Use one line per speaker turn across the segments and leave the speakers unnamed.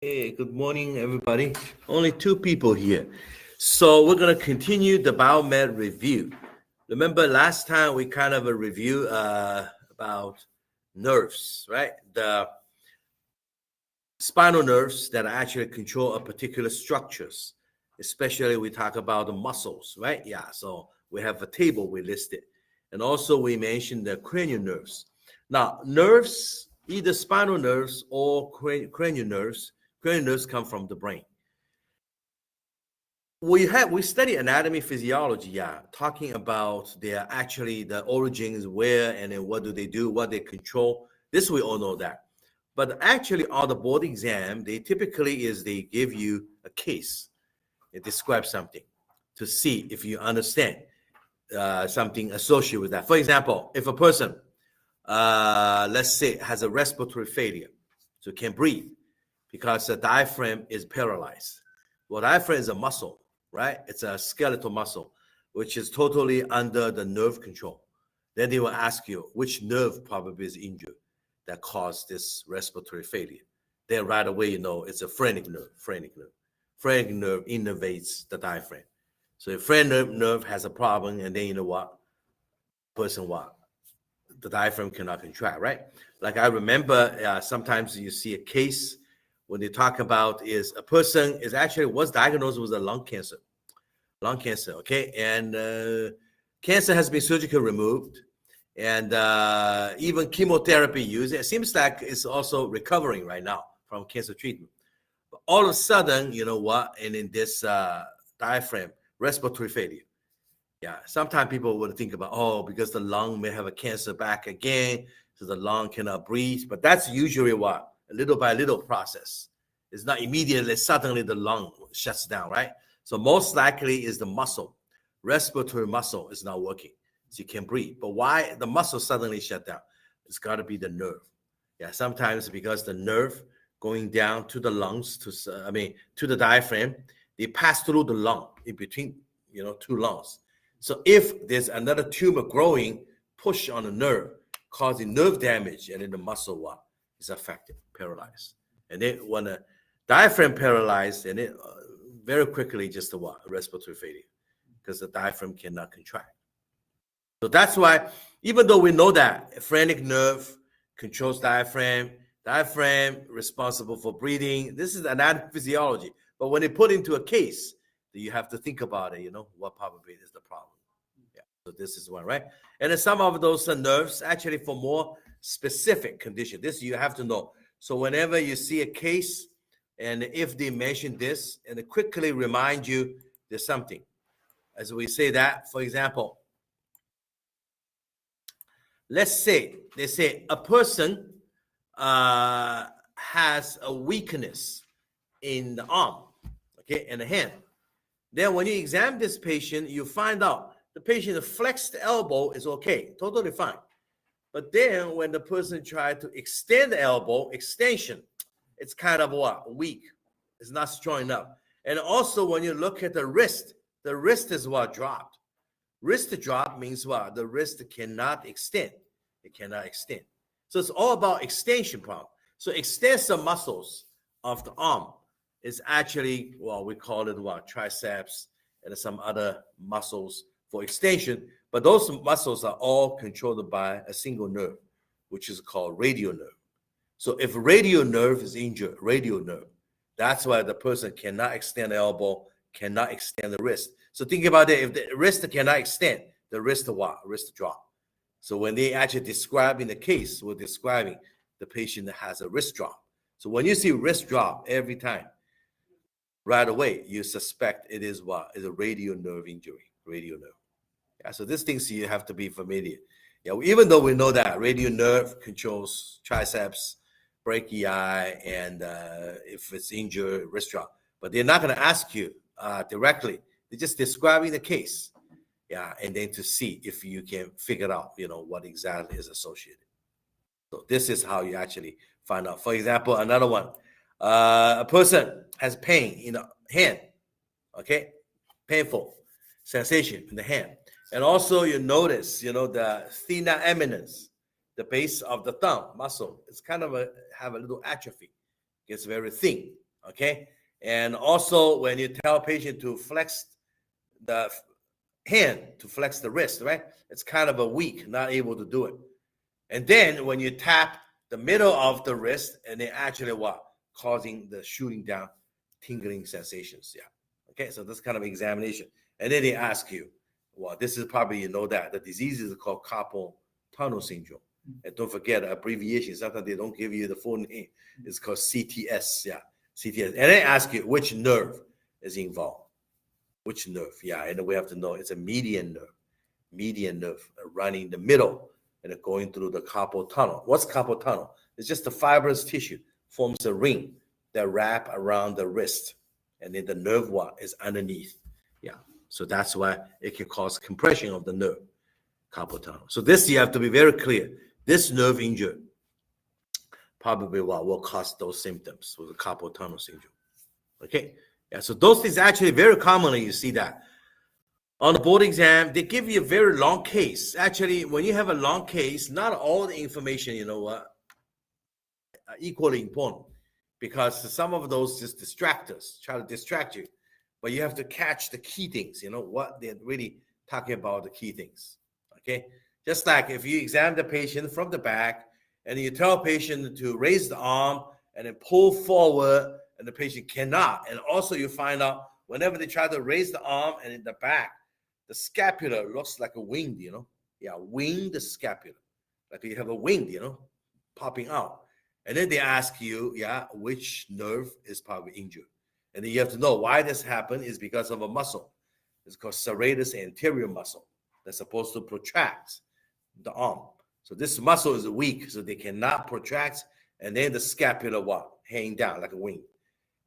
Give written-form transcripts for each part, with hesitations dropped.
Hey, good morning, everybody. Only two people here. So we're going to continue the biomed review. Remember last time we kind of a review about nerves, right? The spinal nerves that actually control a particular structures, especially we talk about the muscles, right? Yeah, so we have a table we listed. And also we mentioned the cranial nerves. Now, nerves, either spinal nerves or cranial nerves come from the brain. We study anatomy physiology, yeah, talking about their actually the origins, where and then what do they do, what they control. This we all know that. But actually on the board exam, they typically is they give you a case. It describes something to see if you understand something associated with that. For example, if a person, let's say, has a respiratory failure, so can't breathe because the diaphragm is paralyzed. Well, diaphragm is a muscle, right? It's a skeletal muscle, which is totally under the nerve control. Then they will ask you which nerve probably is injured that caused this respiratory failure. Then right away you know it's a phrenic nerve. Phrenic nerve innervates the diaphragm. So if phrenic nerve has a problem, and then you know what, person what, the diaphragm cannot contract, right? Like I remember sometimes you see a case when they talk about is a person is actually was diagnosed with a lung cancer, okay, and cancer has been surgically removed, and even chemotherapy used. It seems like it's also recovering right now from cancer treatment. But all of a sudden, you know what, and in this diaphragm, respiratory failure. Yeah, sometimes people would think about, oh, because the lung may have a cancer back again, so the lung cannot breathe. But that's usually what a little by little process. It's not immediately, suddenly the lung shuts down, right? So most likely is the muscle, respiratory muscle is not working, so you can't breathe. But why the muscle suddenly shut down? It's got to be the nerve. Yeah, sometimes because the nerve going down to the lungs, to the diaphragm, they pass through the lung in between, two lungs. So if there's another tumor growing, push on the nerve, causing nerve damage, and then the muscle is affected, paralyzed. And then when the diaphragm paralyzed, and it very quickly just respiratory failure, because the diaphragm cannot contract. So that's why, even though we know that phrenic nerve controls diaphragm responsible for breathing, this is anatomy physiology. But when they put into a case, you have to think about it, what probably is the problem. Yeah, so this is one, right? And then some of those nerves actually for more specific condition. This you have to know. So whenever you see a case, and if they mention this, and they quickly remind you there's something. As we say that, for example, let's say they say a person has a weakness in the arm, okay, and the hand. Then when you examine this patient, you find out the patient flexed elbow is okay, totally fine. But then when the person tried to extend the elbow, extension, it's kind of weak. It's not strong enough. And also when you look at the wrist is dropped. Wrist drop means what? The wrist cannot extend. It cannot extend. So it's all about extension problem. So extensor muscles of the arm is actually, we call it triceps and some other muscles for extension. But those muscles are all controlled by a single nerve, which is called radial nerve. So if radial nerve is injured, that's why the person cannot extend the elbow, cannot extend the wrist. So think about it. If the wrist cannot extend, the wrist drop. So when they actually describe in the case, we're describing the patient that has a wrist drop. So when you see wrist drop every time, right away, you suspect it is is a radial nerve injury, radial nerve. Yeah, so these things you have to be familiar. Yeah, even though we know that radial nerve controls triceps, brachii, and if it's injured, wrist drop. But they're not going to ask you directly. They're just describing the case. Yeah, and then to see if you can figure out, what exactly is associated. So this is how you actually find out. For example, another one, a person has pain in the hand, okay? Painful sensation in the hand. And also you notice, the thenar eminence, the base of the thumb muscle, it's kind of have a little atrophy. It's very thin. Okay. And also when you tell a patient to flex the hand, to flex the wrist, right? It's kind of a weak, not able to do it. And then when you tap the middle of the wrist, and then actually what? Causing the shooting down, tingling sensations. Yeah. Okay, so this kind of examination. And then they ask you, well, this is probably, you know, that the disease is called carpal tunnel syndrome. And don't forget the abbreviation. Sometimes they don't give you the full name. It's called CTS. Yeah, CTS. And they ask you which nerve is involved. Which nerve? Yeah, and we have to know it's a median nerve running the middle and going through the carpal tunnel. What's carpal tunnel? It's just the fibrous tissue forms a ring that wrap around the wrist, and then the nerve one is underneath. Yeah, so that's why it can cause compression of the nerve, carpal tunnel. So this you have to be very clear. This nerve injury probably what will cause those symptoms with the carpal tunnel syndrome. Okay, yeah. So those things actually very commonly you see that. On the board exam, they give you a very long case. Actually, when you have a long case, not all the information, you know what, are equally important, because some of those just distractors, try to distract you. But you have to catch the key things, you know, what they're really talking about, the key things. Okay? Just like if you examine the patient from the back and you tell a patient to raise the arm and then pull forward, and the patient cannot. And also you find out whenever they try to raise the arm and in the back, the scapula looks like a wing, you know? Yeah, winged scapula. Like you have a wing, you know, popping out. And then they ask you, yeah, which nerve is probably injured. And then you have to know why this happened is because of a muscle. It's called serratus anterior muscle that's supposed to protract the arm. So this muscle is weak, so they cannot protract. And then the scapula what? Hang down like a wing.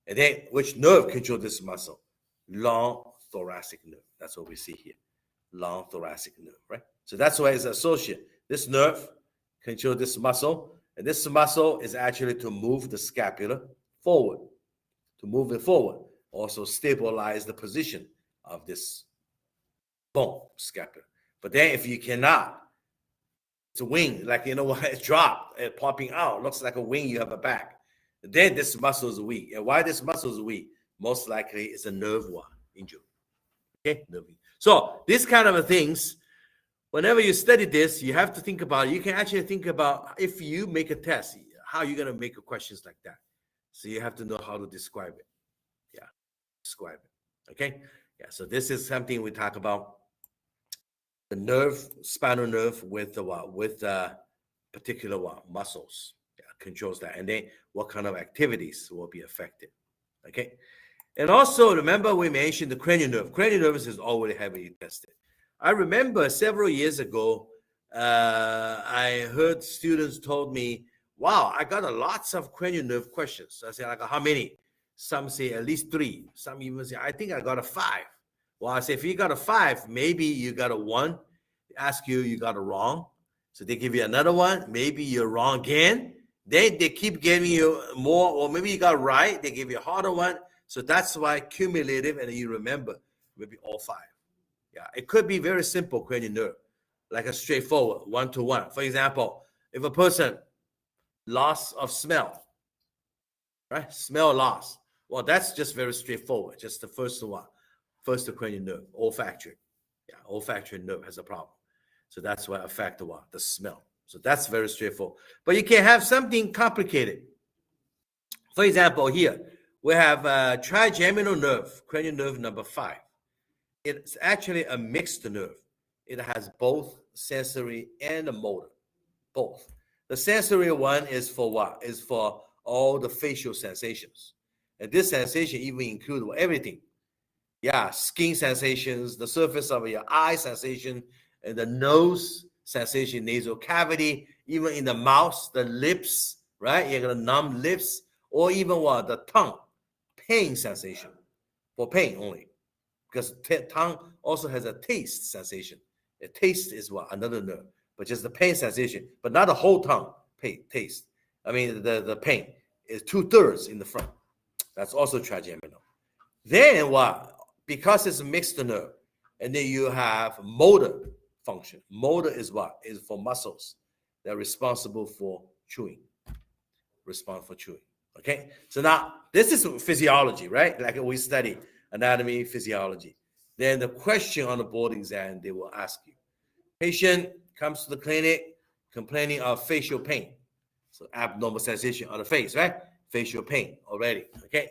And then which nerve controls this muscle? Long thoracic nerve. That's what we see here. Long thoracic nerve, right? So that's why it's associated. This nerve controls this muscle, and this muscle is actually to move the scapula forward, to move it forward. Also stabilize the position of this bone, scapula. But then if you cannot, it's a wing, like, you know what, it's dropped and popping out. Looks like a wing you have a back. Then this muscle is weak. And why this muscle is weak? Most likely it's a nerve one injury. Okay, nerve. So these kind of things, whenever you study this, you have to think about it. You can actually think about if you make a test, how you're going to make questions like that. So you have to know how to describe it. Yeah, describe it. Okay. Yeah. So this is something we talk about. The nerve, spinal nerve with the what? With particular what? Muscles. Yeah, controls that. And then what kind of activities will be affected. Okay. And also remember we mentioned the cranial nerve. Cranial nerve is already heavily tested. I remember several years ago, I heard students told me, wow, I got lots of cranial nerve questions. I said, like, how many? Some say at least 3. Some even say, I think I got a 5. Well, I say, if you got a 5, maybe you got a 1. They ask you, you got it wrong. So they give you another one. Maybe you're wrong again. Then they keep giving you more, or maybe you got right. They give you a harder one. So that's why cumulative, and you remember, maybe all 5. Yeah, it could be very simple cranial nerve, like a straightforward 1-to-1. For example, if a person loss of smell, right? Smell loss. Well, that's just very straightforward. Just the first one, first the cranial nerve, olfactory. Yeah, olfactory nerve has a problem. So that's why affect the what? The smell. So that's very straightforward. But you can have something complicated. For example, here we have trigeminal nerve, cranial nerve number 5. It's actually a mixed nerve. It has both sensory and motor, both. The sensory one is for what? Is for all the facial sensations. And this sensation even includes everything. Yeah, skin sensations, the surface of your eye sensation, and the nose sensation, nasal cavity, even in the mouth, the lips, right? You're gonna numb lips, or even what? The tongue, pain sensation, for pain only. Because tongue also has a taste sensation. A taste is what? Another nerve, but just the pain sensation, but not the whole tongue taste. I mean, the pain is 2/3 in the front. That's also trigeminal. Then what? Because it's a mixed nerve, and then you have motor function. Motor is what? Is for muscles that are responsible for chewing. Respond for chewing. Okay, so now this is physiology, right? Like we study anatomy, physiology. Then the question on the board exam, they will ask you. Patient comes to the clinic complaining of facial pain. So abnormal sensation on the face, right? Facial pain already, okay?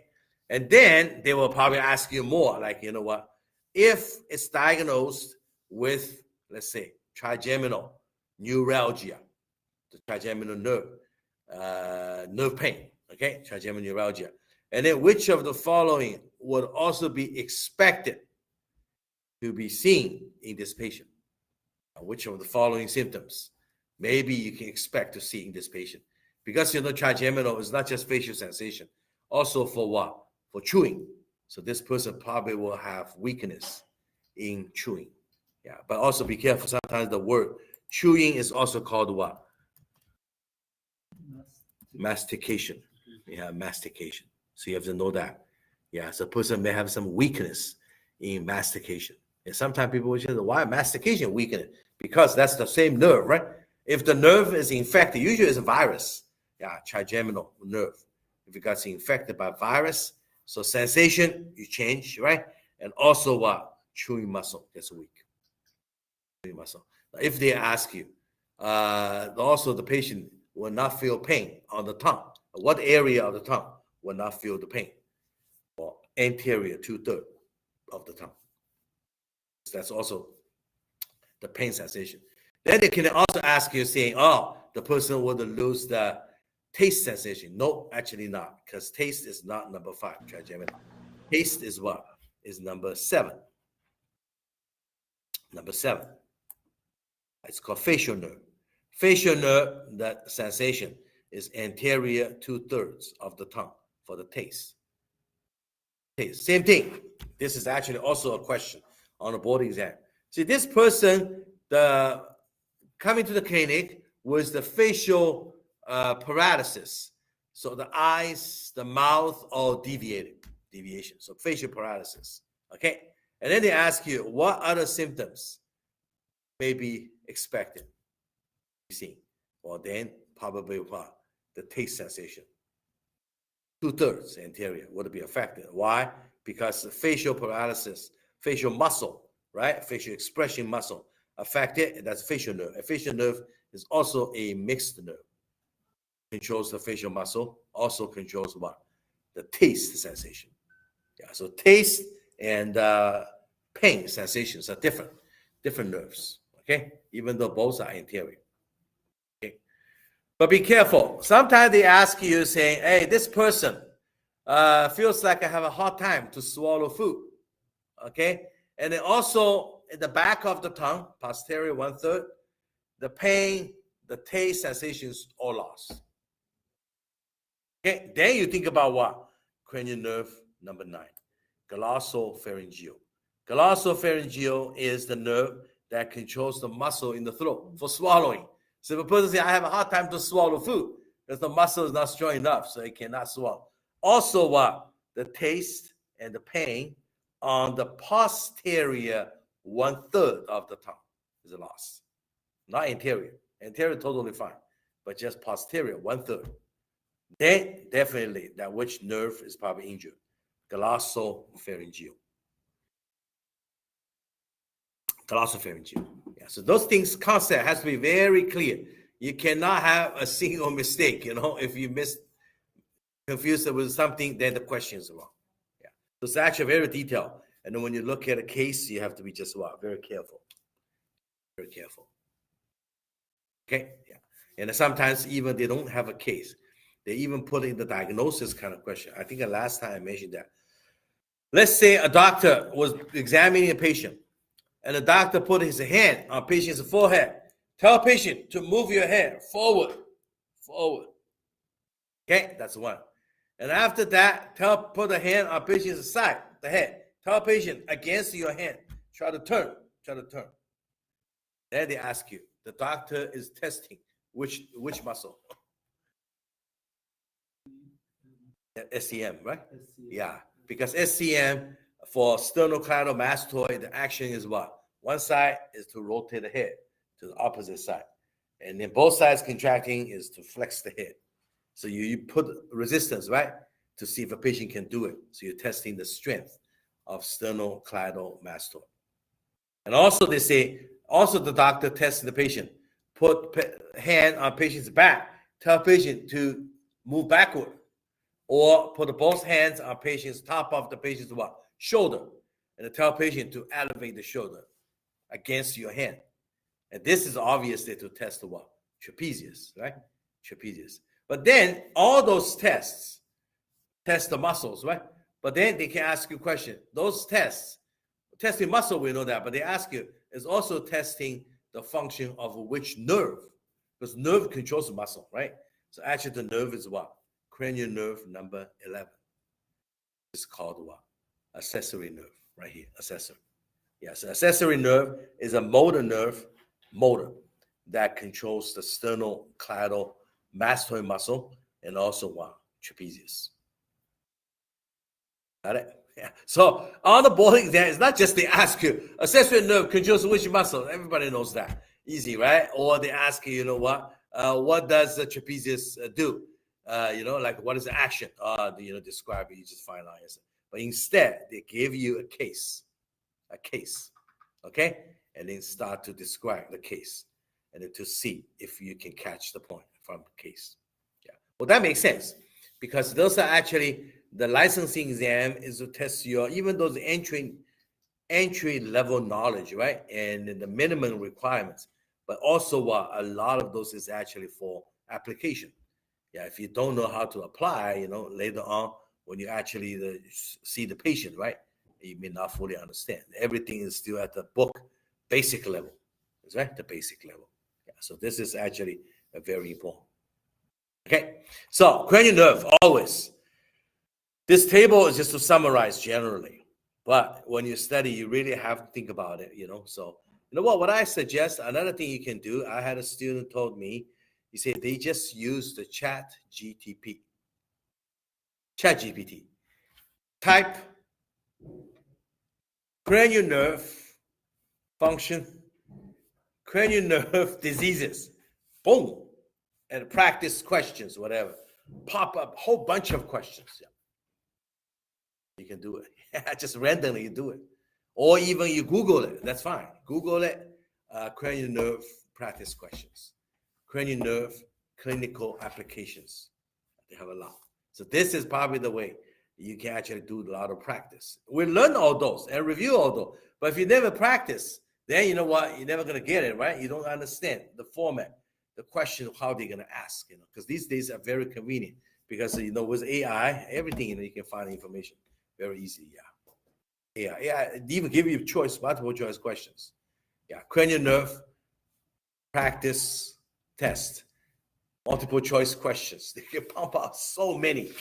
And then they will probably ask you more, like, you know what? If it's diagnosed with, let's say, trigeminal neuralgia, the trigeminal nerve pain, okay? Trigeminal neuralgia. And then which of the following would also be expected to be seen in this patient? Which of the following symptoms maybe you can expect to see in this patient? Because, you know, trigeminal is not just facial sensation, also for what? For chewing. So this person probably will have weakness in chewing. Yeah, but also be careful. Sometimes the word chewing is also called what? Mastication. Yeah, mastication. So you have to know that. Yeah, so a person may have some weakness in mastication. And sometimes people will say, why mastication weakening? Because that's the same nerve, right? If the nerve is infected, usually it's a virus. Yeah, trigeminal nerve. If it got infected by virus, so sensation, you change, right? And also what? Chewing muscle gets weak. Chewing muscle. If they ask you, also the patient will not feel pain on the tongue. What area of the tongue will not feel the pain? Or anterior 2/3 of the tongue. That's also the pain sensation. Then they can also ask you saying, oh, the person would lose the taste sensation. No, actually not, because taste is not number 5, trigeminal. Taste is what? Is number 7. Number 7. It's called facial nerve. Facial nerve, that sensation is anterior 2/3 of the tongue for the taste. Taste. Same thing. This is actually also a question on a board exam. See, this person, coming to the clinic with the facial paralysis. So the eyes, the mouth, all deviation. So facial paralysis. Okay. And then they ask you, what other symptoms may be expected to see? Well, then probably what? The taste sensation. 2/3 anterior would be affected. Why? Because the facial paralysis, facial muscle, right? Facial expression muscle affected. That's facial nerve. A facial nerve is also a mixed nerve. Controls the facial muscle, also controls what? The taste sensation. Yeah, so taste and pain sensations are different nerves. Okay, even though both are anterior. Okay, but be careful. Sometimes they ask you, saying, "Hey, this person feels like I have a hard time to swallow food." Okay, and then also in the back of the tongue, posterior 1/3, the pain, the taste sensations all lost. Okay, then you think about what? Cranial nerve number 9, glossopharyngeal. Glossopharyngeal is the nerve that controls the muscle in the throat for swallowing. So if a person says, I have a hard time to swallow food, because the muscle is not strong enough, so it cannot swallow. Also what? The taste and the pain on the posterior 1/3 of the tongue is lost. Not anterior. Anterior totally fine, but just posterior 1/3. Then definitely that which nerve is probably injured. Glossopharyngeal. Glossopharyngeal. Yeah, so those things, concept has to be very clear. You cannot have a single mistake, if you confuse it with something, then the question is wrong. Yeah. So it's actually very detailed. And then when you look at a case, you have to be just very careful. Very careful. Okay? Yeah. And sometimes even they don't have a case. They even put in the diagnosis kind of question. I think the last time I mentioned that. Let's say a doctor was examining a patient, and the doctor put his hand on patient's forehead. Tell patient to move your head forward. Okay, that's one. And after that, put a hand on patient's side, the head. Tell patient against your hand. Try to turn. Then they ask you. The doctor is testing which muscle? SCM, right? SCM. Yeah, because SCM for sternocleidomastoid, the action is what? One side is to rotate the head to the opposite side. And then both sides contracting is to flex the head. So you put resistance, right, to see if a patient can do it. So you're testing the strength of sternocleidomastoid. And also they say, also the doctor tests the patient, put hand on patient's back, tell patient to move backward, or put both hands on patient's top of the patient's what? Shoulder, and tell patient to elevate the shoulder against your hand. And this is obviously to test the what? Trapezius, right? Trapezius. But then all those tests test the muscles, right? But then they can ask you a question. Those tests, testing muscle, we know that, but they ask you, is also testing the function of which nerve, because nerve controls the muscle, right? So actually the nerve is what? Cranial nerve number 11. It's called what? Accessory nerve, right here, accessory. Yes, accessory nerve is a motor nerve, that controls the sternocleidomastoid muscle and also what? Trapezius. Got it? Yeah. So on the board exam, it's not just they ask you, accessory nerve controls which muscle. Everybody knows that. Easy, right? Or they ask you, you know what does the trapezius do? Like what is the action? Describe it. You just find out answer. But instead, they give you a case, okay? And then start to describe the case and then to see if you can catch the point from the case. Yeah. Well, that makes sense because those are actually the licensing exam is to test your, even those entry level knowledge, right? And the minimum requirements, but also a lot of those is actually for application. Yeah, if you don't know how to apply, later on when you actually see the patient, right? You may not fully understand. Everything is still at the book basic level, is right? The basic level. Yeah, so this is actually very important. Okay, so cranial nerve always. This table is just to summarize generally, but when you study, you really have to think about it, So, what I suggest, another thing you can do, I had a student told me, he said they just use the chat GPT. Type cranial nerve function, cranial nerve diseases, boom, and practice questions, whatever. Pop up a whole bunch of questions. Yeah. You can do it. Just randomly you do it. Or even you Google it. That's fine. Google it. Cranial nerve practice questions. Cranial nerve clinical applications. They have a lot. So this is probably the way you can actually do a lot of practice. We learn all those and review all those. But if you never practice, then you know what? You're never going to get it, right? You don't understand the format, the question of how they're going to ask, because these days are very convenient because, with AI, everything, you can find information very easy. Yeah. They even give you multiple choice questions. Yeah. Cranial nerve practice test, multiple choice questions. They can pump out so many.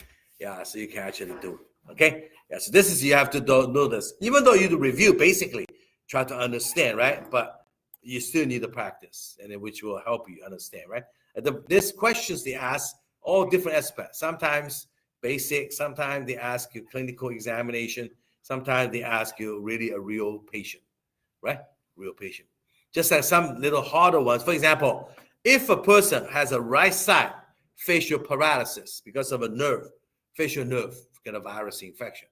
Yeah. So you can actually do it. Okay. Yeah. So this is, you have to know this, even though you do review, basically try to understand, right? But you still need to practice, and which will help you understand, right? These questions they ask all different aspects. Sometimes basic, sometimes they ask you clinical examination, sometimes they ask you really a real patient, right? Real patient. Just like some little harder ones. For example, if a person has a right side facial paralysis because of a facial nerve, kind of virus infection.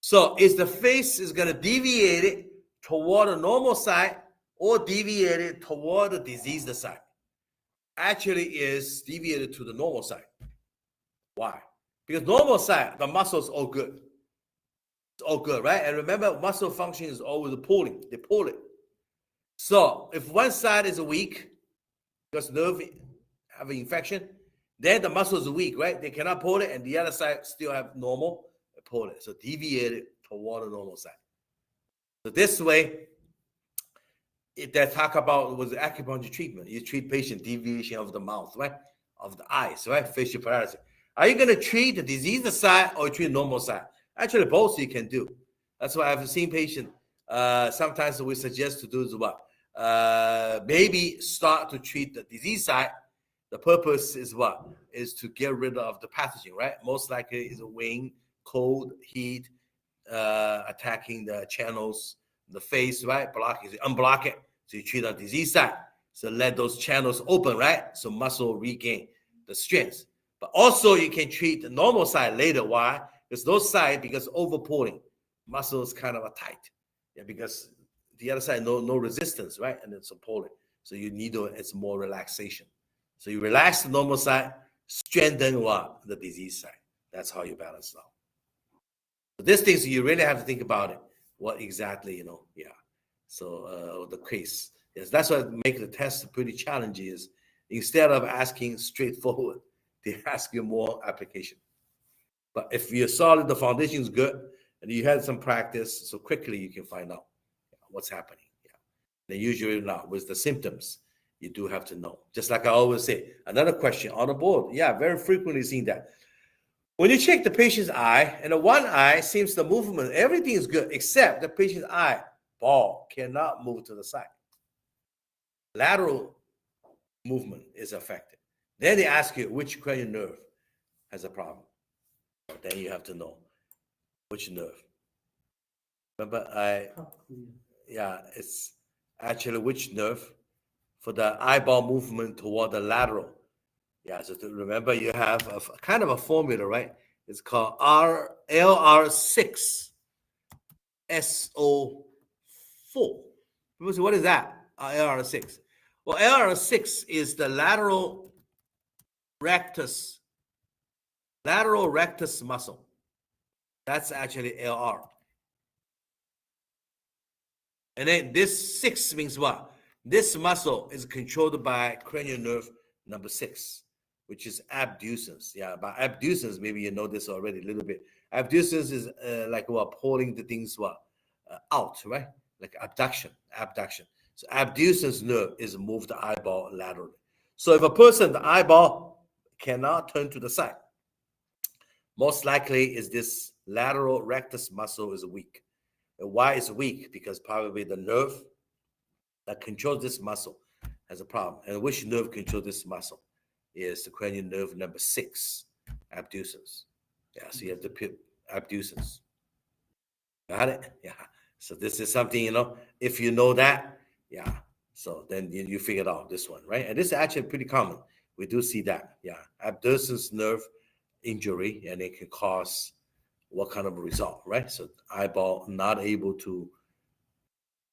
So is the face is going to deviate it toward the normal side or deviate it toward the diseased side? Actually is deviated to the normal side. Why? Because normal side, the muscles all good. It's all good, right? And remember, muscle function is always pulling. They pull it. So if one side is weak, because nerve have an infection, then the muscle is weak, right? They cannot pull it, and the other side still have normal, they pull it. So deviate it toward the normal side. So this way, if they talk about with acupuncture treatment, you treat patient deviation of the mouth, right? Of the eyes, right? Facial paralysis. Are you going to treat the diseased side or treat the normal side? Actually, both you can do. That's why I've seen patients. Sometimes we suggest to do is what? Maybe start to treat the disease side. The purpose is what? Is to get rid of the pathogen, right? Most likely is a wind, cold, heat, attacking the channels, the face, right? Unblock it. So you treat the disease side. So let those channels open, right? So muscle regain the strength. But also you can treat the normal side later. Why? Because those side, because over pulling, muscles kind of are tight. Yeah, because the other side no resistance, right? And it's a pulling. So you need it's more relaxation. So you relax the normal side, strengthen what? The disease side. That's how you balance it out. So these things you really have to think about it. What exactly, yeah. So the case. Yes, that's what makes the test pretty challenging is instead of asking straightforward, they ask you more application. But if you're solid, the foundation is good, and you had some practice, so quickly you can find out what's happening. Yeah. Then usually now with the symptoms, you do have to know. Just like I always say, another question on the board. Yeah, very frequently seen that. When you check the patient's eye, and the one eye seems the movement, everything is good except the patient's eye ball cannot move to the side. Lateral movement is affected. Then they ask you which cranial nerve has a problem. Then you have to know which nerve. Remember, it's actually which nerve for the eyeball movement toward the lateral. Yeah, so remember you have a kind of a formula, right? It's called LR6 SO4. What is that? LR6. Well, LR6 is the lateral rectus muscle. That's actually LR. And then this 6 means what? This muscle is controlled by cranial nerve number 6, which is abducens. Yeah, by abducens, maybe you know this already a little bit. Abducens is like what, pulling the things out, right? Like abduction. So abducens nerve is move the eyeball laterally. So if a person, the eyeball cannot turn to the side, most likely is this lateral rectus muscle is weak. And why is weak? Because probably the nerve that controls this muscle has a problem. And which nerve controls this muscle is the cranial nerve number 6, abducens. Yeah, so you have the abducens. Got it? Yeah. So this is something, if you know that, yeah. So then you figured out this one, right? And this is actually pretty common. We do see that. Yeah. Abducens nerve injury, and it can cause what kind of a result, right? So eyeball not able to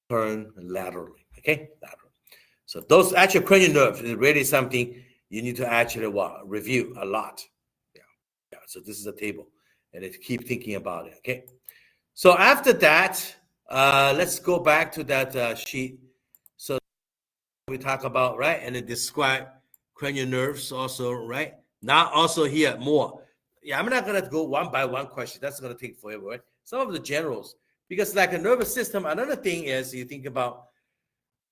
turn laterally, okay? Lateral. So those actual cranial nerves is really something you need to actually review a lot. Yeah. So this is a table, and keep thinking about it, okay? So after that, let's go back to that sheet. So we talk about, right, and then describe cranial nerves also, right? Now also here more. Yeah, I'm not gonna go one by one question. That's gonna take forever, right? Some of the generals, because like a nervous system, another thing is you think about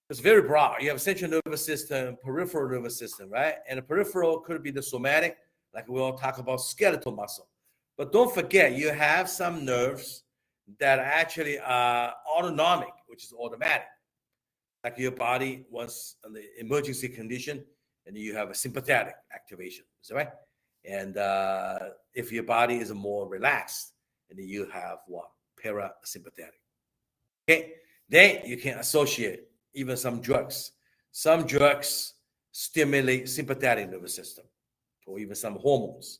it's very broad. You have central nervous system, peripheral nervous system, right? And the peripheral could be the somatic, like we all talk about skeletal muscle. But don't forget, you have some nerves that actually are autonomic, which is automatic. Like your body once in the emergency condition, and you have a sympathetic activation, is that right? And if your body is more relaxed, and then you have what? Parasympathetic. Okay, then you can associate even some drugs. Some drugs stimulate sympathetic nervous system, or even some hormones.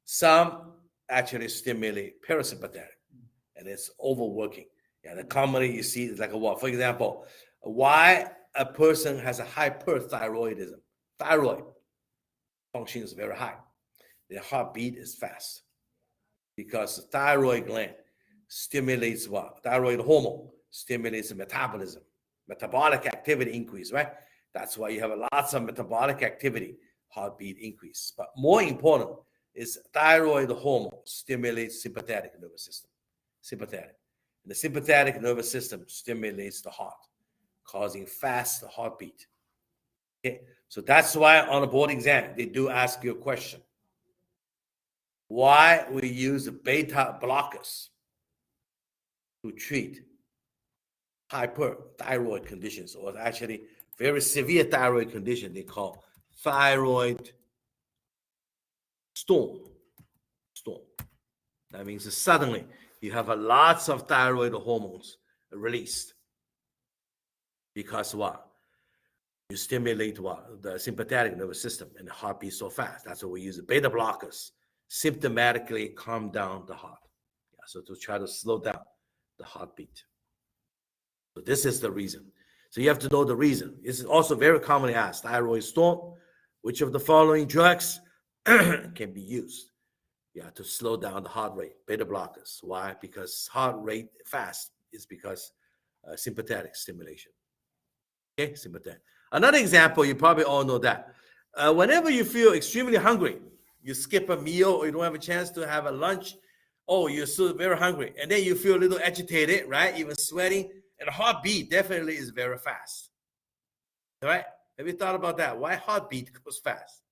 Some actually stimulate parasympathetic, and it's overworking. Yeah, the commonly you see is like a what? For example, why a person has a hyperthyroidism. Thyroid function is very high. Their heartbeat is fast because the thyroid gland stimulates what? Thyroid hormone stimulates metabolism, metabolic activity increase, right? That's why you have lots of metabolic activity, heartbeat increase. But more important is thyroid hormone stimulates sympathetic nervous system. Sympathetic. And the sympathetic nervous system stimulates the heart, causing fast heartbeat. Okay, so that's why on a board exam, they do ask you a question. Why we use beta blockers to treat hyperthyroid conditions, or actually very severe thyroid condition they call thyroid storm. That means suddenly you have lots of thyroid hormones released. Because what? You stimulate what? The sympathetic nervous system, and the heart beats so fast. That's why we use beta blockers, symptomatically calm down the heart. Yeah, so to try to slow down the heartbeat. So this is the reason. So you have to know the reason. This is also very commonly asked. Thyroid storm, which of the following drugs can be used? Yeah, to slow down the heart rate. Beta blockers. Why? Because heart rate fast is because sympathetic stimulation. Okay, sympathetic. Another example, you probably all know that. Whenever you feel extremely hungry, you skip a meal or you don't have a chance to have a lunch, oh, you're still very hungry. And then you feel a little agitated, right? Even sweating. And heartbeat definitely is very fast. All right? Have you thought about that? Why heartbeat goes fast?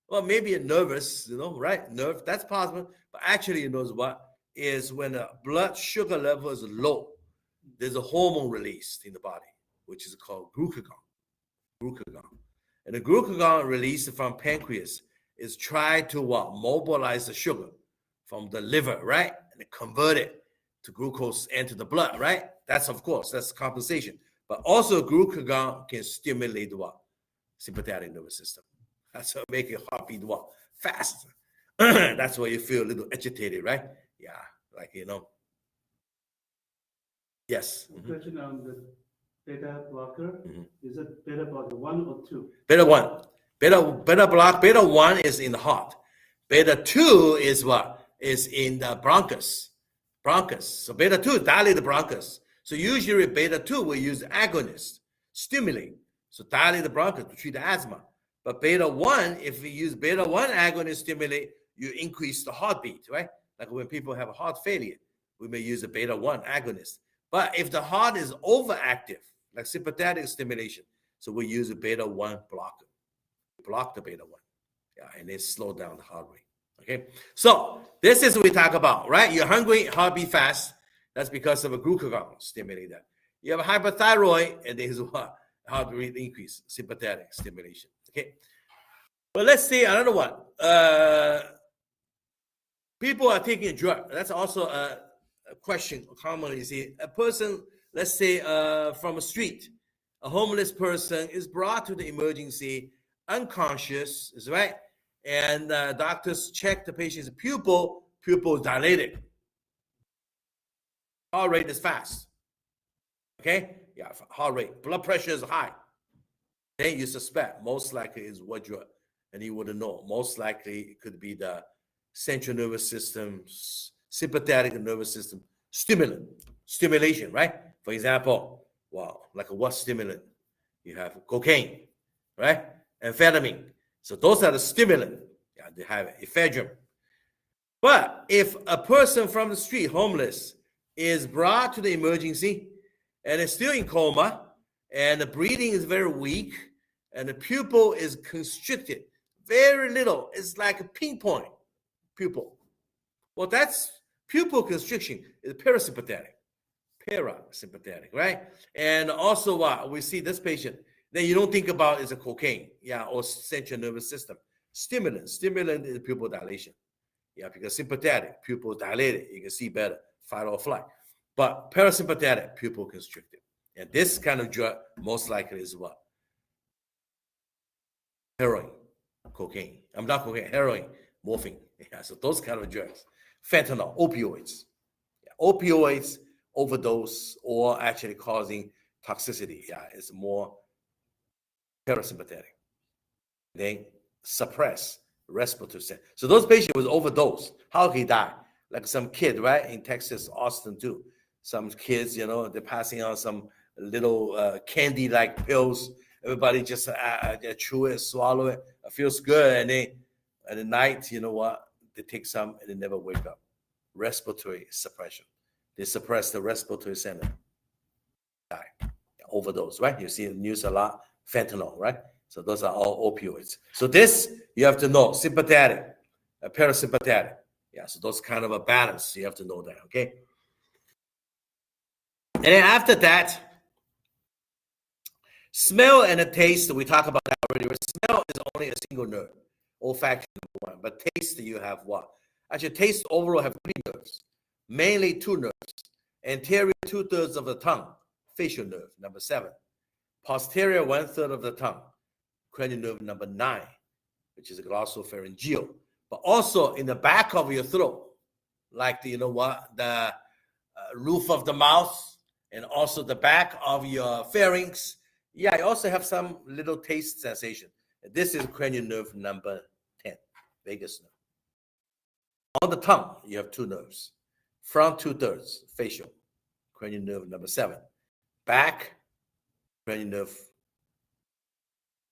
Well, maybe you're nervous, right? Nerve, that's possible. But actually, you know what? Is when the blood sugar level is low, there's a hormone released in the body, which is called glucagon. And the glucagon released from pancreas is try to mobilize the sugar from the liver, right? And convert it to glucose into the blood, right? That's, of course, that's compensation. But also glucagon can stimulate what? Sympathetic nervous system. That's what make your heartbeat what? Fast. That's why you feel a little agitated, right? Yeah, like, Yes.
Question on the beta blocker. Is it beta blocker 1 or 2?
Beta 1. Beta 1 is in the heart. Beta 2 is what? Is in the bronchus. So beta 2 dilate the bronchus. So usually beta 2 we use agonist, stimulate. So dilate the bronchus to treat the asthma. But beta 1, if we use beta 1 agonist stimulate, you increase the heartbeat, right? Like when people have a heart failure, we may use a beta 1 agonist. But if the heart is overactive, like sympathetic stimulation, so we use a beta 1 blocker. Block the beta 1. Yeah, and then slow down the heart rate. Okay, so this is what we talk about, right? You're hungry, heartbeat fast. That's because of a glucagon stimulate that. You have a hyperthyroid, and there's what? Heart rate increase, sympathetic stimulation. Okay, but let's see another one. People are taking a drug. That's also a question commonly. You see, a person, let's say from a street, a homeless person is brought to the emergency, unconscious, is right? And doctors check the patient's pupil is dilated. Heart rate is fast. Okay? Yeah, heart rate. Blood pressure is high. Then you suspect most likely is what drug. And you wouldn't know. Most likely it could be the central nervous system, sympathetic nervous system, stimulation, right? For example, like what stimulant? You have cocaine, right? Amphetamine. So those are the stimulant. Yeah, they have ephedrine. But if a person from the street, homeless, is brought to the emergency and is still in coma, and the breathing is very weak, and the pupil is constricted, very little. It's like a pinpoint pupil. Well, that's pupil constriction is parasympathetic, right? And also what we see this patient, then you don't think about is a cocaine, or central nervous system. Stimulant is pupil dilation. Yeah, because sympathetic, pupil dilated, you can see better, fight or flight. But parasympathetic, pupil constricted. And this kind of drug most likely is what? Heroin, cocaine. I'm not cocaine, heroin, morphine. Yeah, so those kind of drugs. Fentanyl, opioids. Yeah, opioids, overdose, or actually causing toxicity. Yeah, it's more parasympathetic. They suppress respiratory center. So those patients with overdose, how can he die? Like some kid, right, in Texas, Austin too. Some kids, they're passing on some little candy-like pills. Everybody just chew it, swallow it. It feels good, and they at the night, you know what? They take some and they never wake up. Respiratory suppression. They suppress the respiratory center. Die. Overdose, right? You see the news a lot. Fentanyl, right? So those are all opioids. So this, you have to know, sympathetic, parasympathetic. Yeah, so those kind of a balance. You have to know that, okay? And then after that, smell and the taste, we talked about that already. Smell is only a single nerve, olfaction number 1. But taste, you have what? Actually, taste overall have 3 nerves, mainly 2 nerves. Anterior 2/3 of the tongue, facial nerve, number 7. posterior 1/3 of the tongue, cranial nerve number 9, which is glossopharyngeal, but also in the back of your throat, like the roof of the mouth, and also the back of your pharynx. Yeah, you also have some little taste sensation. This is cranial nerve number 10, vagus nerve. On the tongue, you have 2 nerves. Front 2/3, facial, cranial nerve number 7. Back, cranial nerve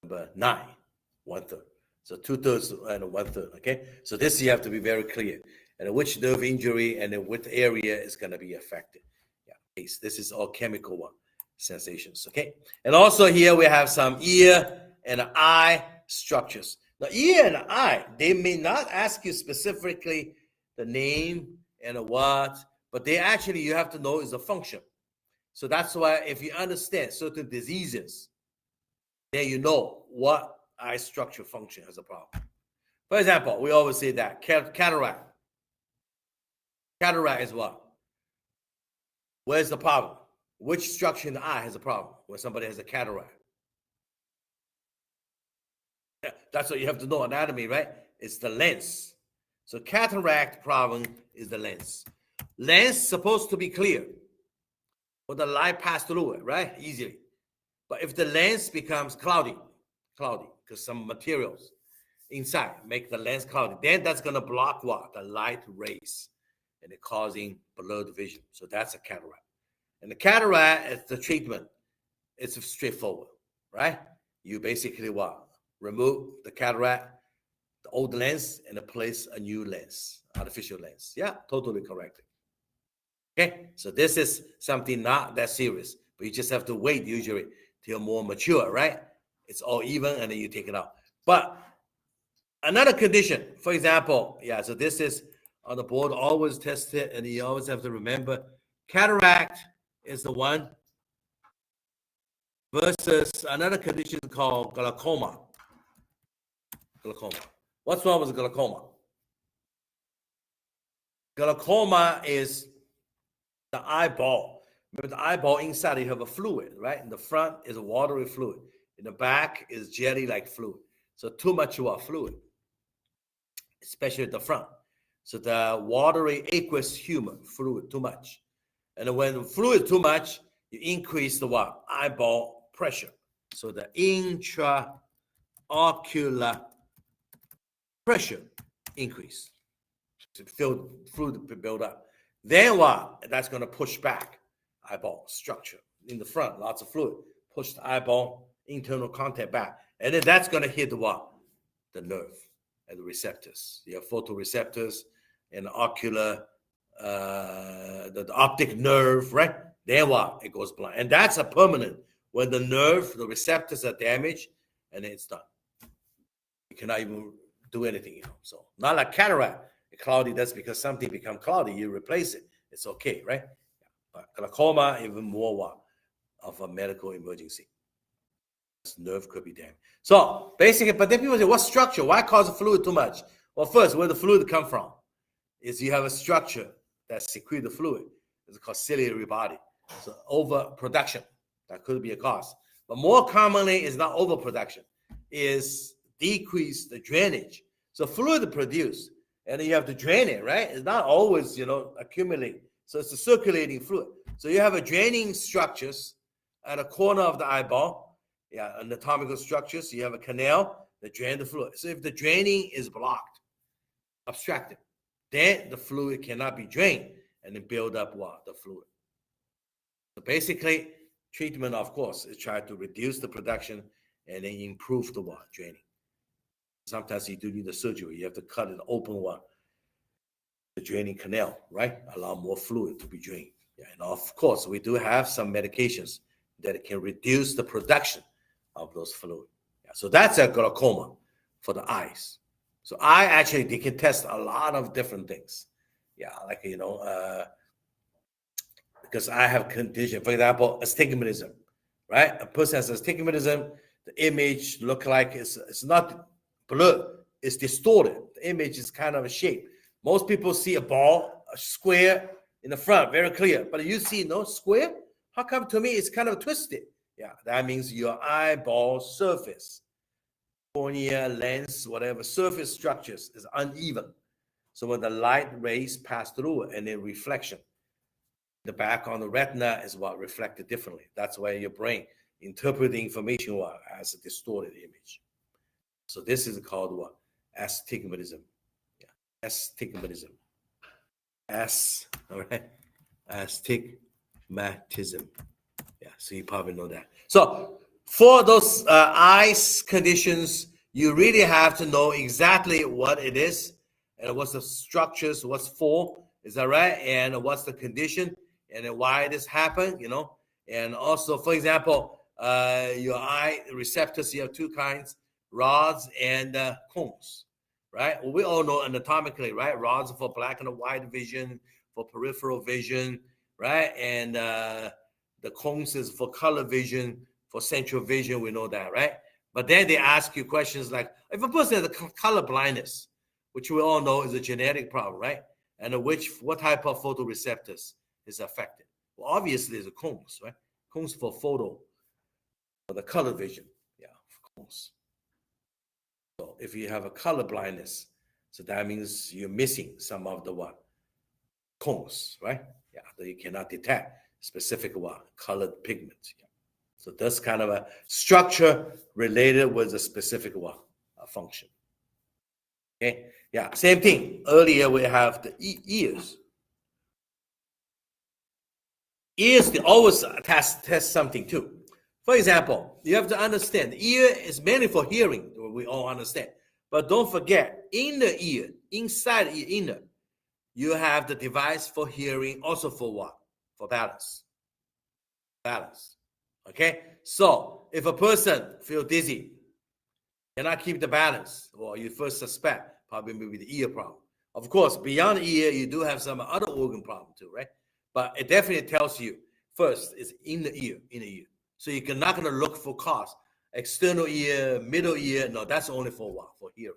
number 9, 1/3. So 2/3 and 1/3, okay? So this you have to be very clear. And which nerve injury and in what area is going to be affected. Yeah, this is all chemical sensations, okay? And also here we have some ear and eye structures. Now, ear and eye, they may not ask you specifically the name and what, but they actually, you have to know is the function. So that's why if you understand certain diseases, then you know what eye structure function has a problem. For example, we always say that cataract. Cataract is what? Where's the problem? Which structure in the eye has a problem when somebody has a cataract? Yeah, that's what you have to know, anatomy, right? It's the lens. So cataract problem is the lens. Lens supposed to be clear when the light pass through it, right? Easily. But if the lens becomes cloudy, because some materials inside make the lens cloudy, then that's going to block what? The light rays, and it causing blurred vision. So that's a cataract. And the cataract, the treatment, it's straightforward, right? You basically what? Remove the cataract, the old lens, and replace a new lens, artificial lens. Yeah, totally correct. Okay, so this is something not that serious, but you just have to wait usually till more mature, right? It's all even, and then you take it out. But another condition, for example, yeah, so this is on the board, always test it, and you always have to remember, cataract is the one versus another condition called glaucoma. Glaucoma. What's wrong with glaucoma? Glaucoma is the eyeball. Remember the eyeball inside, you have a fluid, right? In the front is a watery fluid. In the back is jelly-like fluid. So too much fluid, especially at the front. So the watery aqueous humor fluid too much. And when the fluid too much, you increase the what? Eyeball pressure. So the intraocular pressure increase. So fluid build up. Then what? That's going to push back eyeball structure in the front. Lots of fluid. Push the eyeball internal contact back. And then that's going to hit the what? The nerve and the receptors. You have photoreceptors and ocular, the optic nerve, right? Then what? It goes blind. And that's a permanent. When the nerve, the receptors are damaged, and then it's done. You cannot even do anything, So not like cataract. Cloudy, that's because something become cloudy. You replace it. It's okay, right? But glaucoma, even more what? Of a medical emergency. This nerve could be damaged. So basically, but then people say, what structure? Why cause the fluid too much? Well, first, where the fluid come from is you have a structure that secretes the fluid. It's called ciliary body. So overproduction, that could be a cause. But more commonly, is not overproduction, is decrease the drainage. So fluid produced, and then you have to drain it, right? It's not always, accumulate. So it's a circulating fluid. So you have a draining structures at a corner of the eyeball, anatomical structures. You have a canal that drain the fluid. So if the draining is blocked, obstructed, then the fluid cannot be drained and then build up what? The fluid. So basically, treatment, of course, is try to reduce the production and then improve the what? Draining. Sometimes you do need a surgery. You have to cut an open one, the draining canal, right? Allow more fluid to be drained. Yeah, and of course, we do have some medications that can reduce the production of those fluid. Yeah, so that's a glaucoma for the eyes. So eye actually, they can test a lot of different things. Yeah, like, because I have condition, for example, astigmatism, right? A person has astigmatism, the image look like it's not blurred, it's distorted. The image is kind of a shape. Most people see a ball, a square in the front, very clear. But you see no square, how come to me it's kind of twisted? Yeah, that means your eyeball surface, cornea, lens, whatever surface structures is uneven. So when the light rays pass through it and then reflection, the back on the retina is what reflected differently. That's why your brain interpret the information as a distorted image. So this is called what? Astigmatism. Yeah. Astigmatism. All right. Astigmatism. Yeah, so you probably know that. So for those eyes conditions, you really have to know exactly what it is and what's the structures, what's for, is that right? And what's the condition and then why this happened, And also, for example, your eye receptors, you have two kinds, rods and cones, right? Well, we all know anatomically, right? Rods are for black and white vision, for peripheral vision, right? And the cones is for color vision, for central vision, we know that, right? But then they ask you questions like, if a person has a color blindness, which we all know is a genetic problem, right? And what type of photoreceptors is affected? Well, obviously, it's the cones, right? Cones for the color vision, yeah, cones. So if you have a color blindness, so that means you're missing some of the cones, right? Yeah, that you cannot detect specific colored pigments. Yeah. So that's kind of a structure related with a specific function. Okay, yeah, same thing. Earlier we have the ears. Ears, they always test something too. For example, you have to understand the ear is mainly for hearing, we all understand. But don't forget, in the ear, inside the ear, inner, you have the device for hearing, also for what? For balance. Balance. Okay? So if a person feels dizzy, cannot keep the balance, or you first suspect probably maybe the ear problem. Of course, beyond the ear, you do have some other organ problem too, right? But it definitely tells you first is in the ear, So you're not going to look for cause. External ear, middle ear, no, that's only for what? For hearing,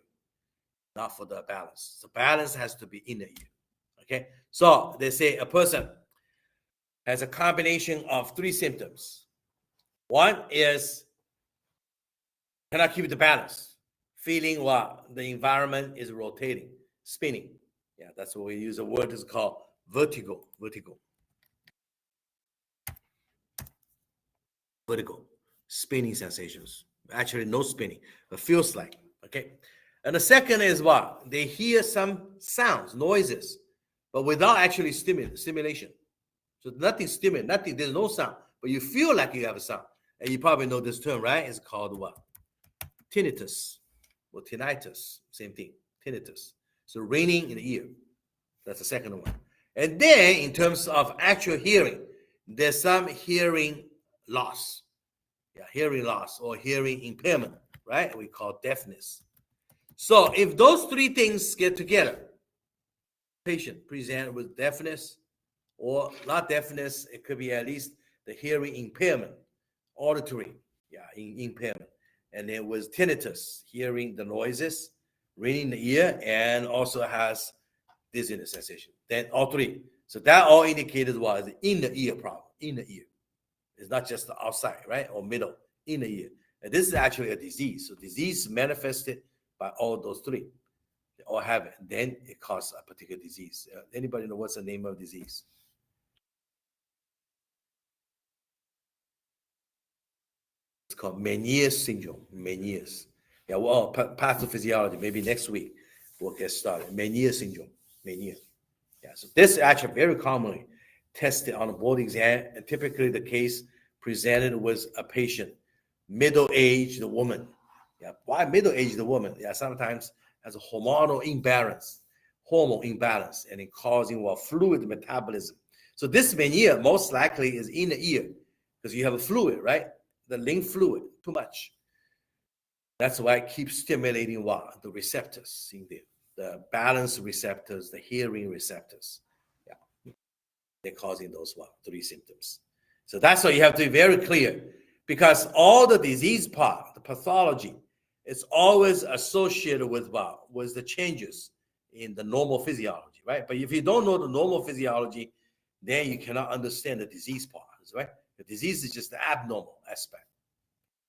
not for the balance. The balance has to be in the ear. Okay, so they say a person has a combination of three symptoms. One is cannot keep the balance, feeling what the environment is rotating, spinning. Yeah, that's what we use. A word is called vertigo. Spinning sensations. Actually, no spinning, but feels like. Okay. And the second is what? They hear some sounds, noises, but without actually stimulation. So nothing stimulating, nothing, there's no sound, but you feel like you have a sound. And you probably know this term, right? It's called what? Tinnitus or tinnitus, same thing, tinnitus. So ringing in the ear, that's the second one. And then in terms of actual hearing, there's some hearing loss. Yeah, hearing loss or hearing impairment, right? We call deafness. So if those three things get together, patient present with deafness or not deafness, it could be at least the hearing impairment, auditory, impairment. And then with tinnitus, hearing the noises, ringing the ear, and also has dizziness sensation. Then all three. So that all indicated was in the ear problem, in the ear. It's not just the outside, right? Or middle, in the ear. And this is actually a disease. So disease manifested by all those three. They all have it. Then it causes a particular disease. Anybody know what's the name of the disease? It's called Meniere's syndrome. Meniere's. Yeah, well, pathophysiology. Maybe next week we'll get started. Meniere's syndrome. Meniere. Yeah, so this is actually very commonly tested on a board exam, and typically the case presented with a patient, middle-aged woman. Yeah, why middle-aged woman? Yeah, sometimes has a hormonal imbalance, and it causing fluid metabolism. So this Meniere most likely is in the ear because you have a fluid, right? The lymph fluid, too much. That's why it keeps stimulating the receptors in there, the balance receptors, the hearing receptors. Yeah, they're causing those three symptoms. So that's why you have to be very clear, because all the disease part, the pathology, it's always associated with with the changes in the normal physiology, right? But if you don't know the normal physiology, then you cannot understand the disease part, right? The disease is just the abnormal aspect.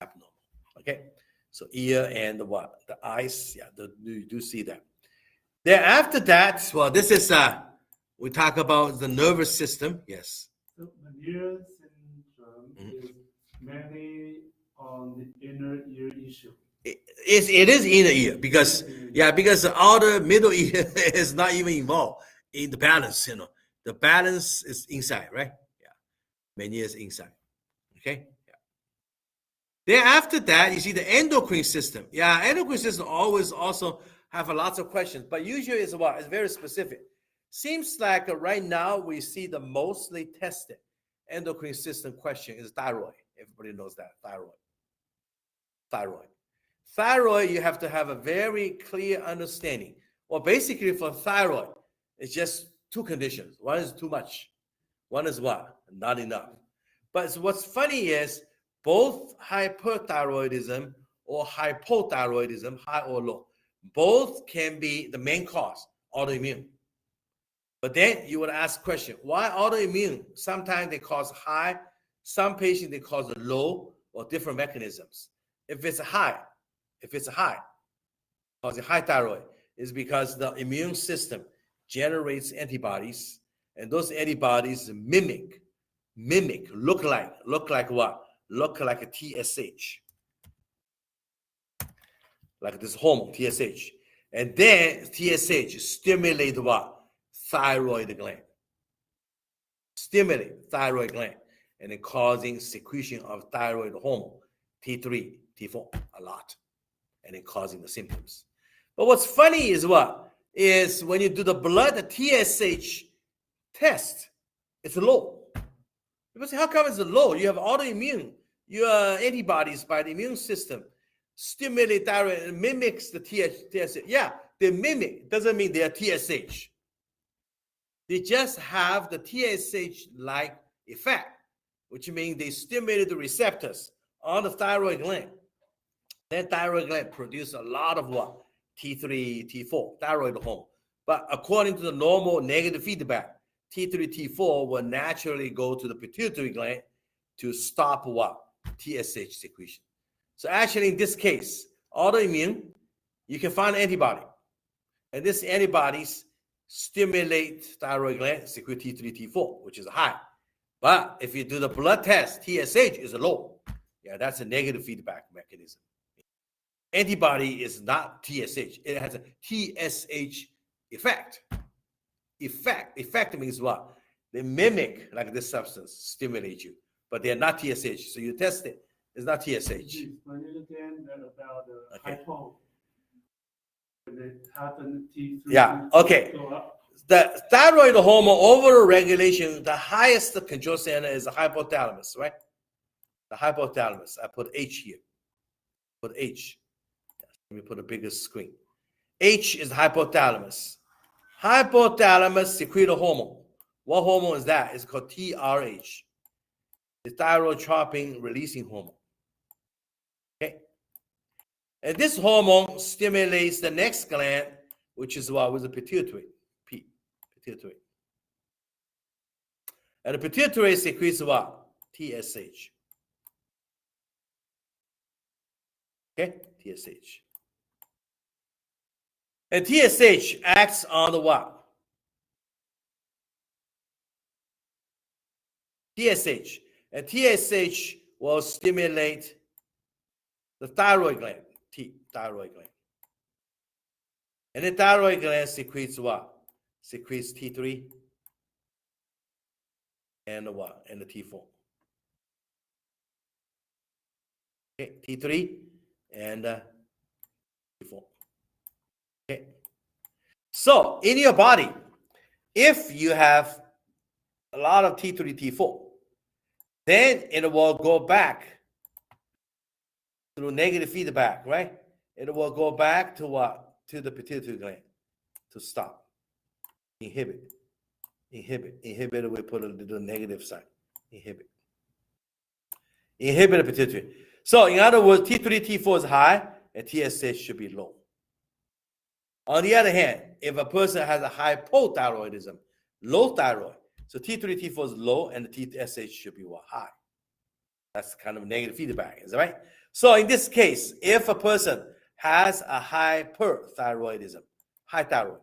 Abnormal. Okay. So ear and what? The eyes. Yeah, you do see that. Then after that, well, this is we talk about the nervous system. Yes.
So Meniere syndrome is mainly on the inner ear issue.
It is inner ear because because the outer middle ear is not even involved in the balance. The balance is inside, right? Yeah, Meniere is inside. Okay. Yeah. Then after that, you see the endocrine system. Yeah, endocrine system always also have lots of questions, but usually it's what? It's very specific. Seems like right now we see the mostly tested endocrine system question is thyroid. Everybody knows that thyroid. Thyroid, you have to have a very clear understanding. Well, basically for thyroid, it's just two conditions. One is too much. One is what? Not enough. But what's funny is both hyperthyroidism or hypothyroidism, high or low, both can be the main cause, autoimmune. But then you would ask the question, why autoimmune? Sometimes they cause high, some patients they cause low or different mechanisms. If it's high, causing high thyroid, is because the immune system generates antibodies, and those antibodies mimic, look like what? Look like a TSH, like this hormone, TSH. And then TSH stimulate what? Thyroid gland. Stimulate thyroid gland, and then causing secretion of thyroid hormone, T3, T4, a lot, and then causing the symptoms. But what's funny is what? Is when you do the blood, the TSH test, it's low. People say, how come it's low? You have autoimmune, your antibodies by the immune system stimulate thyroid and mimics the TSH. Yeah, they mimic. Doesn't mean they are TSH. They just have the TSH-like effect, which means they stimulate the receptors on the thyroid gland. That thyroid gland produces a lot of what? T3, T4, thyroid hormone. But according to the normal negative feedback, T3, T4 will naturally go to the pituitary gland to stop what? TSH secretion. So actually in this case, autoimmune, you can find antibody. And this antibodies stimulate thyroid gland, secrete T3, T4, which is high. But if you do the blood test, TSH is low. Yeah, that's a negative feedback mechanism. Antibody is not TSH. It has a TSH effect. Effect means what? They mimic like this substance, stimulate you, but they're not TSH. So you test it, it's not TSH.
Explain it again about the hypo. When it happened, T3
yeah, okay.
Go up.
The thyroid hormone over-regulation, the highest control center is the hypothalamus, right? The hypothalamus. I put H here. Put H. Let me put a bigger screen. H is hypothalamus. Hypothalamus secrete a hormone. What hormone is that? It's called TRH. The thyrotropin releasing hormone. Okay. And this hormone stimulates the next gland, which is what? With the pituitary. Pituitary. And the pituitary secretes what? TSH. Okay? TSH. And TSH acts on the what? TSH. And TSH will stimulate the thyroid gland, thyroid gland. And the thyroid gland secretes what? Secretes T3 and the what? And the T4. Okay, T3 and T4. Okay. So in your body, if you have a lot of T3, T4, then it will go back through negative feedback, right? It will go back to what? To the pituitary gland to stop. Inhibit. We put the negative sign. Inhibit the pituitary. So in other words, T3, T4 is high and TSH should be low. On the other hand, if a person has a hypothyroidism, low thyroid, so T3, T4 is low and the TSH should be what? High. That's kind of negative feedback, is that right? So in this case, if a person has a hyperthyroidism, high thyroid,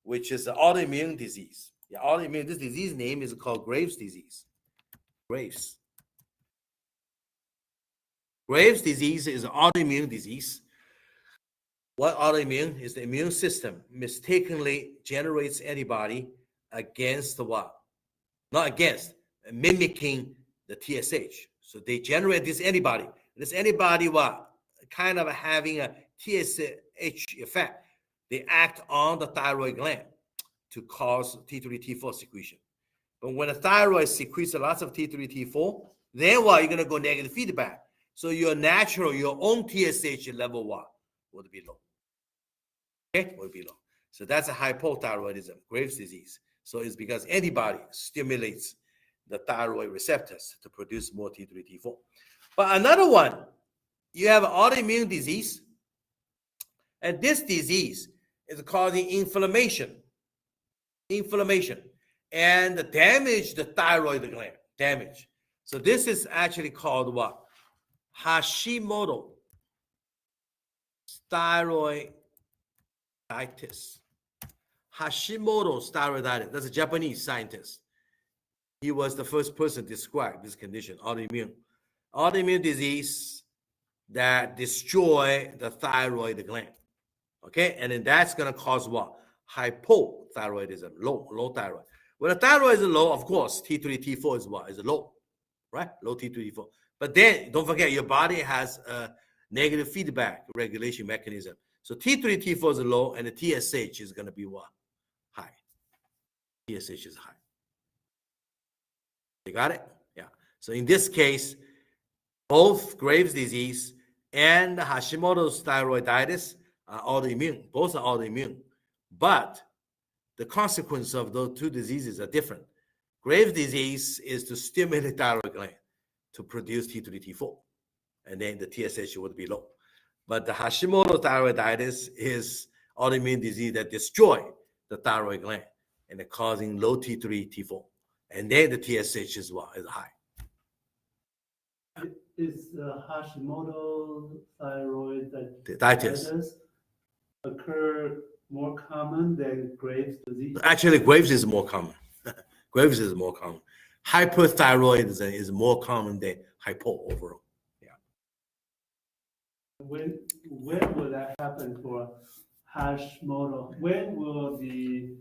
which is an autoimmune disease. Yeah, autoimmune, this disease name is called Graves' disease. Graves. Graves' disease is an autoimmune disease. What autoimmune is? The immune system mistakenly generates antibody against the what? Not against, mimicking the TSH. So they generate this antibody. This antibody what? Kind of having a TSH effect. They act on the thyroid gland to cause T3, T4 secretion. But when the thyroid secretes lots of T3, T4, then what? You're going to go negative feedback. So your natural, your own TSH level what? Would be low. Okay, would be low. So that's a hypothyroidism, Graves' disease. So it's because antibody stimulates the thyroid receptors to produce more T3, T4. But another one, you have an autoimmune disease, and this disease is causing inflammation, and damage the thyroid gland, damage. So this is actually called what? Hashimoto thyroiditis. Hashimoto's thyroiditis. That's a Japanese scientist. He was the first person to describe this condition, autoimmune disease that destroy the thyroid gland. Okay, and then that's gonna cause what? Hypothyroidism, low thyroid. When the thyroid is low, of course, T3, T4 is what? Is low, right? Low T3, T4. But then don't forget, your body has a negative feedback regulation mechanism. So T3, T4 is low, and the TSH is gonna be what? High. TSH is high. You got it? Yeah. So in this case, both Graves' disease and Hashimoto's thyroiditis are autoimmune. Both are autoimmune. But the consequence of those two diseases are different. Graves' disease is to stimulate thyroid gland to produce T3, T4, and then the TSH would be low. But the Hashimoto thyroiditis is autoimmune disease that destroy the thyroid gland and it's causing low T3, T4. And then the TSH is what? Is high.
Is Hashimoto thyroiditis occur more common than Graves' disease?
Actually, Graves is more common. Graves is more common. Hyperthyroidism is more common than hypo overall. Yeah.
When will that happen for Hashimoto? When will the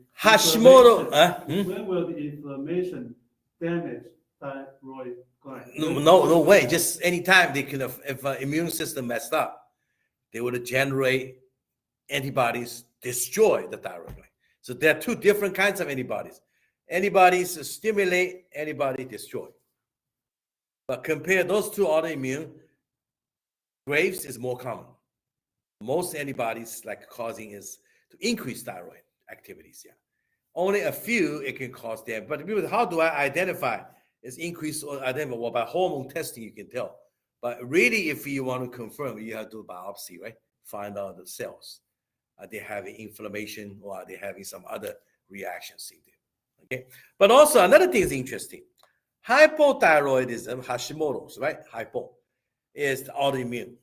inflammation damage thyroid gland?
No way. Just anytime they can, if an immune system messed up, they would generate antibodies, destroy the thyroid gland. So there are two different kinds of antibodies. Antibodies stimulate, antibody destroy. But compare those two autoimmune, Graves is more common. Most antibodies like causing is to increase thyroid activities. Yeah, only a few it can cause damage. But people, how do I identify is increase or identify? Well, by hormone testing you can tell. But really, if you want to confirm, you have to do a biopsy, right? Find out the cells. Are they having inflammation or are they having some other reactions in there? Okay. But also another thing is interesting. Hypothyroidism, Hashimoto's, right? Hypo is autoimmune.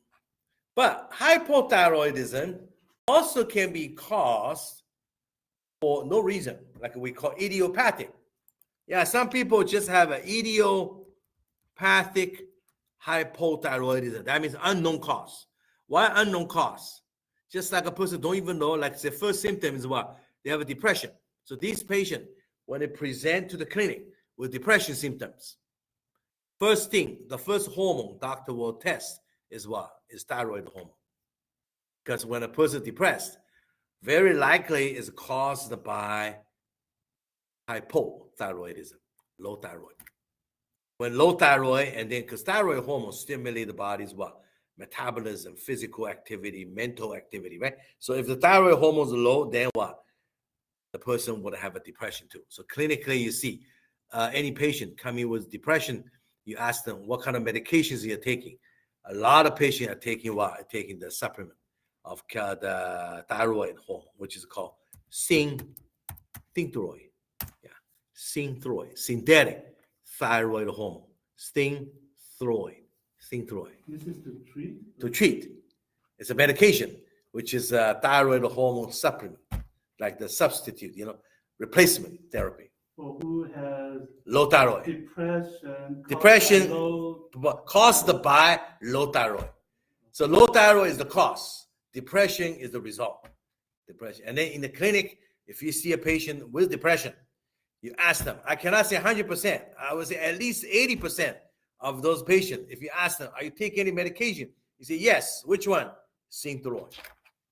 But hypothyroidism also can be caused for no reason, like we call idiopathic. Yeah, some people just have an idiopathic hypothyroidism. That means unknown cause. Why unknown cause? Just like a person don't even know, like the first symptom is what? They have a depression. So these patients, when they present to the clinic with depression symptoms, first thing, the first hormone doctor will test is what? Is thyroid hormone. Because when a person is depressed, very likely is caused by hypothyroidism, low thyroid. When low thyroid, and then because thyroid hormone stimulate the body's what? Metabolism, physical activity, mental activity, right? So if the thyroid hormones are low, then what? The person would have a depression too. So clinically, you see any patient coming with depression, you ask them what kind of medications you're taking. A lot of patients are taking what? Taking the supplement of the thyroid hormone, which is called synthroid. Yeah, synthroid, synthetic thyroid hormone, synthroid. Synthroid.
This is to treat?
To treat. It's a medication, which is a thyroid hormone supplement, like the substitute, replacement therapy.
For who has
low thyroid.
Depression
caused by low thyroid. So low thyroid is the cause. Depression is the result. Depression. And then in the clinic, if you see a patient with depression, you ask them, I cannot say 100%, I would say at least 80% of those patients, if you ask them, are you taking any medication? You say, yes. Which one? Synthroid.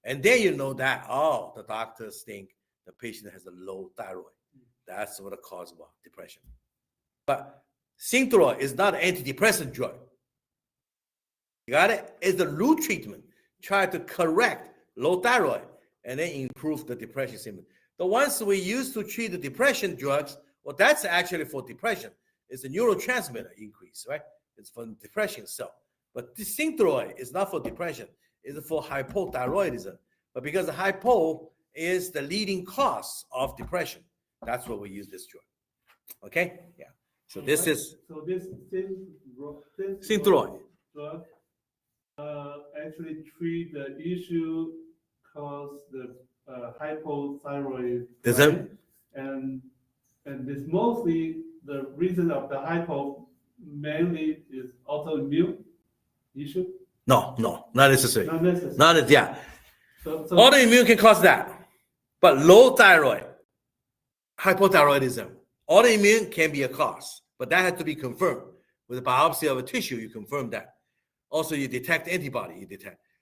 And then you know that, the doctors think the patient has a low thyroid. That's what the cause of depression. But Synthroid is not an antidepressant drug. You got it? It's the root treatment. Try to correct low thyroid and then improve the depression symptoms. The ones we use to treat the depression drugs, well, that's actually for depression. It's a neurotransmitter increase, right? It's for depression itself. But this Synthroid is not for depression. It's for hypothyroidism. But because the hypo is the leading cause of depression, that's why we use this drug. Okay? Yeah. So this is Synthroid.
Drug actually treat the issue cause the hypothyroidism, and this mostly the reason of the hypo mainly is autoimmune issue.
No, not necessarily.
Not necessarily.
Yeah. So autoimmune can cause that, but low thyroid, hypothyroidism, autoimmune can be a cause, but that has to be confirmed with a biopsy of a tissue. You confirm that. Also, you detect antibody.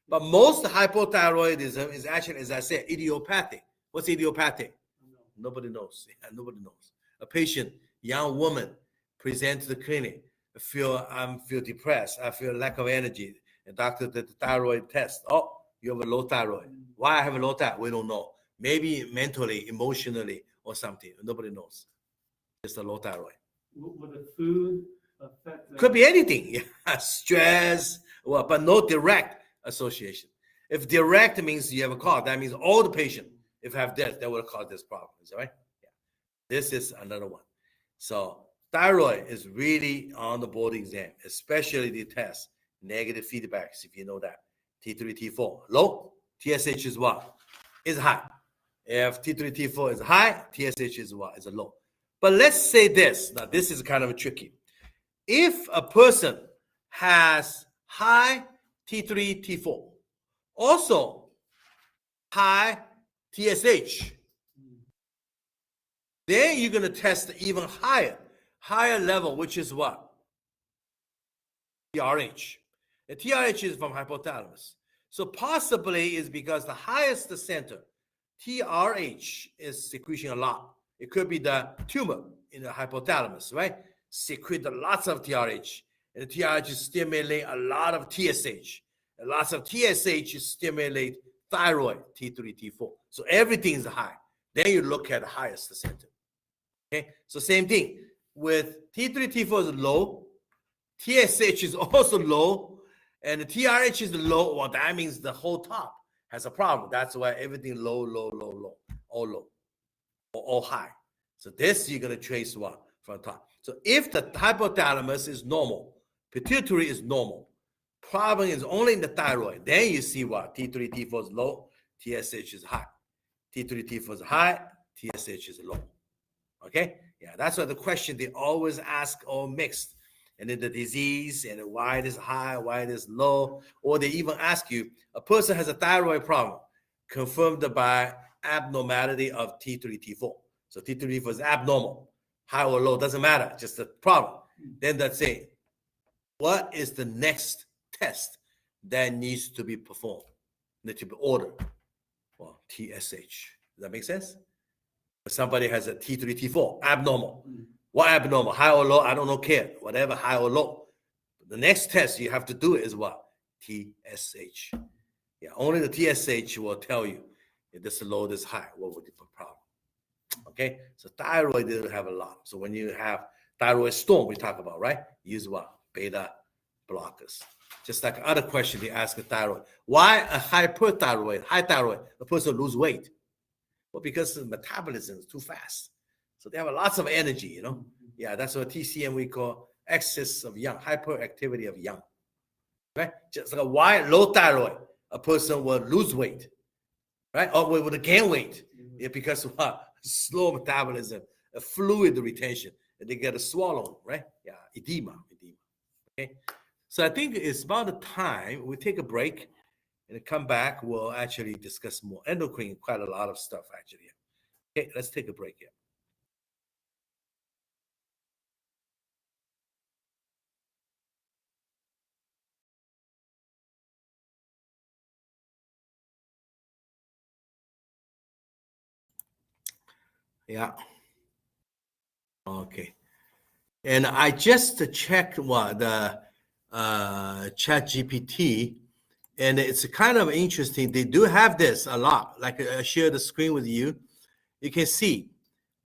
But most hypothyroidism is actually, as I said, idiopathic. What's idiopathic? No. Nobody knows. Yeah, nobody knows. A patient, young woman, present to the clinic, I feel depressed. I feel lack of energy. The doctor did the thyroid test. Oh, you have a low thyroid. Why I have a low thyroid? We don't know. Maybe mentally, emotionally, or something. Nobody knows. Just a low thyroid.
Would the food affect that?
Could be anything. Yeah. Stress, but no direct association. If direct means you have a cause, that means all the patient, if have this, that will cause this problem. Is that right? Yeah. This is another one. So thyroid is really on the board exam, especially the test, negative feedbacks, if you know that. T3, T4, low, TSH is what? Is high. If T3, T4 is high, TSH is what? Is a low. But let's say this. Now, this is kind of tricky. If a person has high T3, T4, also high TSH, then you're going to test even higher level, which is what? TRH. The TRH is from hypothalamus. So possibly is because the highest center, TRH, is secreting a lot. It could be the tumor in the hypothalamus, right? Secrete lots of TRH. And the TRH stimulate a lot of TSH. And lots of TSH stimulate thyroid, T3, T4. So everything is high. Then you look at the highest center. Okay, so same thing. With T3, T4 is low, TSH is also low, and the TRH is low. Well, that means the whole top has a problem. That's why everything low, all low, or all high. So this you're going to trace what? From top. So if the hypothalamus is normal, pituitary is normal, problem is only in the thyroid, then you see what? T3, T4 is low, TSH is high. T3, T4 is high, TSH is low. Okay? Yeah, that's why the question they always ask all mixed. And then the disease and why it is high, why it is low. Or they even ask you, a person has a thyroid problem confirmed by abnormality of T3, T4. So T3, T4 is abnormal. High or low, doesn't matter, just a problem. Then that's it. What is the next test that needs to be performed? Needs to be ordered? Well, TSH. Does that make sense? If somebody has a T3, T4, abnormal. What abnormal? High or low? I don't care. Whatever, high or low. The next test you have to do is what? TSH. Yeah, only the TSH will tell you if this is low, this is high. What would be the problem? Okay, so thyroid doesn't have a lot. So when you have thyroid storm, we talk about, right? Use what? Beta blockers. Just like other question they ask the thyroid. Why a hyperthyroid, high thyroid, the person lose weight? Well, because the metabolism is too fast. So they have lots of energy, Yeah, that's what TCM we call excess of yang, hyperactivity of yang. right? Just like why low thyroid, a person will lose weight, right? Or will gain weight. Yeah, because what? Slow metabolism, a fluid retention, and they get a swallow, right? Yeah, edema. Okay. So I think it's about the time we take a break and come back. We'll actually discuss more endocrine, quite a lot of stuff actually. Okay, let's take a break here. Yeah. Okay. And I just checked what the Chat GPT, and it's kind of interesting. They do have this a lot. Like I share the screen with you. You can see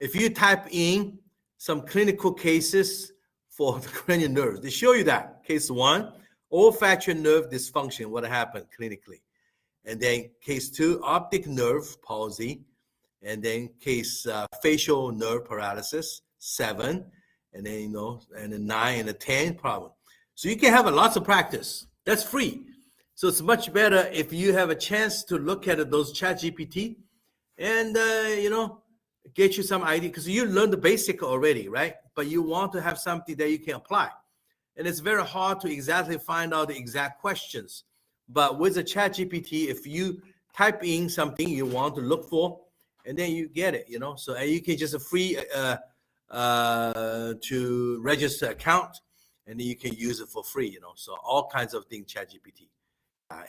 if you type in some clinical cases for the cranial nerves, they show you that. Case 1, olfactory nerve dysfunction, what happened clinically. And then case 2, optic nerve palsy. And then case facial nerve paralysis, 7. And then, and then 9 and a 10 problem. So you can have lots of practice. That's free. So it's much better if you have a chance to look at those Chat GPT and, get you some idea, because you learned the basic already, right? But you want to have something that you can apply. And it's very hard to exactly find out the exact questions. But with the Chat GPT, if you type in something you want to look for, and then you get it, So and you can just free to register account, and then you can use it for free, So all kinds of things, Chat GPT,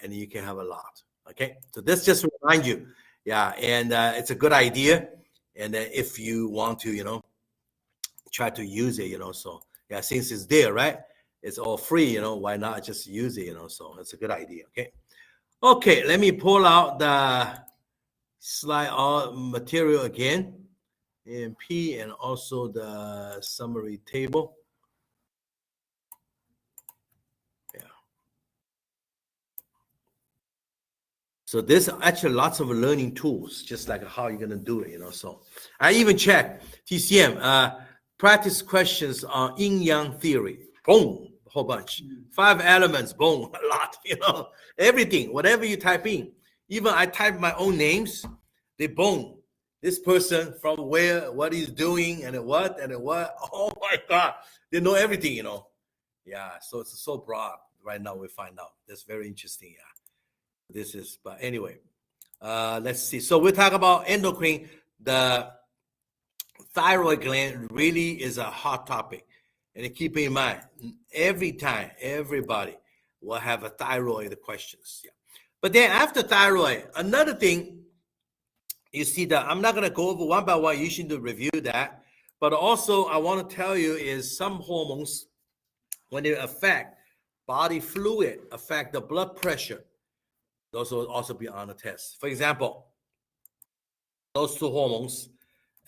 and you can have a lot. Okay, so this just remind you, yeah, and it's a good idea. And if you want to, try to use it, So yeah, since it's there, right? It's all free, Why not just use it, So it's a good idea. Okay. Okay, let me pull out the slide material again, AMP, and also the summary table. Yeah. So there's actually lots of learning tools, just like how you're gonna do it, So I even check TCM practice questions on yin yang theory. Boom, a whole bunch. 5 elements, boom, a lot, everything, whatever you type in. Even I type my own names, they boom. This person from where, what he's doing, and what. Oh my God, they know everything, Yeah, so it's so broad. Right now we find out. That's very interesting. Yeah. This is, but anyway, let's see. So we talk about endocrine. The thyroid gland really is a hot topic, and keep in mind, every time everybody will have a thyroid questions. Yeah. But then after thyroid, another thing you see that I'm not going to go over one by one. You should review that. But also, I want to tell you is some hormones, when they affect body fluid, affect the blood pressure. Those will also be on the test. For example, those 2 hormones,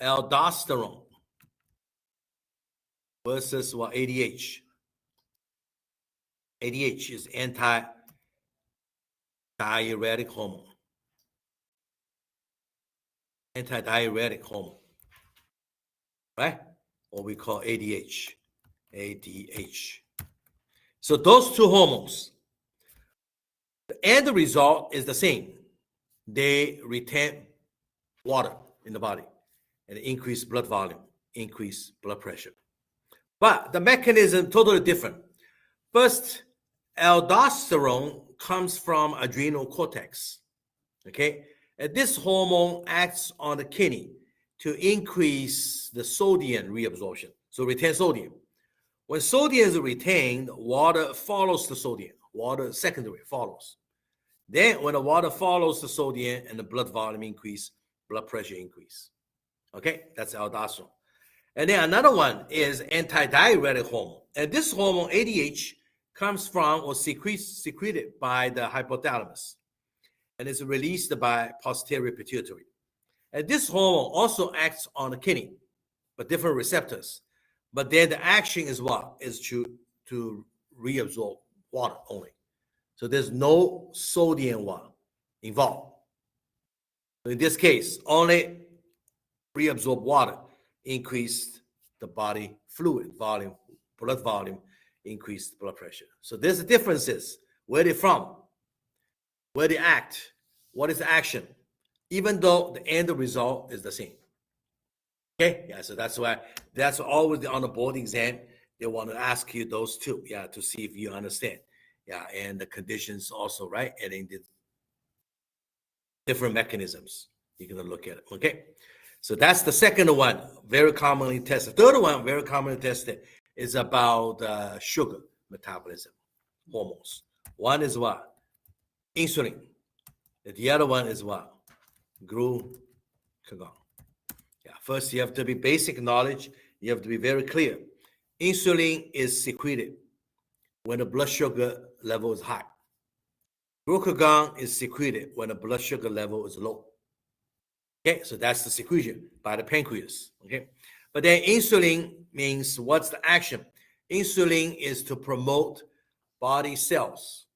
aldosterone versus what ADH. ADH is anti-diuretic hormone. Anti-diuretic hormone, right? What we call ADH. ADH. So those 2 hormones, the end result is the same. They retain water in the body and increase blood volume, increase blood pressure. But the mechanism totally different. First, aldosterone comes from adrenal cortex. Okay, and this hormone acts on the kidney to increase the sodium reabsorption, so retain sodium. When sodium is retained, water follows the sodium. Water secondary follows. Then when the water follows the sodium and the blood volume increase, blood pressure increase. Okay, that's aldosterone. And then another one is anti-diuretic hormone. And this hormone, ADH, comes from or secreted by the hypothalamus and is released by posterior pituitary. And this hormone also acts on the kidney, but different receptors. But then the action is what? Is to reabsorb water only. So there's no sodium involved. So in this case, only reabsorb water, increased the body fluid volume, blood volume, increased blood pressure. So there's differences where they're from, where they act, what is the action, even though the end result is the same. Okay, yeah, so that's always on the board exam. They want to ask you those two, yeah, to see if you understand. Yeah, and the conditions also, right? And in the different mechanisms, you're gonna look at it. Okay, so that's the second one, very commonly tested. Third one, very commonly tested, is about sugar metabolism, hormones. One is what? Insulin. The other one is what? Glucagon. Yeah, first you have to be basic knowledge. You have to be very clear. Insulin is secreted when the blood sugar level is high. Glucagon is secreted when the blood sugar level is low. Okay, so that's the secretion by the pancreas. Okay, but then insulin means what's the action? Insulin is to promote body cells,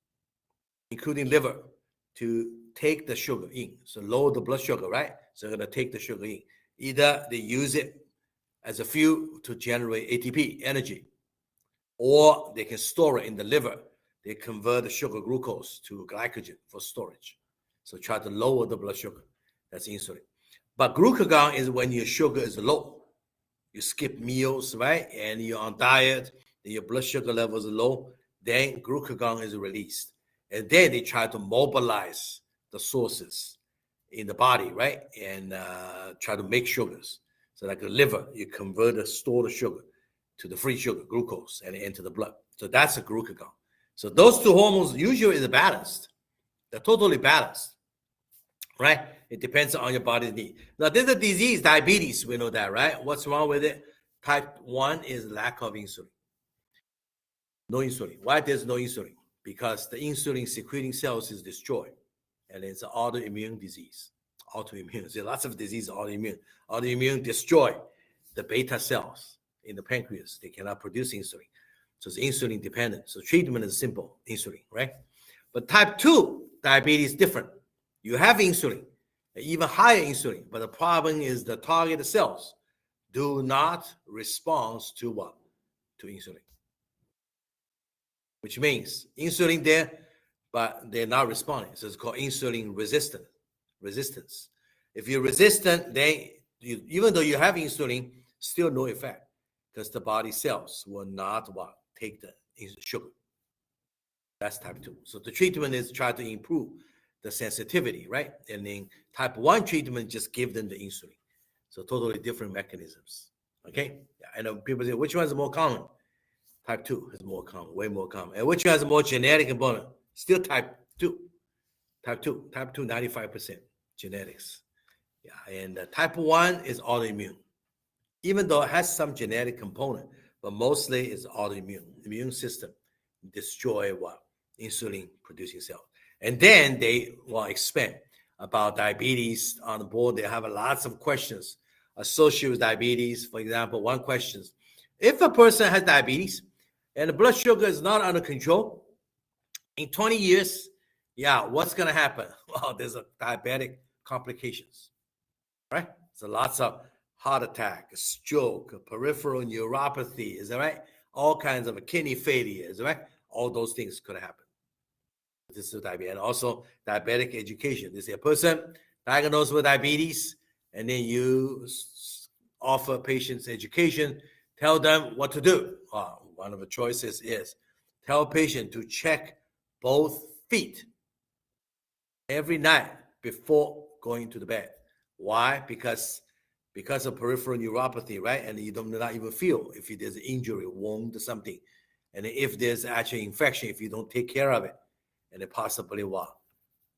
including liver, to take the sugar in. So lower the blood sugar, right? So they're going to take the sugar in. Either they use it as a fuel to generate ATP, energy, or they can store it in the liver. They convert the sugar glucose to glycogen for storage. So try to lower the blood sugar. That's insulin. But glucagon is when your sugar is low. You skip meals, right? And you're on diet, and your blood sugar level is low, then glucagon is released. And then they try to mobilize the sources in the body, right? And try to make sugars. So like the liver, you convert the stored sugar to the free sugar, glucose, and into the blood. So that's a glucagon. So those two hormones usually is balanced. They're totally balanced, right? It depends on your body's need. Now, there's a disease, diabetes. We know that, right? What's wrong with it? Type 1 is lack of insulin. No insulin. Why there's no insulin? Because the insulin secreting cells is destroyed, and it's an autoimmune disease. Autoimmune. There are lots of diseases autoimmune. Autoimmune destroy the beta cells in the pancreas. They cannot produce insulin. So it's insulin dependent. So treatment is simple, insulin, right? But type 2 diabetes is different. You have insulin, even higher insulin, but the problem is the target cells do not respond to what? To insulin. Which means insulin there, but they're not responding. So it's called insulin resistance. If you're resistant, then even though you have insulin, still no effect because the body cells will not take the sugar. That's type 2. So the treatment is try to improve the sensitivity, right? And then type 1 treatment just give them the insulin. So totally different mechanisms. Okay? I know people say, which one is more common? Type 2 is more common, way more common. And which one has a more genetic component? Still type 2. Type 2, 95% genetics. Yeah, and type 1 is autoimmune. Even though it has some genetic component, but mostly it's autoimmune. Immune system destroy what? Insulin producing cells. And then they will expand about diabetes on the board. They have lots of questions associated with diabetes. For example, one question is, if a person has diabetes and the blood sugar is not under control, in 20 years, what's going to happen? Well, there's a diabetic complications, right? So lots of heart attack, stroke, peripheral neuropathy, is that right? All kinds of kidney failure, is that right? All those things could happen. This is diabetes. And also diabetic education. This is a person diagnosed with diabetes, and then you offer patients education, tell them what to do. One of the choices is tell a patient to check both feet every night before going to the bed. Why? Because of peripheral neuropathy, right? And you do not even feel if there's an injury, wound, or something. And if there's actually infection, if you don't take care of it, and it possibly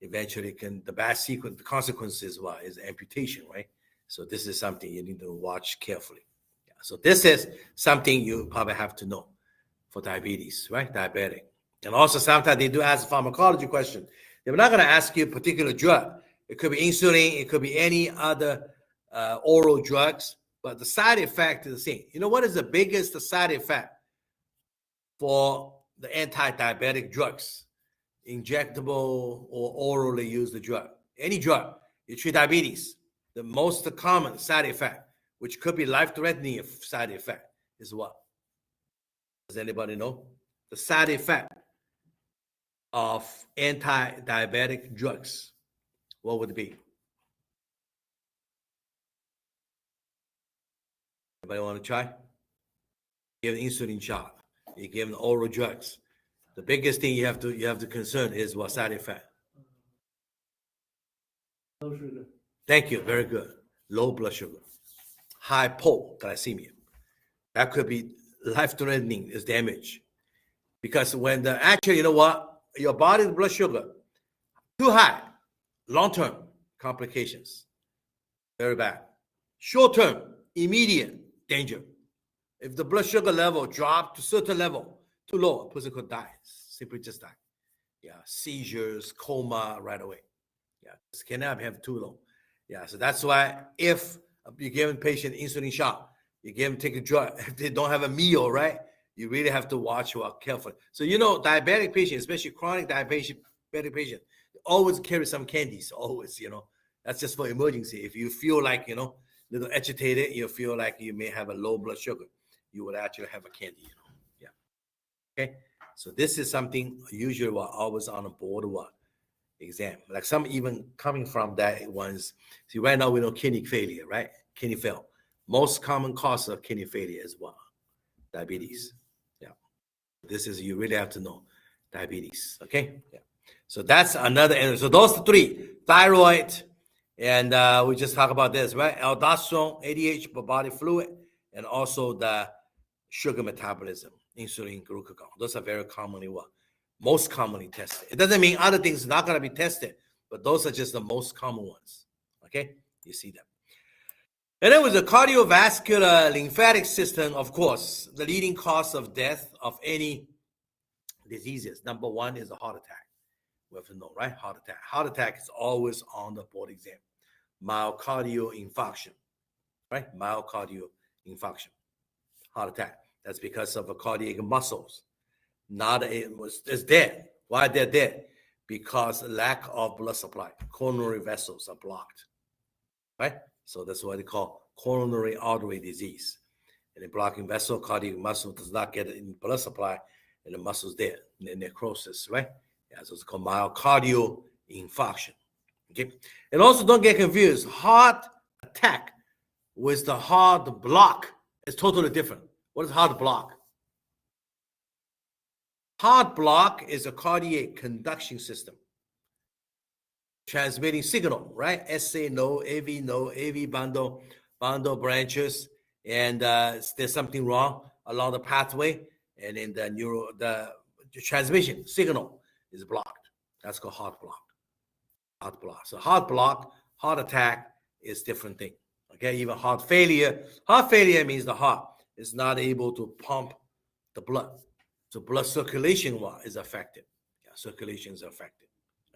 eventually the bad sequence, the consequences is amputation, right? So this is something you need to watch carefully. Yeah. So this is something you probably have to know for diabetes, right? Diabetic. And also sometimes they do ask a pharmacology question. They're not going to ask you a particular drug. It could be insulin, it could be any other oral drugs, but the side effect is the same. You know what is the biggest side effect for the anti-diabetic drugs? Injectable or orally used drug. Any drug, you treat diabetes. The most common side effect, which could be life-threatening side effect, is what? Does anybody know? The side effect of anti-diabetic drugs, what would it be? Anybody want to try? Give an insulin shot. You give them oral drugs. The biggest thing you have to concern is what side effect.
Low sugar.
Thank you. Very good. Low blood sugar. Hypoglycemia. That could be life-threatening is damage. Because when you know what? Your body's blood sugar too high, long-term complications, very bad. Short-term, immediate danger. If the blood sugar level dropped to a certain level, too low, a person could die, simply just die. Yeah, seizures, coma right away. Yeah, this cannot have too low. Yeah, so that's why if you give a patient insulin shot, you give them take a drug, if they don't have a meal, right? You really have to watch carefully. So diabetic patients, especially chronic diabetic patient, always carry some candies. Always, that's just for emergency. If you feel like little agitated, you feel like you may have a low blood sugar, you would actually have a candy. Yeah. Okay. So this is something usually we're always on a board exam. Like some even coming from that ones. See, right now we know kidney failure, right? Kidney fail. Most common cause of kidney failure is what? Diabetes. Yeah. This is, you really have to know diabetes. Okay. Yeah. So that's another answer. So those three: thyroid, and we just talked about this, right? Aldosterone, ADH, body fluid, and also the sugar metabolism, insulin, glucagon. Those are very commonly most commonly tested. It doesn't mean other things are not going to be tested, but those are just the most common ones. Okay, you see them. And then with the cardiovascular lymphatic system, of course, the leading cause of death of any diseases, number one is a heart attack. We have to know, right? Heart attack. Heart attack is always on the board exam. Myocardial infarction, right? Myocardial infarction, heart attack. That's because of the cardiac muscles. It's dead. Why they're dead? Because lack of blood supply. Coronary vessels are blocked, right? So that's what they call coronary artery disease. And a blocking vessel, cardiac muscle does not get in blood supply, and the muscle's dead, necrosis, right? Yeah, so it's called myocardial infarction. Okay, and also don't get confused. Heart attack with the heart block is totally different. What is heart block? Heart block is a cardiac conduction system transmitting signal, right? SA no, AV bundle branches, and there's something wrong along the pathway, and then the transmission signal is blocked. That's called heart block. Heart block. So heart block, heart attack is different thing. Okay, even heart failure. Heart failure means the heart is not able to pump the blood. So blood circulation is affected. Yeah, circulation is affected.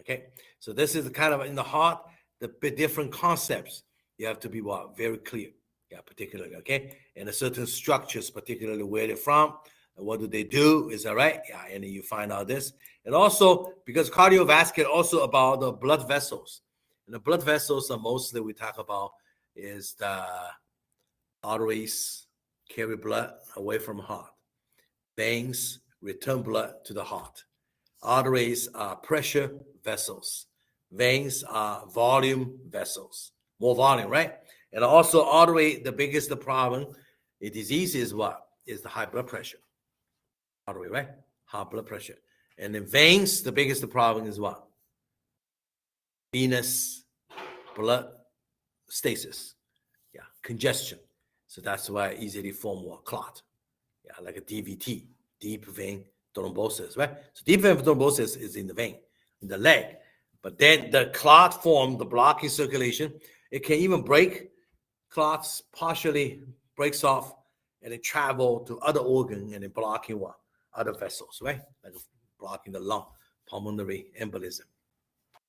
Okay, so this is kind of in the heart, the different concepts you have to be very clear. Yeah, particularly, okay, and the certain structures, particularly where they're from, and what do they do? Is that right? Yeah, and then you find out this, and also because cardiovascular also about the blood vessels, and the blood vessels are mostly we talk about is the arteries carry blood away from heart, veins return blood to the heart. Arteries are pressure vessels. Veins are volume vessels. More volume, right? And also artery, the biggest problem, the disease is what? Is the high blood pressure. Artery, right? High blood pressure. And in veins, the biggest problem is what? Venous blood stasis. Yeah, congestion. So that's why easily form clot. Yeah, like a DVT, deep vein thrombosis, right? So deep vein thrombosis is in the vein, in the leg. But then the clot form, the blocking circulation, it can even break. Clots partially breaks off and it travel to other organ and it blocking other vessels, right? Like blocking the lung, pulmonary embolism.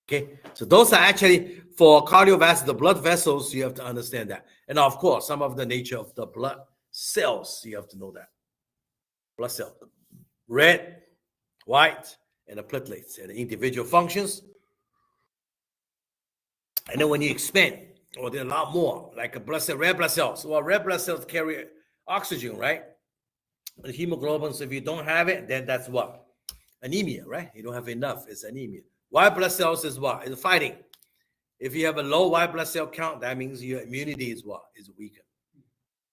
Okay, so those are actually for cardiovascular, the blood vessels, you have to understand that. And of course, some of the nature of the blood cells, you have to know that. Blood cells, red, white, and the platelets and the individual functions. And then when you expand, or there are a lot more, like a blood cell, red blood cells. Well, red blood cells carry oxygen, right? The hemoglobin, so if you don't have it, then that's what? Anemia, right? You don't have enough, it's anemia. White blood cells is what? It's fighting. If you have a low white blood cell count, that means your immunity is what? Is weakened.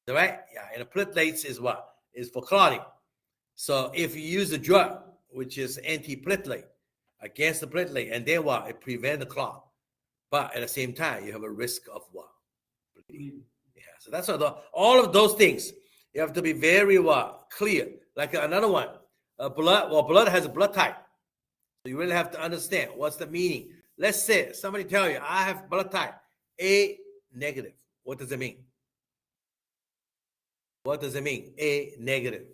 Right? Yeah, and the platelets is what? Is for clotting. So if you use a drug, which is anti-platelet, against the platelet, and then what? It prevents the clot. But at the same time, you have a risk of what? Bleeding. Yeah, so that's all of those things. You have to be very clear. Like another one, blood has a blood type. So you really have to understand what's the meaning. Let's say somebody tell you, I have blood type A negative. What does it mean? What does it mean? A negative.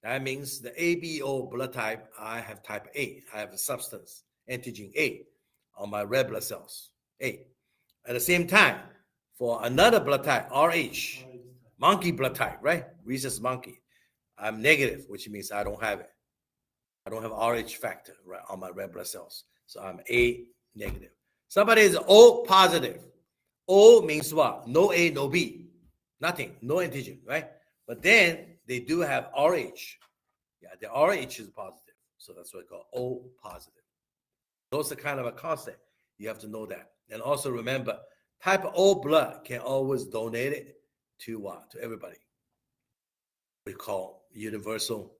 That means the ABO blood type, I have type A. I have a substance, antigen A, on my red blood cells, A. At the same time, for another blood type, RH, monkey blood type, right? Rhesus monkey. I'm negative, which means I don't have it. I don't have RH factor right on my red blood cells. So I'm A negative. Somebody is O positive. O means what? No A, no B. Nothing, no antigen, right? But then they do have RH. Yeah, the RH is positive. So that's what I call O positive. Those are kind of a concept. You have to know that. And also remember, type O blood can always donate it to what? To everybody. We call universal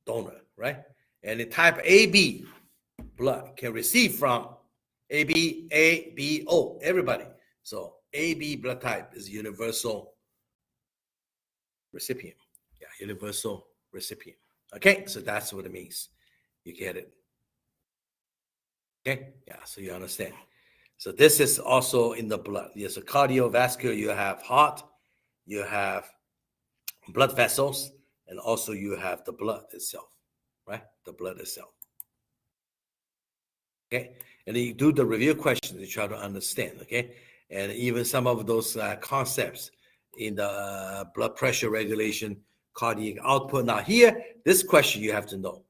donor, right? And the type AB blood can receive from AB, A, B, O, everybody. So AB blood type is universal recipient. Yeah, universal recipient. Okay, so that's what it means. You get it. Okay, yeah, so you understand. So this is also in the blood. Yes, a cardiovascular, you have heart, you have blood vessels, and also you have the blood itself, right? The blood itself. Okay, and then you do the review questions to try to understand, okay? And even some of those concepts in the blood pressure regulation, cardiac output. Now here, this question you have to know.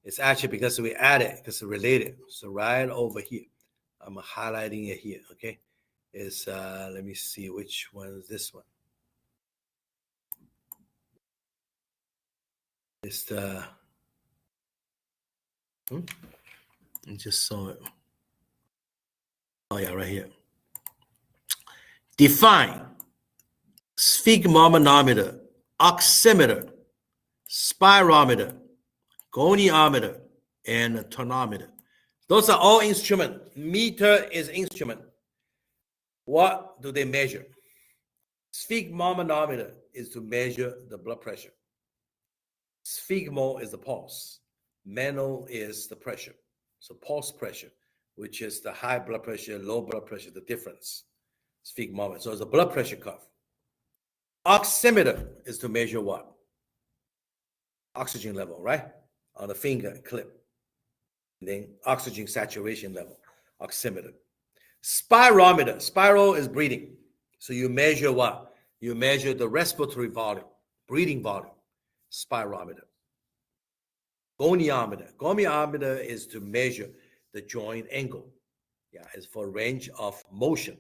It's actually because we added, because it's related. So right over here, I'm highlighting it here, okay? It's, let me see which one is this one. It's the, I just saw it. Oh yeah, right here. Define sphygmomanometer, oximeter, spirometer, goniometer, and tonometer. Those are all instruments. Meter is instrument. What do they measure? Sphygmomanometer is to measure the blood pressure. Sphygmo is the pulse. Mano is the pressure. So pulse pressure, which is the high blood pressure, low blood pressure, the difference. Sphygmometer. So it's a blood pressure curve. Oximeter is to measure what? Oxygen level, right? On the finger clip. And then oxygen saturation level, oximeter. Spirometer. Spiral is breathing. So you measure what? You measure the respiratory volume, breathing volume. Spirometer. Goniometer. Goniometer is to measure the joint angle. Yeah, it's for range of motion.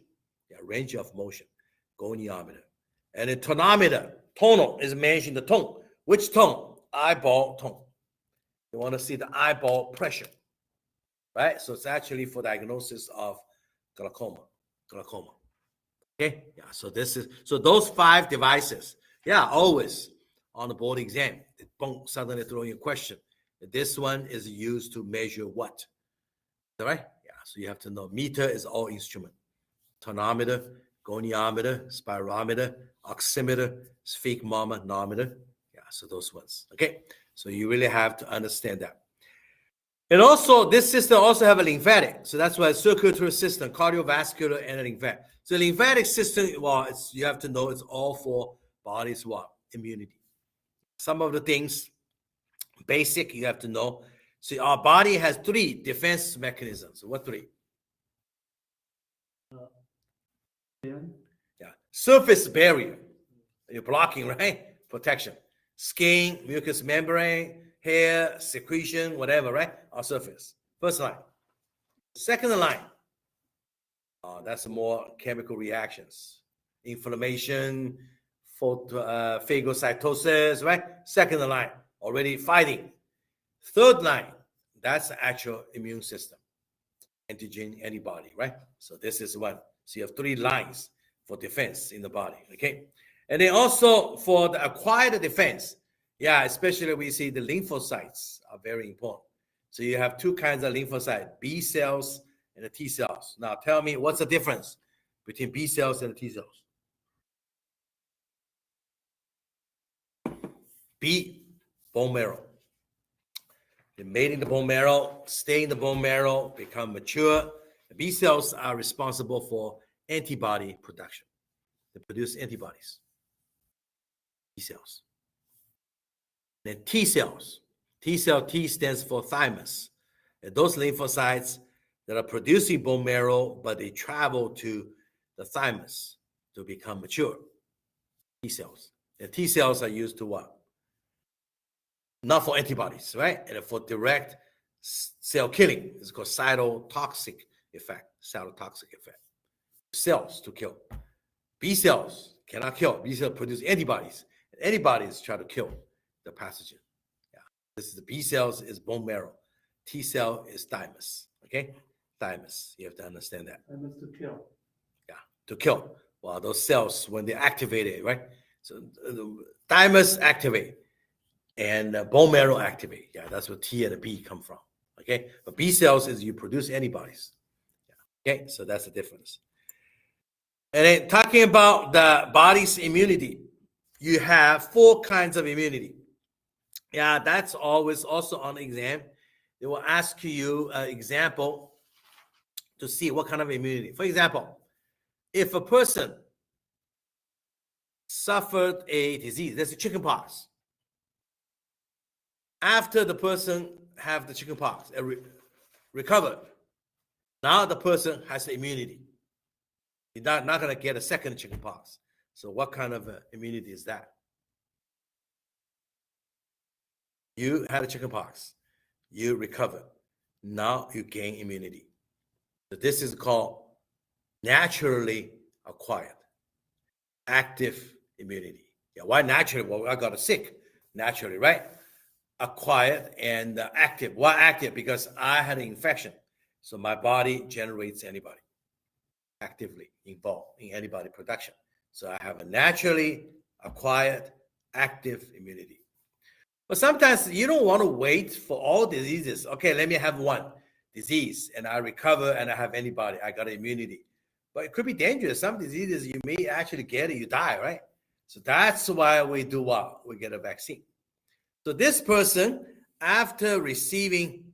Yeah, range of motion. Goniometer. And a tonometer. Tonal is measuring the tone. Which tone? Eyeball tone. You want to see the eyeball pressure, right? So it's actually for diagnosis of glaucoma. Okay, yeah. So this is those 5 devices. Yeah, always on the board exam, it won't suddenly throw you a question. This one is used to measure what? All right? Yeah. So you have to know meter is all instrument. Tonometer, goniometer, spirometer, oximeter, sphygmomanometer. Yeah, so those ones. Okay. So you really have to understand that. And also, this system also have a lymphatic. So that's why circulatory system, cardiovascular, and a lymphatic. So lymphatic system, well, you have to know it's all for body's what? Immunity. Some of the things, basic, you have to know. So our body has 3 defense mechanisms. What 3? Yeah. Surface barrier. You're blocking, right? Protection. Skin, mucous membrane, hair, secretion, whatever, right? Our surface. First line. Second line. That's more chemical reactions. Inflammation, phagocytosis, right? Second line. Already fighting. Third line. That's the actual immune system, antigen, antibody, right? So this is one. So you have 3 lines for defense in the body, okay? And then also for the acquired defense, yeah, especially we see the lymphocytes are very important. So you have 2 kinds of lymphocytes, B cells and the T cells. Now tell me, what's the difference between B cells and the T cells? B, bone marrow. They're made in the bone marrow, stay in the bone marrow, become mature. The B cells are responsible for antibody production. They produce antibodies. B cells. Then T cells. T cell, T stands for thymus. And those lymphocytes that are producing bone marrow, but they travel to the thymus to become mature. T cells. And T cells are used to what? Not for antibodies, right? And for direct cell killing. It's called cytotoxic effect. Cytotoxic effect. Cells to kill. B cells cannot kill. B cells produce antibodies. And antibodies try to kill the pathogen. Yeah. This is the B cells is bone marrow. T cell is thymus. Okay? Thymus. You have to understand that.
Thymus to kill.
Yeah, to kill. Well, those cells, when they activate it, right? So the thymus activate and bone marrow activate. Yeah, that's where T and the B come from. Okay? But B cells is you produce antibodies. Yeah. Okay? So that's the difference. And then talking about the body's immunity, you have 4 kinds of immunity. Yeah, that's always also on the exam. They will ask you an example to see what kind of immunity. For example, if a person suffered a disease, that's a chickenpox. After the person have the chickenpox, recovered, now the person has the immunity. He's not going to get a second chickenpox. So what kind of immunity is that? You had a chickenpox. You recovered. Now you gain immunity. So this is called naturally acquired, active immunity. Yeah, why naturally? Well, I got sick naturally, right? Acquired and active. Why active? Because I had an infection. So my body generates antibody, actively involved in antibody production. So I have a naturally acquired active immunity. But sometimes you don't want to wait for all diseases. Okay, let me have one disease and I recover and I have antibody. I got immunity. But it could be dangerous. Some diseases you may actually get it, you die, right? So that's why we do what? We get a vaccine. So this person, after receiving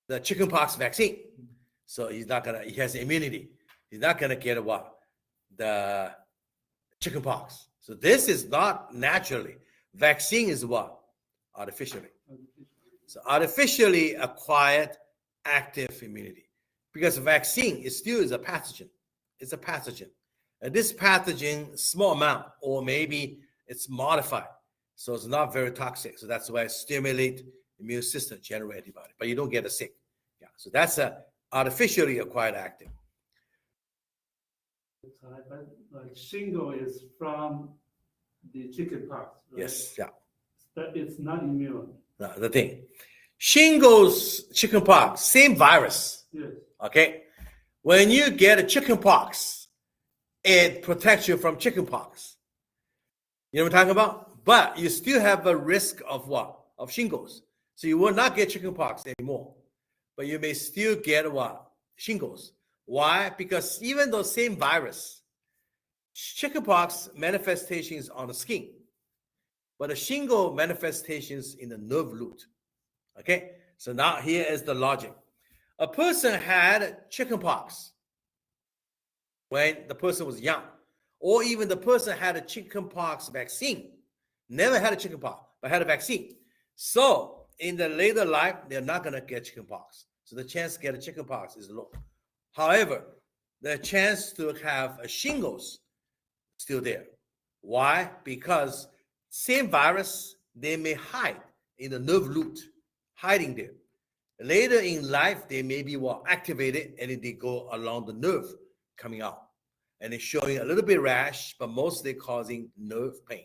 the chickenpox vaccine, so he has immunity. He's not gonna get what? The chickenpox. So this is not naturally. Vaccine is what? Artificially. So artificially acquired active immunity. Because vaccine is still a pathogen. It's a pathogen. And this pathogen, small amount, or maybe it's modified. So it's not very toxic. So that's why it stimulates immune system, generate antibody. But you don't get sick. Yeah. So that's a artificially acquired active.
Like shingle is from the chickenpox, right?
Yes, yeah.
But it's not immune.
No, the thing. Shingles, chickenpox, same virus.
Yes.
Okay? When you get a chickenpox, it protects you from chickenpox. You know what I'm talking about? But you still have a risk of what? Of shingles. So you will not get chickenpox anymore. But you may still get what? Shingles. Why? Because even though same virus, chickenpox manifestations on the skin, but the shingle manifestations in the nerve root. Okay? So now here is the logic. A person had chickenpox when the person was young, or even the person had a chickenpox vaccine, never had a chickenpox, but had a vaccine. So in the later life, they're not going to get chickenpox. So the chance to get a chickenpox is low. However, the chance to have a shingles still there. Why? Because same virus, they may hide in the nerve root, hiding there. Later in life, they may be activated and then they go along the nerve coming out. And it's showing a little bit rash, but mostly causing nerve pain.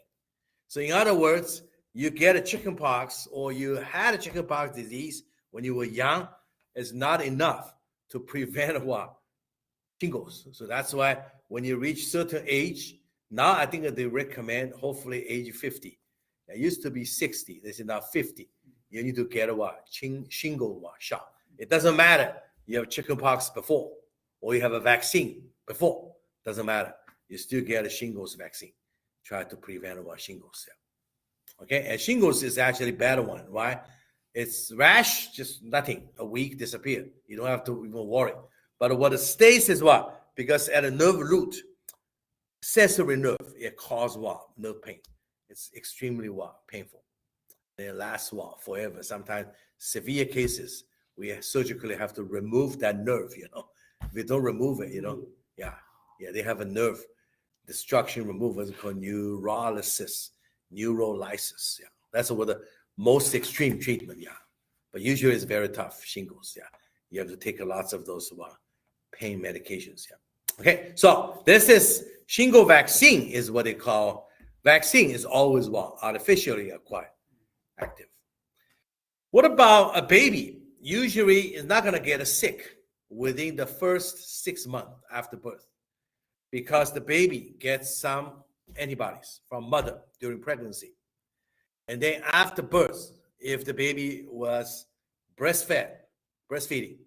So in other words, you get a chickenpox or you had a chickenpox disease when you were young, is not enough to prevent what? Shingles. So that's why when you reach certain age, now I think that they recommend hopefully age 50. It used to be 60. They say now 50. You need to get a what? Shingle shot. It doesn't matter. You have chickenpox before or you have a vaccine before. Doesn't matter. You still get a shingles vaccine. Try to prevent what? Shingles. Okay, and shingles is actually a better one. Why? It's rash, just nothing. A week disappear. You don't have to even worry. But what it stays is what? Because at a nerve root, sensory nerve, it causes what? Nerve pain. It's extremely what? Painful. It lasts what? Forever. Sometimes severe cases, we surgically have to remove that nerve, you know. If we don't remove it, you know, they have a nerve destruction removal. It's called neurolysis. Neurolysis, that's what the most extreme treatment, but usually it's very tough. Shingles, you have to take lots of those pain medications, okay. So this is shingle vaccine is what they call vaccine is always what? Artificially acquired active. What about a baby? Usually is not going to get sick within the first 6 months after birth because the baby gets some antibodies from mother during pregnancy. And then after birth, if the baby was breastfeeding,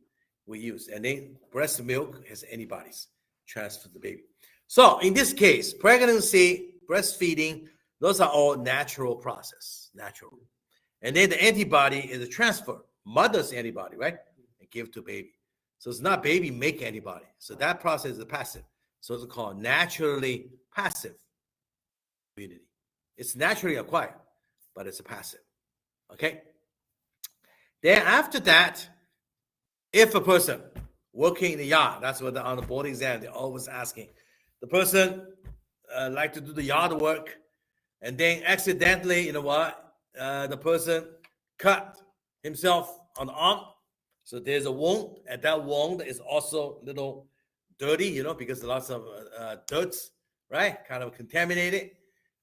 we use. And then breast milk has antibodies transferred to the baby. So in this case, pregnancy, breastfeeding, those are all natural process, natural. And then the antibody is a transfer, mother's antibody, right? And give to baby. So it's not baby make antibody. So that process is passive. So it's called naturally passive immunity. It's naturally acquired, but it's a passive. Okay. Then after that, if a person working in the yard, that's what on the board exam they're always asking. The person like to do the yard work, and then accidentally, you know what? The person cut himself on the arm, so there's a wound, and that wound is also a little dirty, you know, because lots of dirt, right? Kind of contaminated.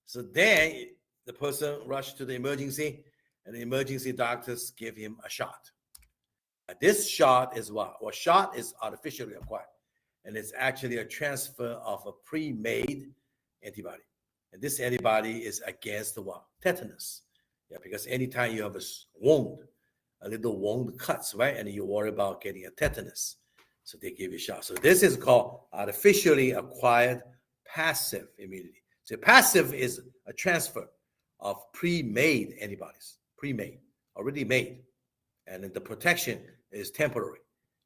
So then the person rushed to the emergency, and the emergency doctors give him a shot. This shot is what? Well, shot is artificially acquired, and it's actually a transfer of a pre-made antibody. And this antibody is against the what? Tetanus. Yeah, because anytime you have a wound, a little wound cuts, right? And you worry about getting a tetanus. So they give you a shot. So this is called artificially acquired passive immunity. So passive is a transfer of pre-made antibodies, already made. And then the protection is temporary.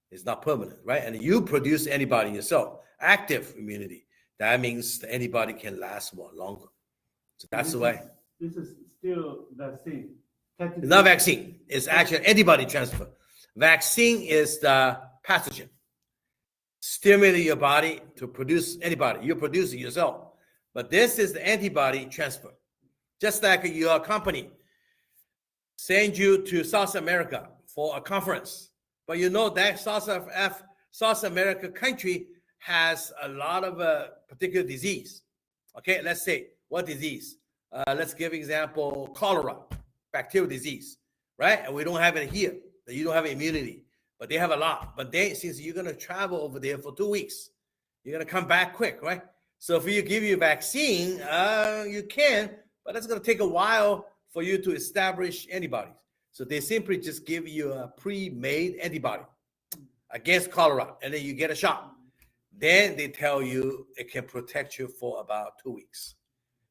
It's not permanent, right? And you produce antibody yourself, active immunity. That means the antibody can last more longer. So that's the way.
This is still vaccine.
It's not vaccine. It's actually antibody transfer. Vaccine is the pathogen. Stimulate your body to produce antibody. You produce it yourself. But this is the antibody transfer. Just like your company send you to South America for a conference. But you know that South America country has a lot of particular disease. Okay, let's say what disease? Let's give example, cholera, bacterial disease, right? And we don't have it here. You don't have immunity, but they have a lot. But they, since you're going to travel over there for 2 weeks, you're going to come back quick, right? So if you give you a vaccine, you can, but it's going to take a while for you to establish antibodies. So they simply just give you a pre-made antibody against cholera, and then you get a shot. Then they tell you it can protect you for about 2 weeks.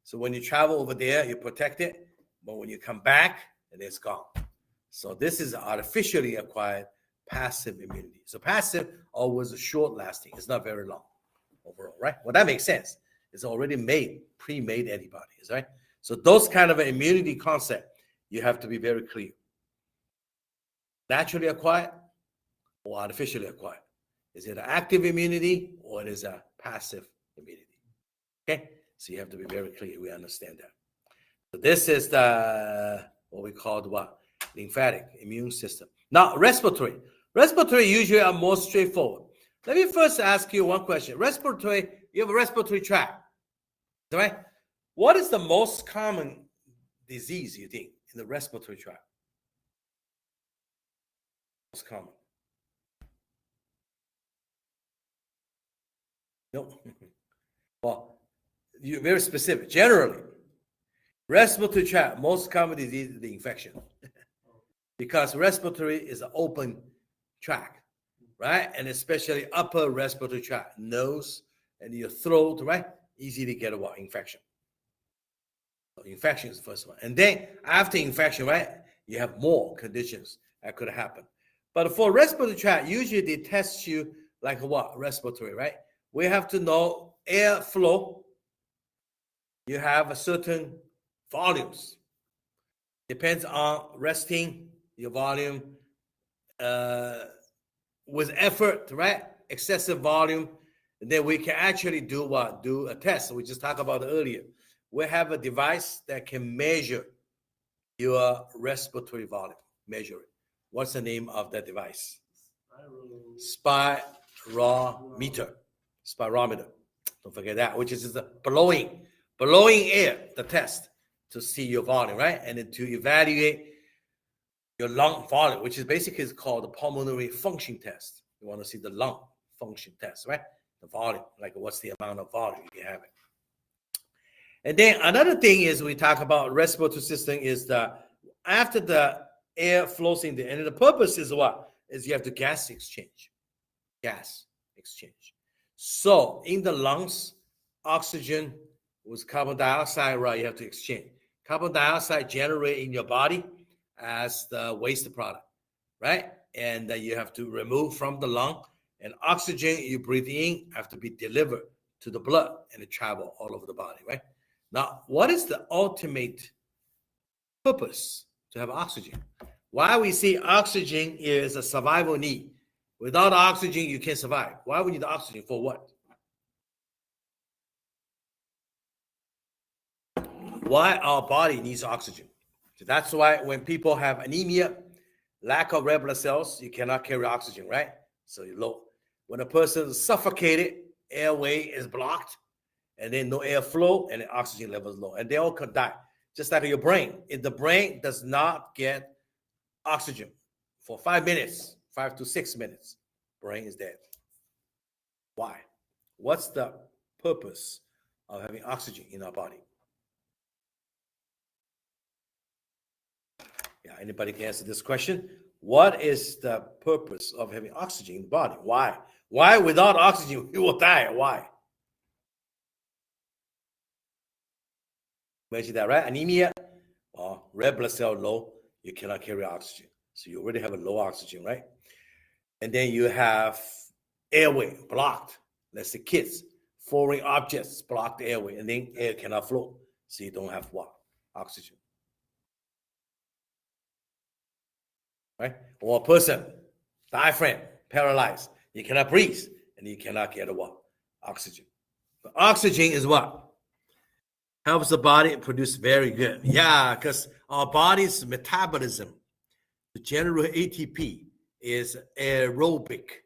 So when you travel over there, you protect it, but when you come back, and it's gone. So this is artificially acquired passive immunity. So passive always short lasting. It's not very long overall, right? Well, that makes sense. It's already made, pre-made antibodies, right? So those kind of immunity concept, you have to be very clear. Naturally acquired or artificially acquired? Is it an active immunity or it is a passive immunity? Okay, so you have to be very clear. We understand that. So this is the what we call the what? Lymphatic immune system. Now, respiratory. Respiratory usually are more straightforward. Let me first ask you one question. Respiratory, you have a respiratory tract, right? What is the most common disease you think in the respiratory tract? Most common. No. Well, you're very specific. Generally, respiratory tract, most common disease is the infection. Because respiratory is an open tract, right? And especially upper respiratory tract, nose and your throat, right? Easy to get what? Infection. So infection is the first one. And then after infection, right, you have more conditions that could happen. But for respiratory tract, usually they test you like what? Respiratory, right? We have to know airflow. You have a certain volumes. Depends on resting, your volume, with effort, right? Excessive volume. And then we can actually do what? Do a test. We just talked about it earlier. We have a device that can measure your respiratory volume. Measure it. What's the name of that device? Spirometer. Spirometer. Don't forget that, which is the blowing air, the test to see your volume, right? And then to evaluate your lung volume, which is basically called the pulmonary function test. You want to see the lung function test, right? The volume, like what's the amount of volume you have it. And then another thing is we talk about respiratory system is that after the air flows in the, and the purpose is what? Is you have to gas exchange. Gas exchange. So in the lungs, oxygen with carbon dioxide, right, you have to exchange. Carbon dioxide generated in your body as the waste product, right? And you have to remove from the lung. And oxygen you breathe in have to be delivered to the blood and it travel all over the body, right? Now, what is the ultimate purpose to have oxygen? Why we say oxygen is a survival need. Without oxygen, you can't survive. Why we need oxygen? For what? Why our body needs oxygen? So that's why when people have anemia, lack of red blood cells, you cannot carry oxygen, right? So you're low. When a person is suffocated, airway is blocked, and then no airflow, and the oxygen level is low, and they all could die. Just like your brain. If the brain does not get oxygen for 5 minutes, 5 to 6 minutes, brain is dead. Why? What's the purpose of having oxygen in our body? Yeah, anybody can answer this question. What is the purpose of having oxygen in the body? Why? Why without oxygen you will die? Why? Mention that, right? Anemia or red blood cell low, you cannot carry oxygen. So you already have a low oxygen, right? And then you have airway blocked. Let's say kids, foreign objects block the airway, and then air cannot flow. So you don't have what? Oxygen. Right? Or a person, diaphragm, paralyzed. You cannot breathe, and you cannot get what? Oxygen. But oxygen is what? Helps the body produce very good. Yeah, because our body's metabolism to generate ATP is aerobic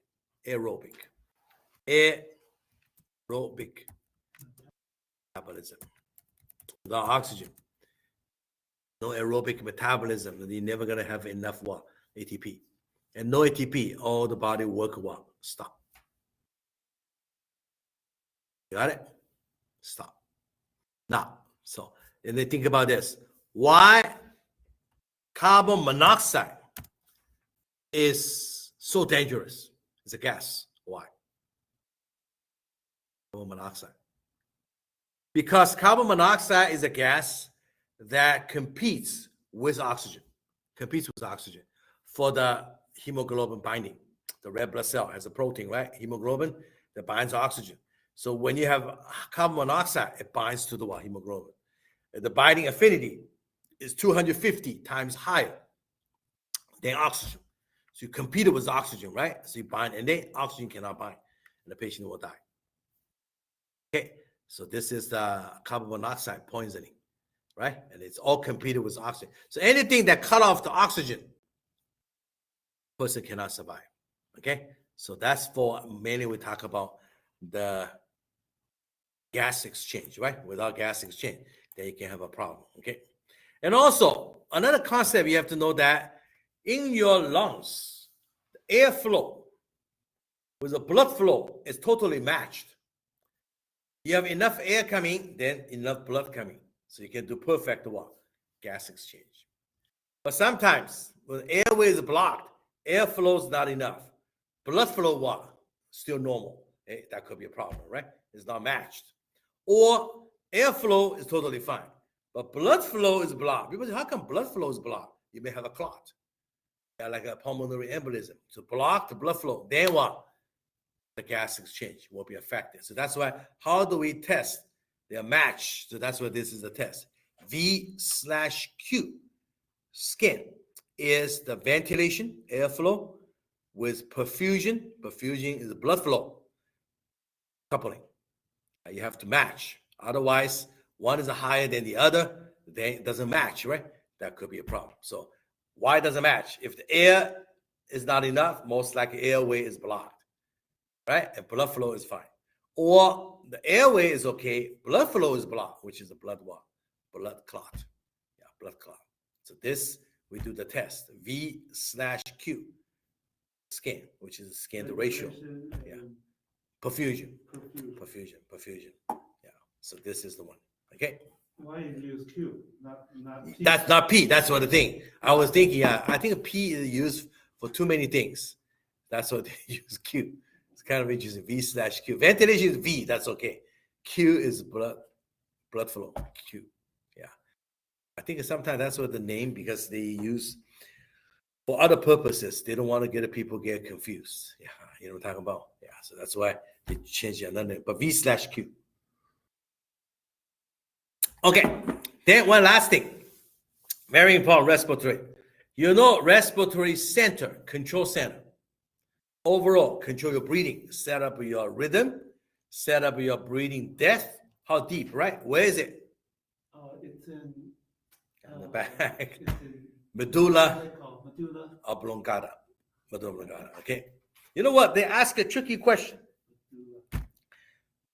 metabolism. Without oxygen, no aerobic metabolism, and you're never gonna have enough what? ATP. And no ATP, all the body work what? Stop. Got it? Stop. Now, so and then think about this. Why carbon monoxide is so dangerous? It's a gas. Why? Carbon monoxide. Because carbon monoxide is a gas that competes with oxygen for the hemoglobin binding. The red blood cell has a protein, right? Hemoglobin that binds oxygen. So when you have carbon monoxide, it binds to the what? Hemoglobin. The binding affinity is 250 times higher than oxygen. So you compete with oxygen, right? So you bind, and then oxygen cannot bind, and the patient will die. Okay, so this is the carbon monoxide poisoning, right? And it's all competed with oxygen. So anything that cut off the oxygen, person cannot survive. Okay, so that's for mainly we talk about the gas exchange, right? Without gas exchange, then you can have a problem. Okay, And also, another concept you have to know that in your lungs, the airflow with the blood flow is totally matched. You have enough air coming, then enough blood coming. So you can do perfect what? Gas exchange. But sometimes when airway is blocked, airflow is not enough. Blood flow what? Still normal. That could be a problem, right? It's not matched. Or airflow is totally fine, but blood flow is blocked. People say, how come blood flow is blocked? You may have a clot, like a pulmonary embolism. To block the blood flow, then what? The gas exchange will be affected. So that's why, how do we test their match? So that's why this is the test. V/Q skin is the ventilation, airflow, with perfusion. Perfusion is the blood flow coupling. You have to match. Otherwise, one is higher than the other, then it doesn't match, right? That could be a problem. So why doesn't match? If the air is not enough, most likely airway is blocked, right? And blood flow is fine. Or the airway is okay, blood flow is blocked, which is a blood what? Blood clot. Yeah, blood clot. So this, we do the test, V/Q scan, which is scan the ratio. Yeah. Perfusion. Yeah. So this is the one. Okay.
Why you use Q, not P?
That's not P. That's what the thing. I was thinking. I think P is used for too many things. That's what they use Q. It's kind of interesting. V/Q. Ventilation is V. That's okay. Q is blood flow. Q. Yeah. I think sometimes that's what the name, because they use for other purposes. They don't want to get people get confused. Yeah. You know what I'm talking about? Yeah. So that's why they change it another name. But V/Q. Okay. Then one last thing. Very important, respiratory. You know, respiratory center, control center. Overall, control your breathing, set up your rhythm, set up your breathing depth. How deep, right? Where is it?
It's in
the back.
It's in
Medulla
oblongata.
oblongata. Okay. You know what? They ask a tricky question.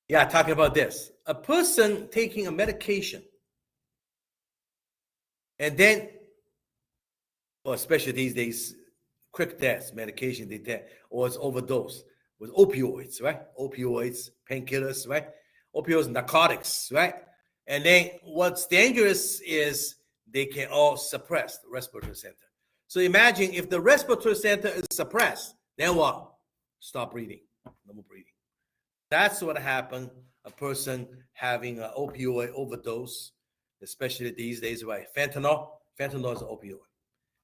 Yeah, talking about this. A person taking a medication, and then, well, especially these days, quick deaths, medication they take, or it's overdose with opioids, right? Opioids, painkillers, right? Opioids, narcotics, right? And then what's dangerous is they can all suppress the respiratory center. So imagine if the respiratory center is suppressed, then what? Stop breathing, no more breathing. That's what happened. A person having an opioid overdose, especially these days, right? Fentanyl is an opioid.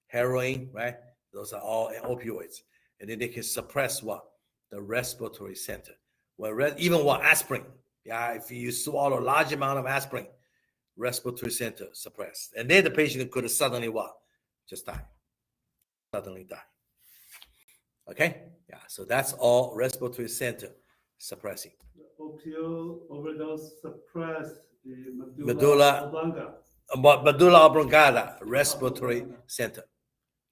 Heroin, right? Those are all opioids. And then they can suppress what? The respiratory center. Well, even what? Aspirin. Yeah, if you swallow a large amount of aspirin, respiratory center suppressed. And then the patient could suddenly what? Just die. Suddenly die. Okay? Yeah, so that's all respiratory center suppressing.
The opioid overdose suppress the
Medulla oblongata, respiratory center.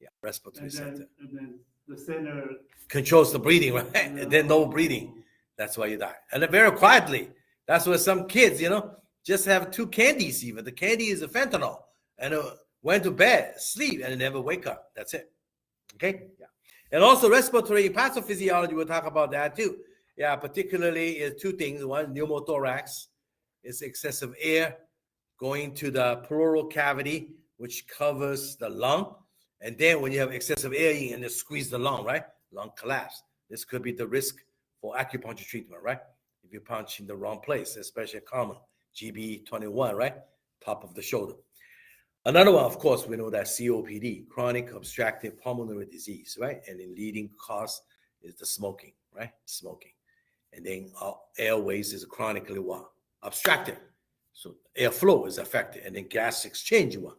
Yeah, respiratory center.
And then the center
controls the breathing, right? And then no breathing. That's why you die. And then very quietly. That's why some kids, just have 2 candies even. The candy is a fentanyl. And went to bed, sleep, and never wake up. That's it. Okay? Yeah. And also respiratory pathophysiology, we'll talk about that too. Yeah, particularly is 2 things. One, pneumothorax is excessive air going to the pleural cavity, which covers the lung. And then when you have excessive air, you can squeeze the lung, right? Lung collapse. This could be the risk for acupuncture treatment, right? If you punch in the wrong place, especially common, GB21, right? Top of the shoulder. Another one, of course, we know that COPD, chronic obstructive pulmonary disease, right? And the leading cause is the smoking, right? Smoking. And then airways is chronically what? Obstructed. So airflow is affected. And then gas exchange what?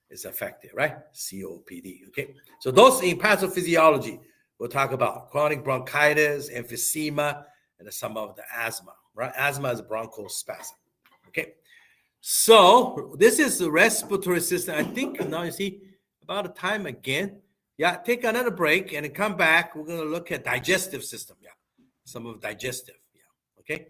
Is affected, right? COPD, okay? So those in pathophysiology, we'll talk about chronic bronchitis, emphysema, and some of the asthma, right? Asthma is bronchospasm, okay? So this is the respiratory system. I think now you see about the time again. Yeah, take another break and then come back. We're going to look at digestive system, yeah. Some of digestive, yeah, okay?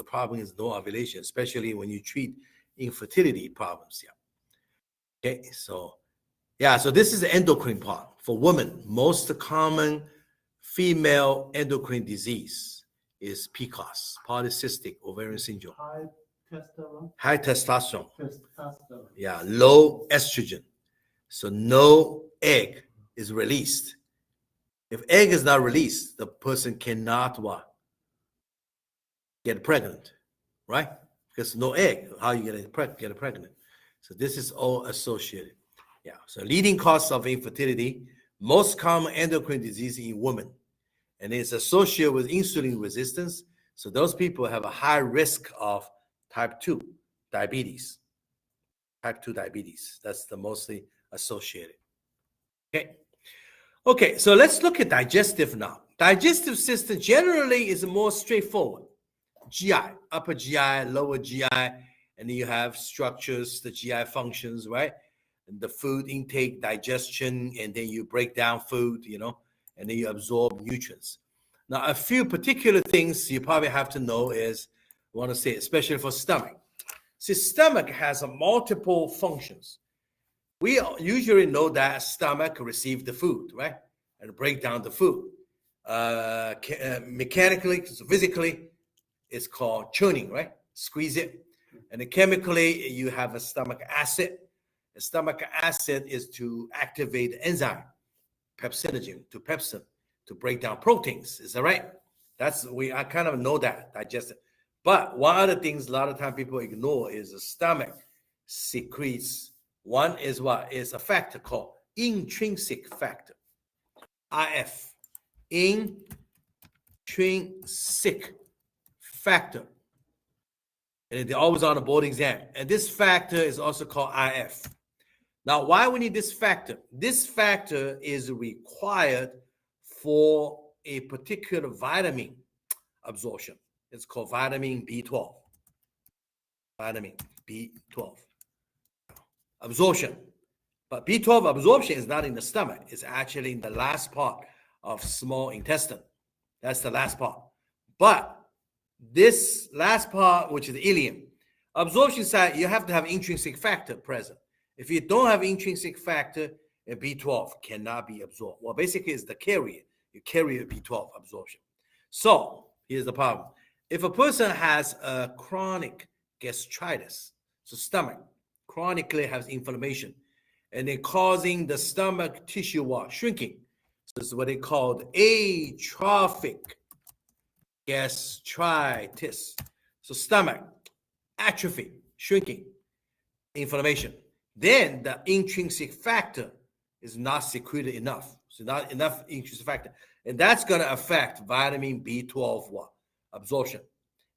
the problem is no ovulation, especially when you treat infertility problems. Yeah. Okay. So this is the endocrine part. For women, most common female endocrine disease is PCOS, polycystic ovarian syndrome. High testosterone. Yeah, low estrogen. So no egg is released. If egg is not released, the person cannot what? Get pregnant, right? Because no egg, how you get pregnant? So this is all associated. Yeah. So leading cause of infertility, most common endocrine disease in women, and it's associated with insulin resistance. So those people have a high risk of type 2 diabetes. Type 2 diabetes. That's the mostly associated. Okay, so let's look at digestive now. Digestive system generally is more straightforward. GI, upper GI, lower GI, and then you have structures, the GI functions, right? And the food intake, digestion, and then you break down food, and then you absorb nutrients. Now, a few particular things you probably have to know is, I want to say, especially for stomach. See, stomach has multiple functions. We usually know that stomach receives the food, right? And break down the food. Mechanically, so physically, it's called churning, right? Squeeze it. And then chemically, you have a stomach acid. The stomach acid is to activate the enzyme, pepsinogen, to pepsin, to break down proteins. Is that right? I kind of know that, digestive. But one other things a lot of time people ignore is the stomach secretes. One is what? Is a factor called intrinsic factor. IF. Intrinsic factor. And they're always on the board exam. And this factor is also called IF. Now, why we need this factor? This factor is required for a particular vitamin absorption. It's called vitamin B12. Vitamin B12. Absorption. But B12 absorption is not in the stomach. It's actually in the last part of small intestine. That's the last part. But this last part, which is the ileum, absorption side, you have to have intrinsic factor present. If you don't have intrinsic factor, B12 cannot be absorbed. Well, basically, it's the carrier. You carry a B12 absorption. So here's the problem. If a person has a chronic gastritis, so stomach chronically has inflammation, and they're causing the stomach tissue wall shrinking. So this is what they call atrophic gastritis. So stomach atrophy, shrinking, inflammation. Then the intrinsic factor is not secreted enough. So not enough intrinsic factor. And that's going to affect vitamin B12 absorption.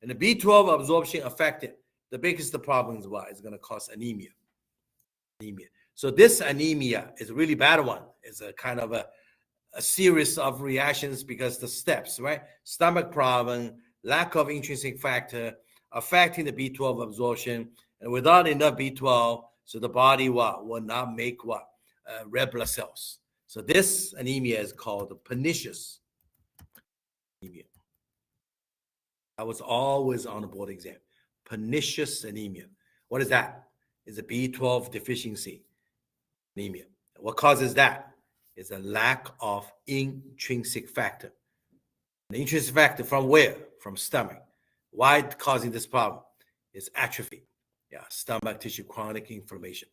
And the B12 absorption affected, the biggest problem is what? It's going to cause anemia. So this anemia is a really bad one. It's a kind of a series of reactions because the steps, right? Stomach problem, lack of intrinsic factor, affecting the B12 absorption, and without enough B12, so the body will not make red blood cells. So this anemia is called pernicious anemia. I was always on the board exam. Pernicious anemia. What is that? It's a B12 deficiency anemia. What causes that? It's a lack of intrinsic factor. The intrinsic factor from where? From stomach. Why causing this problem? It's atrophy. Yeah, stomach tissue chronic inflammation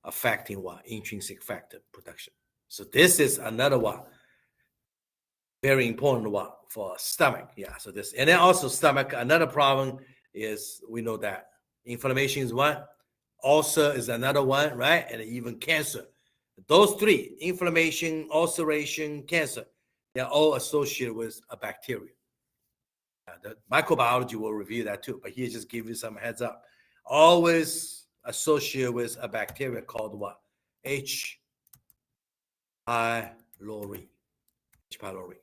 affecting what? Intrinsic factor production. So this is another one. Very important one for stomach. Yeah, so this. And then also stomach, another problem is we know that inflammation is one. Ulcer is another one, right? And even cancer. Those three, inflammation, ulceration, cancer, they're all associated with a bacteria. The microbiology will review that too, but here just give you some heads up. Always associated with a bacteria called what? H. pylori. H. pylori.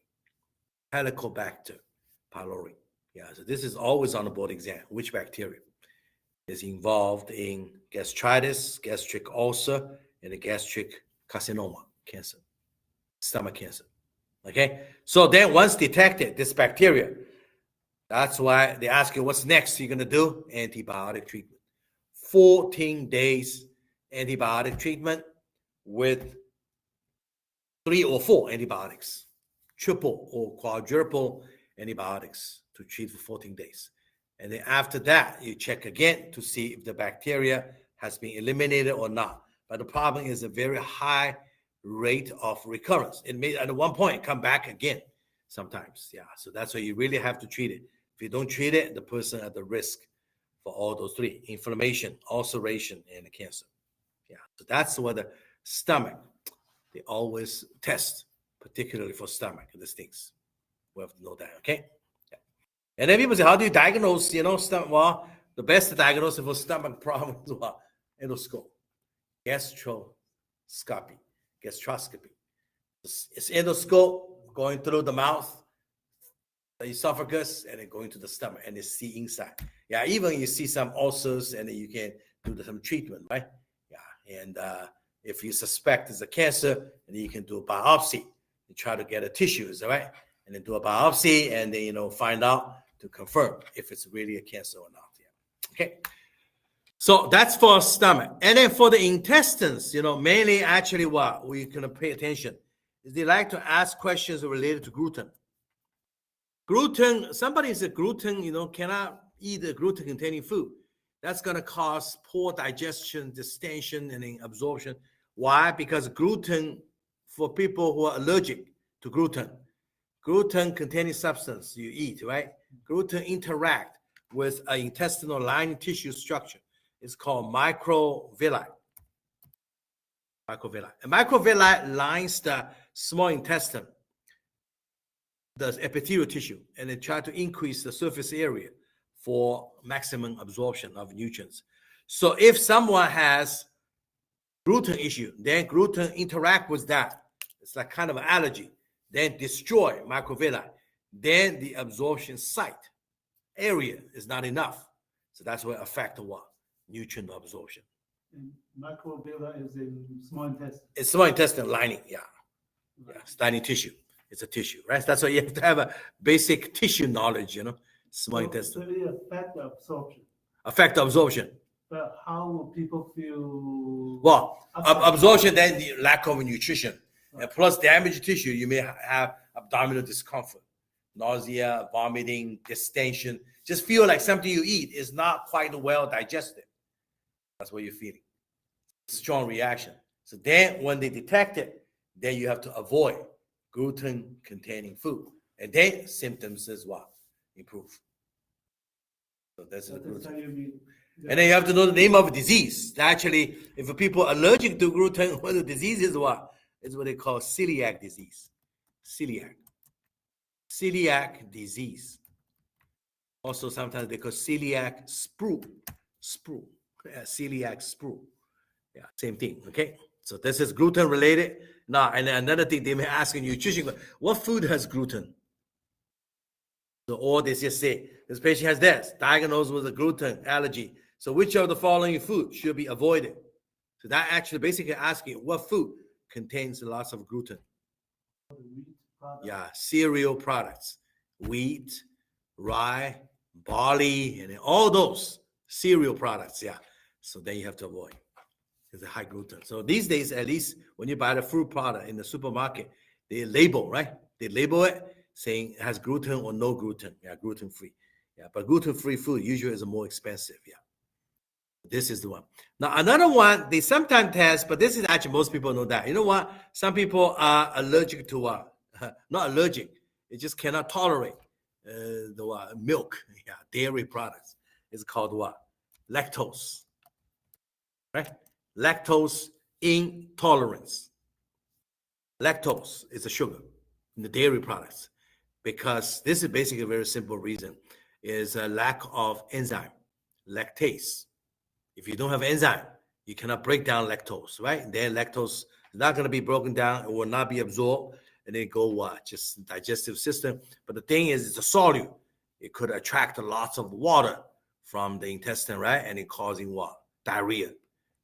Helicobacter pylori. Yeah, so this is always on the board exam. Which bacteria is involved in gastritis, gastric ulcer, and the gastric carcinoma, cancer, stomach cancer. Okay, so then once detected, this bacteria, That's why they ask you what's next you're going to do? Antibiotic treatment. 14 days antibiotic treatment with 3 or 4 antibiotics, triple or quadruple antibiotics to treat for 14 days. And then after that, you check again to see if the bacteria has been eliminated or not. But the problem is a very high rate of recurrence. It may at one point come back again sometimes. Yeah. So that's why you really have to treat it. If you don't treat it, the person at the risk for all those 3: inflammation, ulceration, and cancer. Yeah. So that's what the stomach, they always test, particularly for stomach, these things. We have to know that, okay? Yeah. And then people say, how do you diagnose, stomach? Well, the best diagnosis for stomach problem is what? Endoscope, gastroscopy. It's endoscope going through the mouth, the esophagus, and then going to the stomach, and they see inside. Yeah, even you see some ulcers, and then you can do some treatment, right? Yeah, and if you suspect it's a cancer, and you can do a biopsy. You try to get a tissues, right? And then do a biopsy, and then find out to confirm if it's really a cancer or not. Yeah. Okay. So that's for stomach. And then for the intestines, mainly actually what we can pay attention is they like to ask questions related to gluten. Gluten, somebody said gluten, cannot eat a gluten-containing food. That's going to cause poor digestion, distension, and absorption. Why? Because gluten, for people who are allergic to gluten-containing substance you eat, right? Gluten interact with an intestinal lining tissue structure. It's called microvilli. And microvilli lines the small intestine, the epithelial tissue, and they try to increase the surface area for maximum absorption of nutrients. So if someone has gluten issue, then gluten interact with that. It's like kind of an allergy. Then destroy microvilli. Then the absorption site area is not enough. So that's what affect what? Nutrient absorption.
And microvilli is in small intestine.
It's small intestine lining, yeah. Right. Yeah, it's lining tissue. It's a tissue, right? That's why you have to have a basic tissue knowledge, small intestine.
So it affects absorption.
Affect absorption.
But how will people feel?
Well, absorption, then the lack of nutrition. Right. And plus damaged tissue, you may have abdominal discomfort, nausea, vomiting, distension. Just feel like something you eat is not quite well digested. That's what you're feeling. Strong reaction. So then when they detect it, then you have to avoid gluten-containing food. And then symptoms as well improve. So that's the gluten. And then you have to know the name of a disease. Actually, if people are allergic to gluten, what the disease is what? It's what they call celiac disease. Celiac disease. Also, sometimes they call celiac sprue. Celiac sprue. Yeah, same thing. Okay. So this is gluten related. Now, and another thing they may ask in nutrition, what food has gluten? So, or they just say, this patient has this, diagnosed with a gluten allergy. So which of the following food should be avoided? So that actually basically asking what food contains lots of gluten. Yeah, cereal products, wheat, rye, barley, and all those cereal products. Yeah. So then you have to avoid. It's a high gluten. So these days, at least when you buy the fruit product in the supermarket, they label, right? They label it saying it has gluten or no gluten. Yeah, gluten-free. Yeah, but gluten-free food usually is more expensive. Yeah. This is the one. Now, another one, they sometimes test, but this is actually most people know that. You know what? Some people are allergic to what? Not allergic. They just cannot tolerate the milk, yeah, dairy products. It's called what? Lactose. Right? Lactose intolerance. Lactose is a sugar in the dairy products because this is basically a very simple reason is a lack of enzyme, lactase. If you don't have enzyme, you cannot break down lactose, right? Then lactose is not going to be broken down. It will not be absorbed and then go what? Just digestive system. But the thing is, it's a solute. It could attract lots of water from the intestine, right? And it causing what? Diarrhea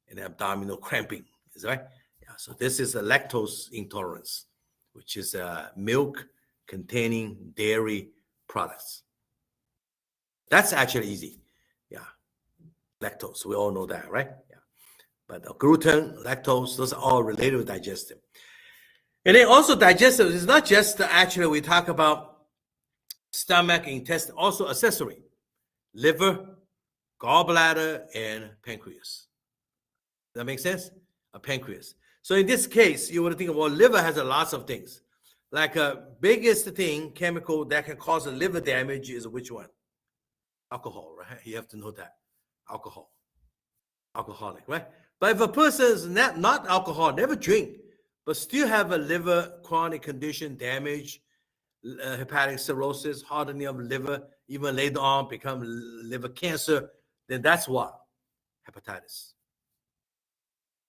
and abdominal cramping, is right? Yeah. So this is a lactose intolerance, which is milk containing dairy products. That's actually easy. Yeah. Lactose, we all know that, right? Yeah. But gluten, lactose, those are all related with digestive. And then also digestive is not just actually we talk about stomach, intestine, also accessory, liver, gallbladder, and pancreas. Does that make sense? A pancreas. So in this case, you would think, well, liver has a lots of things. Like a biggest thing, chemical that can cause a liver damage is which one? Alcohol, right? You have to know that. Alcohol. Alcoholic, right? But if a person is not alcohol, never drink, but still have a liver chronic condition, damage, hepatic cirrhosis, hardening of liver, even later on become liver cancer, then that's what? Hepatitis.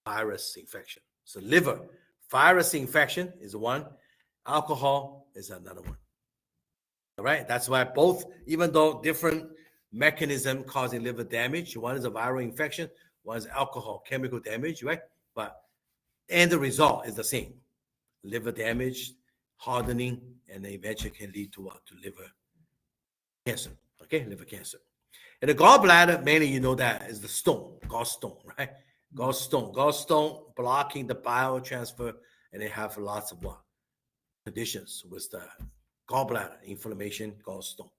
Virus infection. So liver, virus infection is one. Alcohol is another one. All right? That's why both, even though different mechanism causing liver damage, one is a viral infection, one is alcohol, chemical damage, right? But and the result is the same. Liver damage, hardening, and eventually can lead to what? To liver cancer. Okay, liver cancer. And the gallbladder, mainly you know that is the stone, gallstone, right? Gallstone blocking the bile transfer, and they have lots of what? Conditions with the gallbladder, inflammation, gallstone.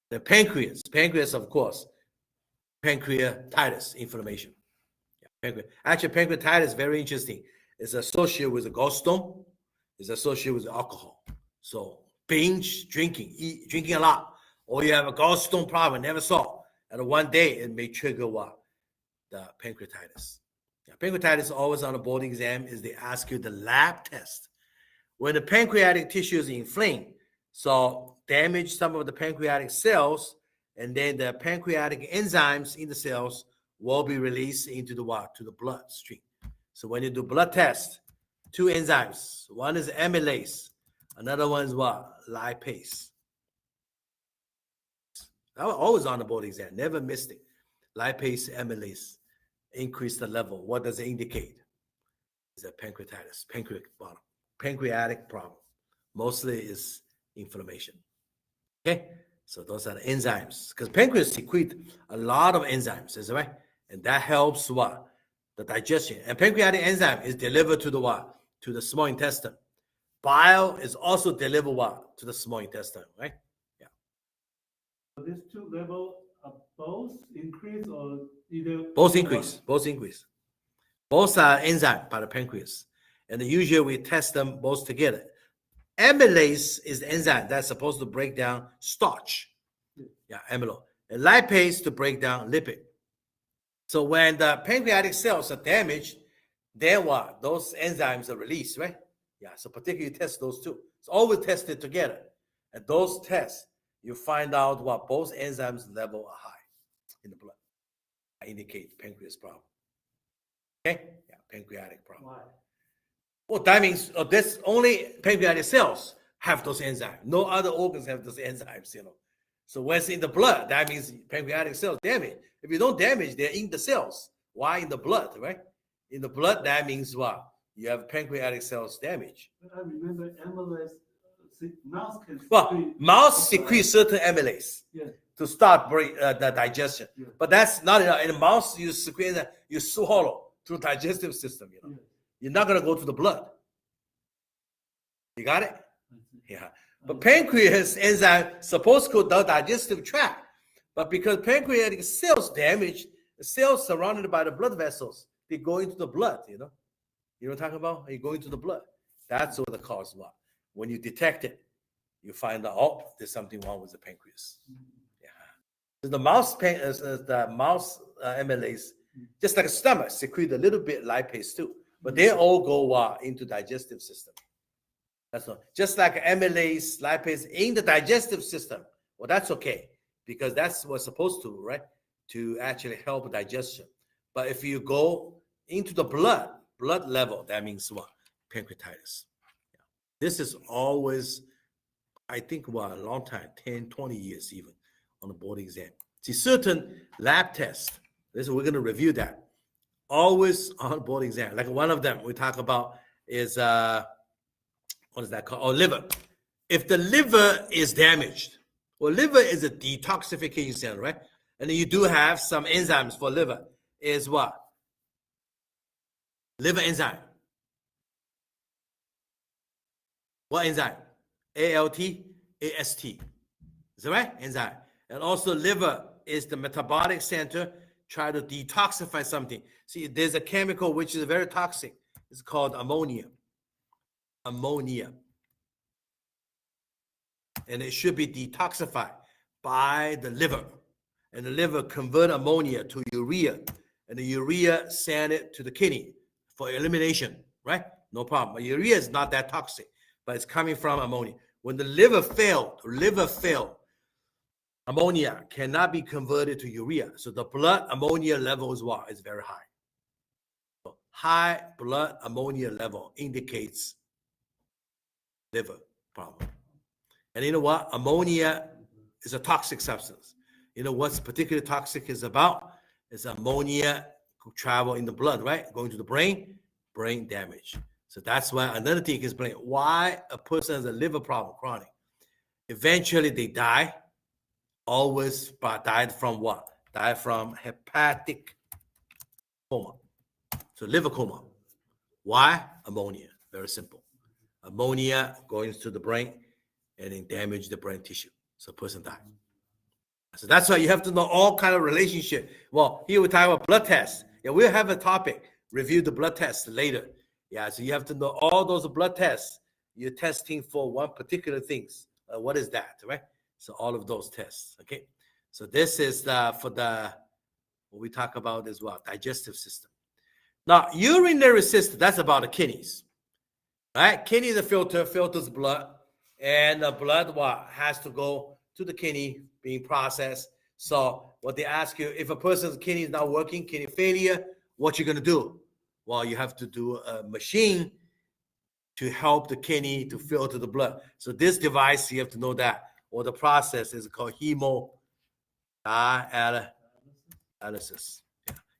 The pancreas, of course, pancreatitis, inflammation. Actually, pancreatitis is very interesting. It's associated with the gallstone. It's associated with alcohol. So binge drinking, drinking a lot, or you have a gallstone problem, never saw. And one day it may trigger what? The pancreatitis. Yeah, pancreatitis always on the board exam is they ask you the lab test. When the pancreatic tissue is inflamed, so damage some of the pancreatic cells, and then the pancreatic enzymes in the cells will be released into the what? To the bloodstream. So when you do blood test, two enzymes. One is amylase, another one is what? Lipase. I was always on the board exam, never missed it. Lipase, amylase, increase the level. What does it indicate? It's a pancreatitis, pancreatic problem. Mostly is inflammation. Okay, so those are the enzymes. Because pancreas secrete a lot of enzymes, is that right? And that helps what? The digestion. And pancreatic enzyme is delivered to the what? To the small intestine. Bile is also delivered what? To the small intestine, right? Yeah.
So these two levels are both increase or either?
Both increase. Both are enzyme by the pancreas. And usually we test them both together. Amylase is the enzyme that's supposed to break down starch. Yeah, amylo. And lipase to break down lipid. So when the pancreatic cells are damaged, then what? Those enzymes are released, right? Yeah, so particularly test those two. It's always tested together. And those tests, you find out what both enzymes level are high in the blood. I indicate pancreas problem. Okay? Yeah, pancreatic problem.
Why?
Well, that means that's only pancreatic cells have those enzymes. No other organs have those enzymes, So when it's in the blood, that means pancreatic cells damage. If you don't damage, they're in the cells. Why in the blood, right? In the blood, that means what? You have pancreatic cells damage.
But I remember amylase, mouse can
Well, mouse secretes certain amylase to start the digestion.
Yeah.
But that's not enough. In a mouse, you secrete that you swallow through digestive system, You're not going to go to the blood. You got it? Yeah. But pancreas enzyme supposed to go to the digestive tract. But because pancreatic cells damaged, the cells surrounded by the blood vessels, they go into the blood, You know what I'm talking about? You go into the blood. That's what the cause was. When you detect it, you find out, oh, there's something wrong with the pancreas. Yeah. So the mouse amylase, just like a stomach, secrete a little bit lipase too. But they all go into digestive system. That's all. Just like amylase, lipase in the digestive system. Well, that's okay because that's what's supposed to, right? To actually help digestion. But if you go into the blood level, that means what? Pancreatitis. Yeah. This is always, I think, a long time, 10, 20 years even on the board exam. See, certain lab tests, we're going to review that. Always on board exam. Like one of them we talk about is what is that called? Oh, liver. If the liver is damaged, Well, liver is a detoxification center, right? And then you do have some enzymes for liver. Is what? Liver enzyme. What enzyme? ALT, AST. Is that right? Enzyme. And also liver is the metabolic center, try to detoxify something. See, there's a chemical which is very toxic. It's called ammonia. Ammonia. And it should be detoxified by the liver. And the liver convert ammonia to urea. And the urea send it to the kidney for elimination, right? No problem. But urea is not that toxic, but it's coming from ammonia. When the liver failed, ammonia cannot be converted to urea. So the blood ammonia level is what? Is very high. So high blood ammonia level indicates liver problem. And you know what? Ammonia is a toxic substance. You know what's particularly toxic is about? Is ammonia travel in the blood, right? Going to the brain damage. So that's why another thing is explain why a person has a liver problem, chronic. Eventually they die. Always died from what? Died from hepatic coma. So liver coma. Why? Ammonia. Very simple. Ammonia going to the brain and then damage the brain tissue. So person dies. So that's why you have to know all kind of relationship. Well, here we talk about blood tests. Yeah, we'll have a topic, review the blood tests later. Yeah, so you have to know all those blood tests. You're testing for one particular things. What is that, right? So all of those tests, okay? So this is for the, what we talk about is what? Digestive system. Now, urinary system, that's about the kidneys, right? Kidney is a filter, filters blood, and the blood what has to go to the kidney being processed. So what they ask you, if a person's kidney is not working, kidney failure, what you're gonna do? Well, you have to do a machine to help the kidney to filter the blood. So this device, you have to know that, or the process is called hemodialysis. Yeah.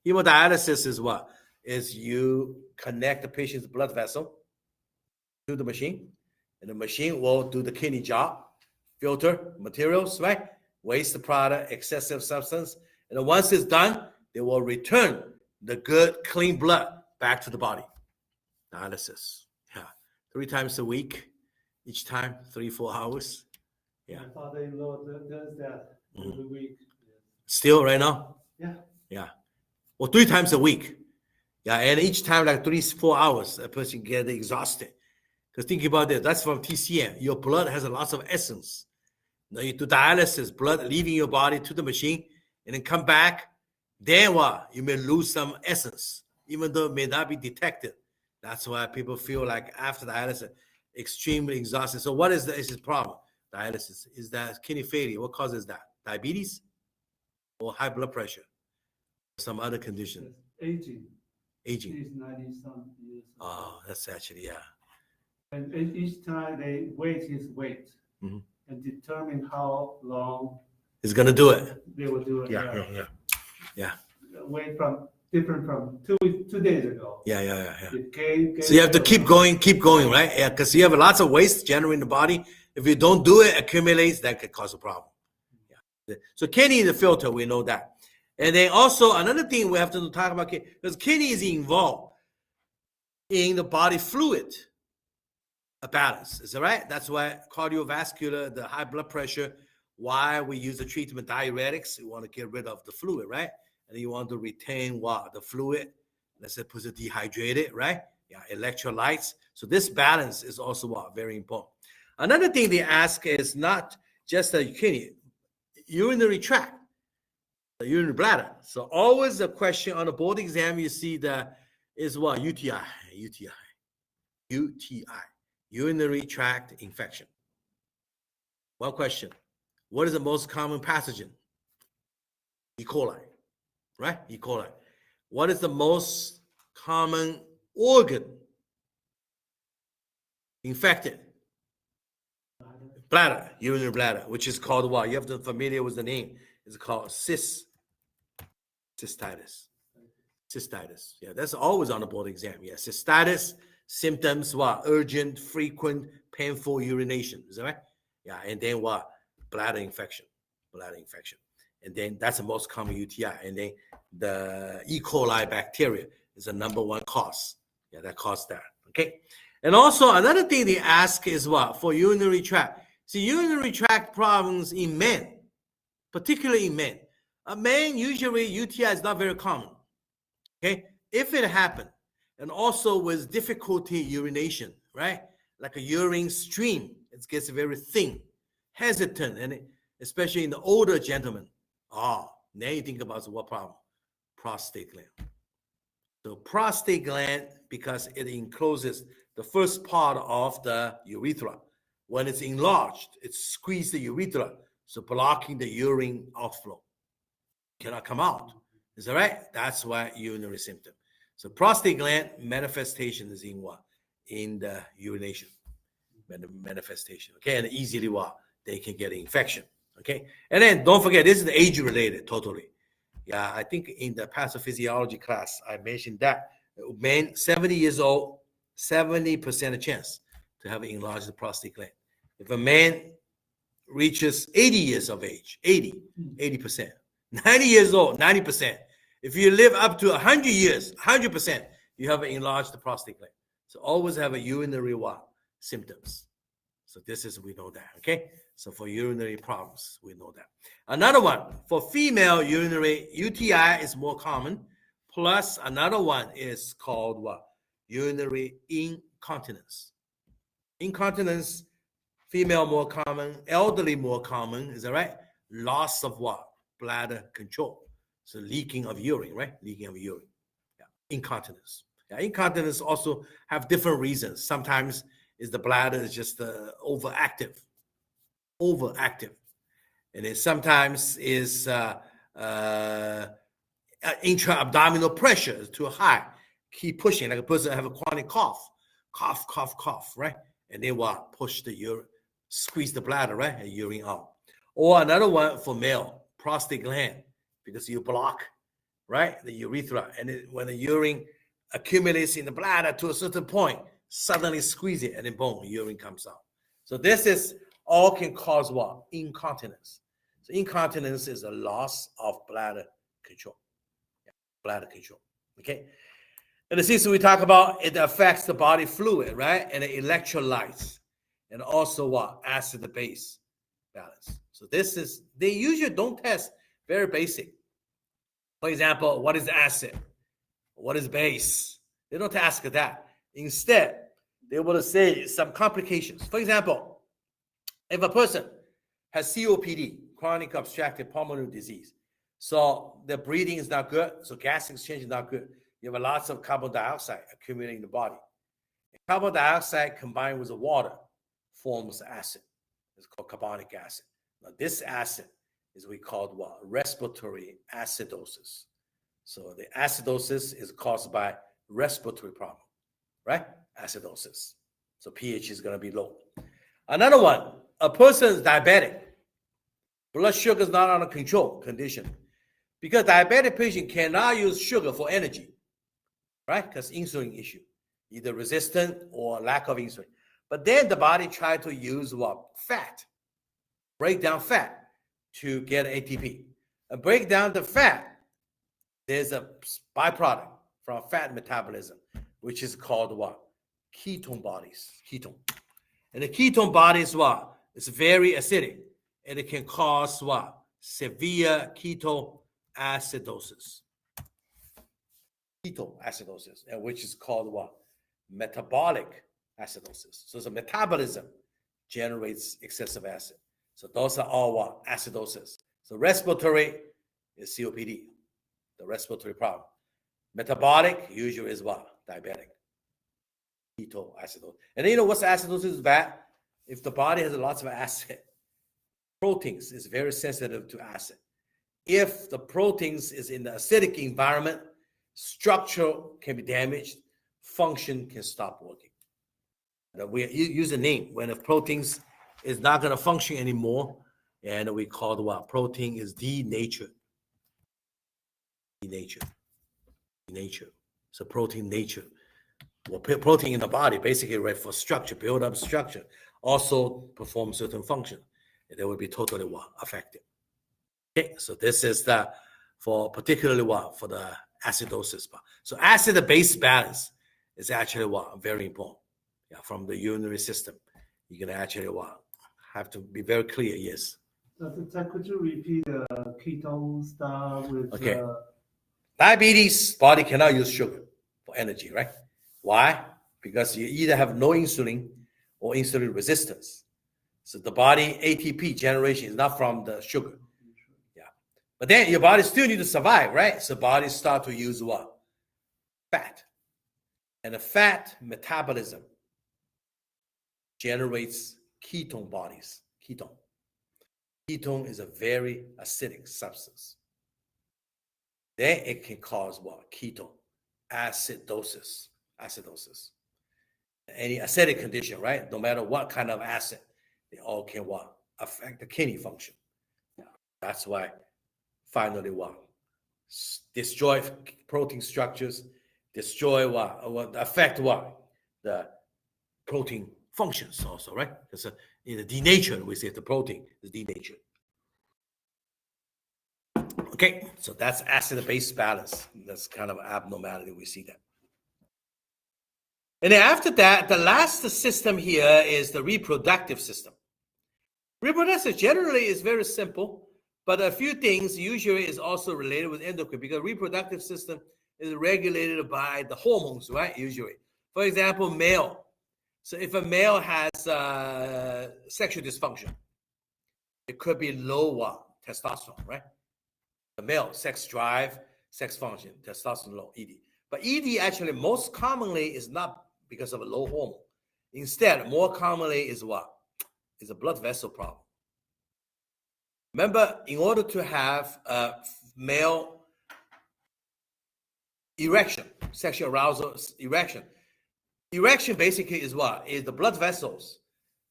Hemodialysis is what? Is you connect the patient's blood vessel to the machine, and the machine will do the kidney job, filter materials, right? Waste product, excessive substance. And then once it's done, they will return the good, clean blood back to the body. Dialysis. Yeah. 3 times a week, each time, 3-4 hours. Yeah.
My father-in-law does that every week.
Still right now?
Yeah.
Yeah. Well, 3 times a week. Yeah, and each time like 3-4 hours, a person get exhausted. Because think about it, that's from TCM. Your blood has a lot of essence. Now you do dialysis, blood leaving your body to the machine, and then come back. Then what? You may lose some essence, even though it may not be detected. That's why people feel like after dialysis, extremely exhausted. So what is the problem? Dialysis is that kidney failure. What causes that? Diabetes or high blood pressure? Some other condition.
Aging.
Aging.
He's 90-some years old.
Oh, that's actually, yeah.
And each time they weigh his weight and determine how long
It's gonna do it.
they will do it.
Yeah.
Weight from different from 2 days ago.
Yeah.
It gain,
So you have to keep going, right? Yeah, because you have lots of waste generating in the body. If you don't do it, accumulates, that could cause a problem. Yeah. So kidney is a filter, we know that. And then also another thing we have to talk about, because kidney is involved in the body fluid balance. Is that right? That's why cardiovascular, the high blood pressure, why we use the treatment diuretics. We want to get rid of the fluid, right? And you want to retain what? The fluid. Let's say put it dehydrated, right? Yeah, electrolytes. So this balance is also what? Very important. Another thing they ask is not just the kidney, urinary tract, the urinary bladder. So always a question on the board exam you see that is what? UTI, urinary tract infection. One question. What is the most common pathogen? E. coli, right? E. coli. What is the most common organ infected? Bladder, urinary bladder, which is called what? You have to be familiar with the name. It's called cystitis. Yeah, that's always on the board exam. Yeah, cystitis, symptoms what? Urgent, frequent, painful urination. Is that right? Yeah, and then what? bladder infection. And then that's the most common UTI. And then the E. coli bacteria is the number one cause. Yeah, that caused that. Okay. And also another thing they ask is what? For urinary tract. See, urinary tract problems in men, particularly in men. A man, usually UTI is not very common. Okay. If it happened, and also with difficulty urination, right? Like a urine stream, it gets very thin, hesitant, and especially in the older gentlemen. Now you think about what problem? Prostate gland. So prostate gland, because it encloses the first part of the urethra. When it's enlarged, it squeezes the urethra, so blocking the urine outflow. Cannot come out. Is that right? That's why urinary symptom. So prostate gland manifestation is in what? In the urination manifestation. Okay, and easily what? They can get infection. Okay, and then don't forget, this is age related totally. Yeah, I think in the pathophysiology class, I mentioned that men 70 years old, 70% of chance to have enlarged prostate gland. If a man reaches 80 years of age, 80%, 90 years old, 90%. If you live up to 100 years, 100%, you have an enlarged prostate gland. So always have a urinary what? Symptoms. So this is, we know that, okay? So for urinary problems, we know that. Another one, for female urinary, UTI is more common. Plus another one is called what? Urinary incontinence. Incontinence, female more common, elderly more common, is that right? Loss of what? Bladder control. So leaking of urine, right? Leaking of urine. Yeah. Incontinence. Yeah. Incontinence also have different reasons. Sometimes is the bladder is just overactive. And then sometimes is intra-abdominal pressure is too high. Keep pushing, like a person have a chronic cough, right? And then what? Push the urine, squeeze the bladder, right? And urine out. Or another one for male, prostate gland, because you block, right? The urethra. And when the urine accumulates in the bladder to a certain point, suddenly squeeze it and then boom, urine comes out. So this is all can cause what? Incontinence. So incontinence is a loss of bladder control. Yeah, bladder control. Okay. And since we talk about it affects the body fluid, right? And the electrolytes. And also what? Acid-base balance. So this is, they usually don't test very basic. For example, what is acid? What is base? They don't ask that. Instead, they will say some complications. For example, if a person has COPD, chronic obstructive pulmonary disease, so the breathing is not good, so gas exchange is not good. You have lots of carbon dioxide accumulating in the body. Carbon dioxide combined with the water forms acid. It's called carbonic acid. Now, this acid is we call what? Respiratory acidosis. So the acidosis is caused by respiratory problem, right? Acidosis. So pH is going to be low. Another one, a person is diabetic. Blood sugar is not under control condition. Because diabetic patient cannot use sugar for energy, right? Because insulin issue, either resistant or lack of insulin. But then the body try to use what? Fat. Break down fat to get ATP. And break down the fat, there's a byproduct from fat metabolism, which is called what? Ketone bodies. Ketone. And the ketone bodies what? It's very acidic. And it can cause what? Severe ketoacidosis. Ketoacidosis, which is called what? Metabolic acidosis. So the metabolism generates excessive acid. So those are all what? Acidosis. So respiratory is COPD, the respiratory problem. Metabolic usually is what? Diabetic. Ketoacidosis. And then you know what's acidosis is bad? If the body has lots of acid, proteins is very sensitive to acid. If the proteins is in the acidic environment, structure can be damaged, function can stop working. Now we use a name when the proteins is not going to function anymore, and we call the what? Protein is denatured. Denatured. So protein nature. Well, protein in the body basically right for structure, build up structure, also perform certain function. they will be totally affected. Okay, so this is the for particularly for the acidosis. So acid-base balance is actually very important. Yeah, from the urinary system, you're gonna actually have to be very clear. Yes.
Dr. Ted, could you repeat the ketone stuff with
okay. Diabetes, body cannot use sugar for energy, right? Why? Because you either have no insulin or insulin resistance. So the body ATP generation is not from the sugar. Yeah. But then your body still need to survive, right? So body start to use what? Fat. And the fat metabolism generates ketone bodies. Ketone is a very acidic substance. Then it can cause what? Ketone acidosis. Any acidic condition, right? No matter what kind of acid, they all can affect the kidney function. That's why finally destroy protein structures, destroy affect the protein functions also, right? Because in the denatured, we say the protein is denatured. Okay, so that's acid-base balance. That's kind of abnormality. We see that. And then after that, the last system here is the reproductive system. Reproductive generally is very simple, but a few things usually is also related with endocrine because reproductive system is regulated by the hormones, right? Usually. For example, male. So if a male has sexual dysfunction, it could be low testosterone, right? The male, sex drive, sex function, testosterone low, ED. But ED actually most commonly is not because of a low hormone. Instead, more commonly is what? Is a blood vessel problem. Remember, in order to have a male erection, sexual arousal erection basically is what? Is the blood vessels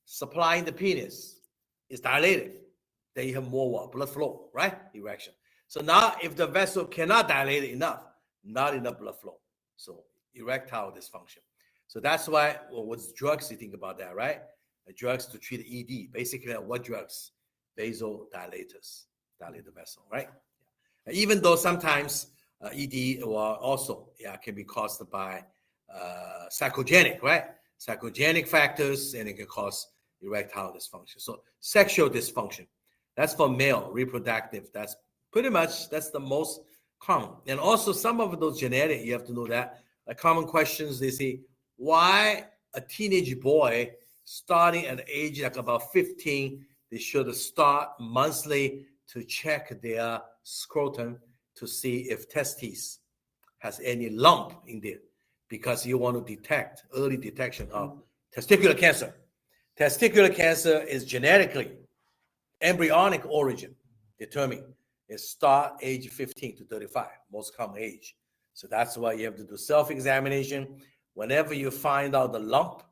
supplying the penis is dilated. Then you have more blood flow, right? Erection. So now if the vessel cannot dilate enough, not enough blood flow. So erectile dysfunction. So that's why, what's drugs, you think about that, right? The drugs to treat ED, basically what drugs? Vasodilators, dilate the vessel, right? Even though sometimes ED also can be caused by psychogenic, right? Psychogenic factors, and it can cause erectile dysfunction. So sexual dysfunction, that's for male, reproductive. That's pretty much, that's the most common. And also some of those genetic, you have to know that. Like common questions, they say, why a teenage boy starting at age like about 15, they should start monthly to check their scrotum to see if testes has any lump in there, because you want to detect early detection of testicular cancer. Testicular cancer is genetically embryonic origin determined. It start age 15 to 35, most common age. So that's why you have to do self-examination. Whenever you find out the lump,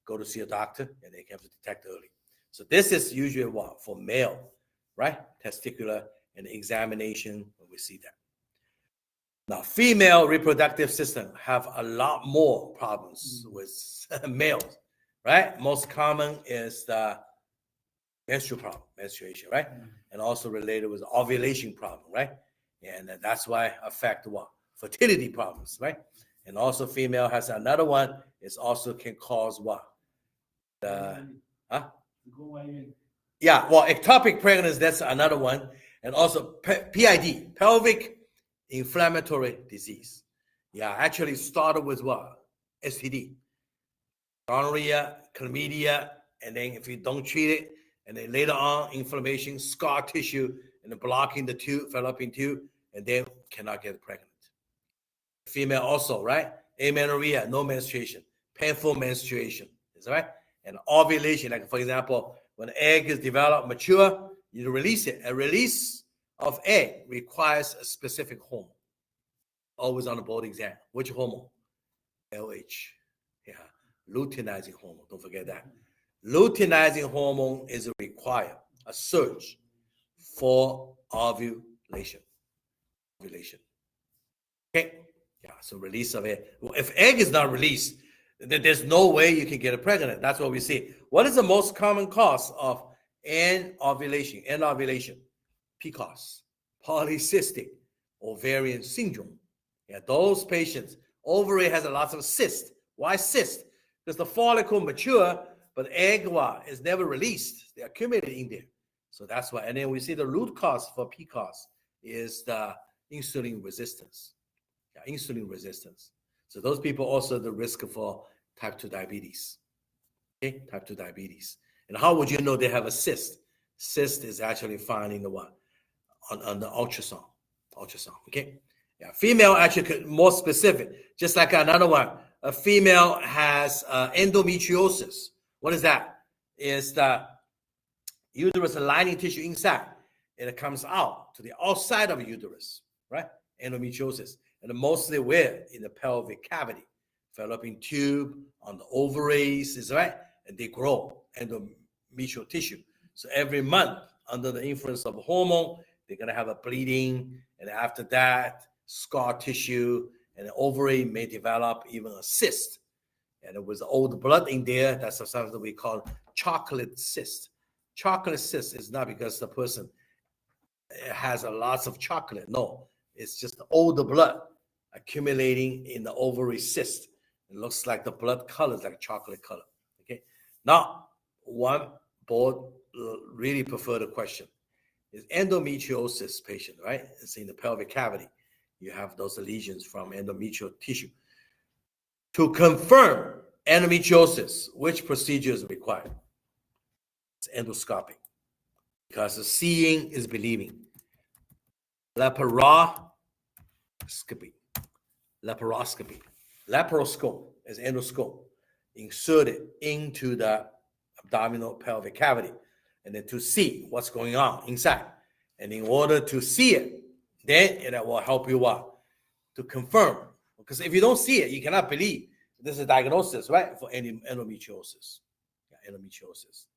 go to see a doctor, and they have to detect early. So this is usually for male, right? Testicular and examination, when we see that. Now, female reproductive system have a lot more problems with males, right? Most common is the menstrual problem, menstruation, right? And also related with ovulation problem, right? And that's why affect fertility problems, right? And also female has another one. It also can cause ectopic pregnancy, that's another one. And also PID, pelvic inflammatory disease. Actually started with STD, gonorrhea, chlamydia, and then if you don't treat it, and then later on inflammation, scar tissue, and then blocking the tube, fallopian tube, and then cannot get pregnant. Female also, right? Amenorrhea, no menstruation, painful menstruation, is that right? And ovulation, like for example, when egg is developed, mature, you release it. A release of egg requires a specific hormone. Always on the board exam. Which hormone? LH. Luteinizing hormone. Don't forget that. Luteinizing hormone is required, a surge for ovulation. Okay. So release of egg. Well, if egg is not released, then there's no way you can get pregnant. That's what we see. What is the most common cause of and ovulation, PCOS, polycystic ovarian syndrome. Yeah, those patients, ovary has a lot of cyst. Why cyst? Because the follicle mature, but egg is never released. They accumulate in there. So that's why. And then we see the root cause for PCOS is the insulin resistance. Yeah, insulin resistance. So those people also the risk for type 2 diabetes. Okay, type 2 diabetes. And how would you know they have a cyst? Cyst is actually found in the what? On the ultrasound. Okay. Yeah, female actually more specific. Just like another one, a female has endometriosis. What is that? Is the uterus lining tissue inside. It comes out to the outside of the uterus, right? Endometriosis. And mostly where? In the pelvic cavity. Fallopian tube, on the ovaries, is right? And they grow endometrial tissue. So every month, under the influence of hormone, they're going to have a bleeding. And after that, scar tissue and the ovary may develop even a cyst. And with old blood in there, that's something we call chocolate cyst. Chocolate cyst is not because the person has a lots of chocolate. No, it's just old blood accumulating in the ovary cyst. It looks like the blood color is like chocolate color. Okay. Now, one board really prefer the question is endometriosis patient, right? It's in the pelvic cavity. You have those lesions from endometrial tissue. To confirm endometriosis, which procedure is required? It's endoscopy, because seeing is believing. Laparoscopy. Laparoscope is endoscope inserted into the abdominal pelvic cavity, and then to see what's going on inside. And in order to see it, then it will help you to confirm. Because if you don't see it, you cannot believe this is a diagnosis, right, for endometriosis. Yeah, endometriosis.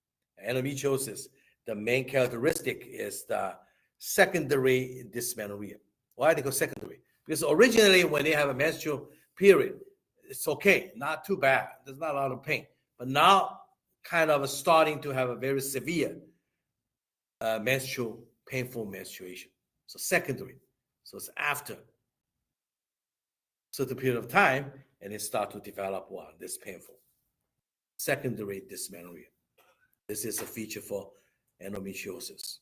Endometriosis, the main characteristic is the secondary dysmenorrhea. Why they go secondary? Because originally when they have a menstrual period, it's okay, not too bad. There's not a lot of pain. But now kind of starting to have a very severe painful menstruation. So secondary. So it's after certain period of time, and it start to develop this painful secondary dysmenorrhea. This is a feature for endometriosis.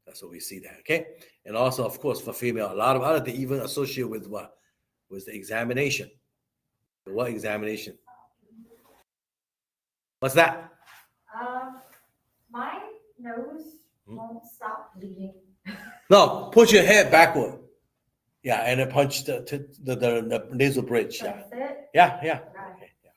That's what we see there, okay? And also, of course, for female, a lot of other things even associated with what? With the examination. What examination? What's that?
My nose won't stop bleeding.
No, put your head backward. Yeah, and then punch the nasal bridge.
That's it?
Yeah.
Right.
Okay, yeah.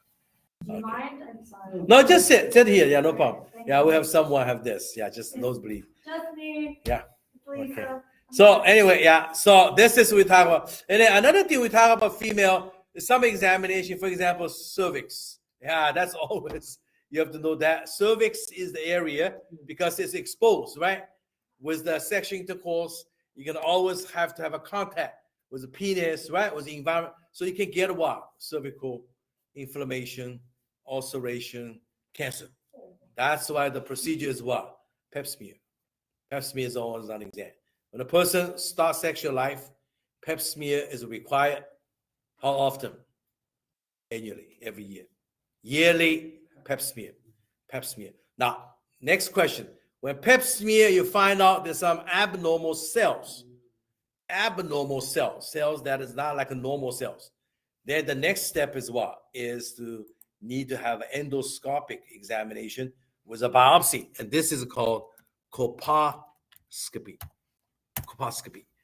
Do you mind? I'm sorry.
No, just sit here. Yeah, no problem.
Thank
Yeah,
you.
we have someone have this. Yeah, just nosebleed.
Just me.
Yeah.
Please.
Okay. So anyway, yeah. So this is what we talk about. And then another thing we talk about female is some examination. For example, cervix. Yeah, that's always you have to know that cervix is the area because it's exposed, right? With the sexual intercourse, you're gonna always have to have a contact with the penis, right? With the environment, so you can get what? Cervical inflammation, ulceration, cancer. That's why the procedure is what? Pap smear. Pap smear is always an exam. When a person starts sexual life, pap smear is required. How often? Annually, every year. Yearly pap smear. Pap smear. Now, next question. When pap smear, you find out there's some abnormal cells. Abnormal cells that is not like a normal cells. Then the next step is what? Is to need to have an endoscopic examination with a biopsy. And this is called colposcopy.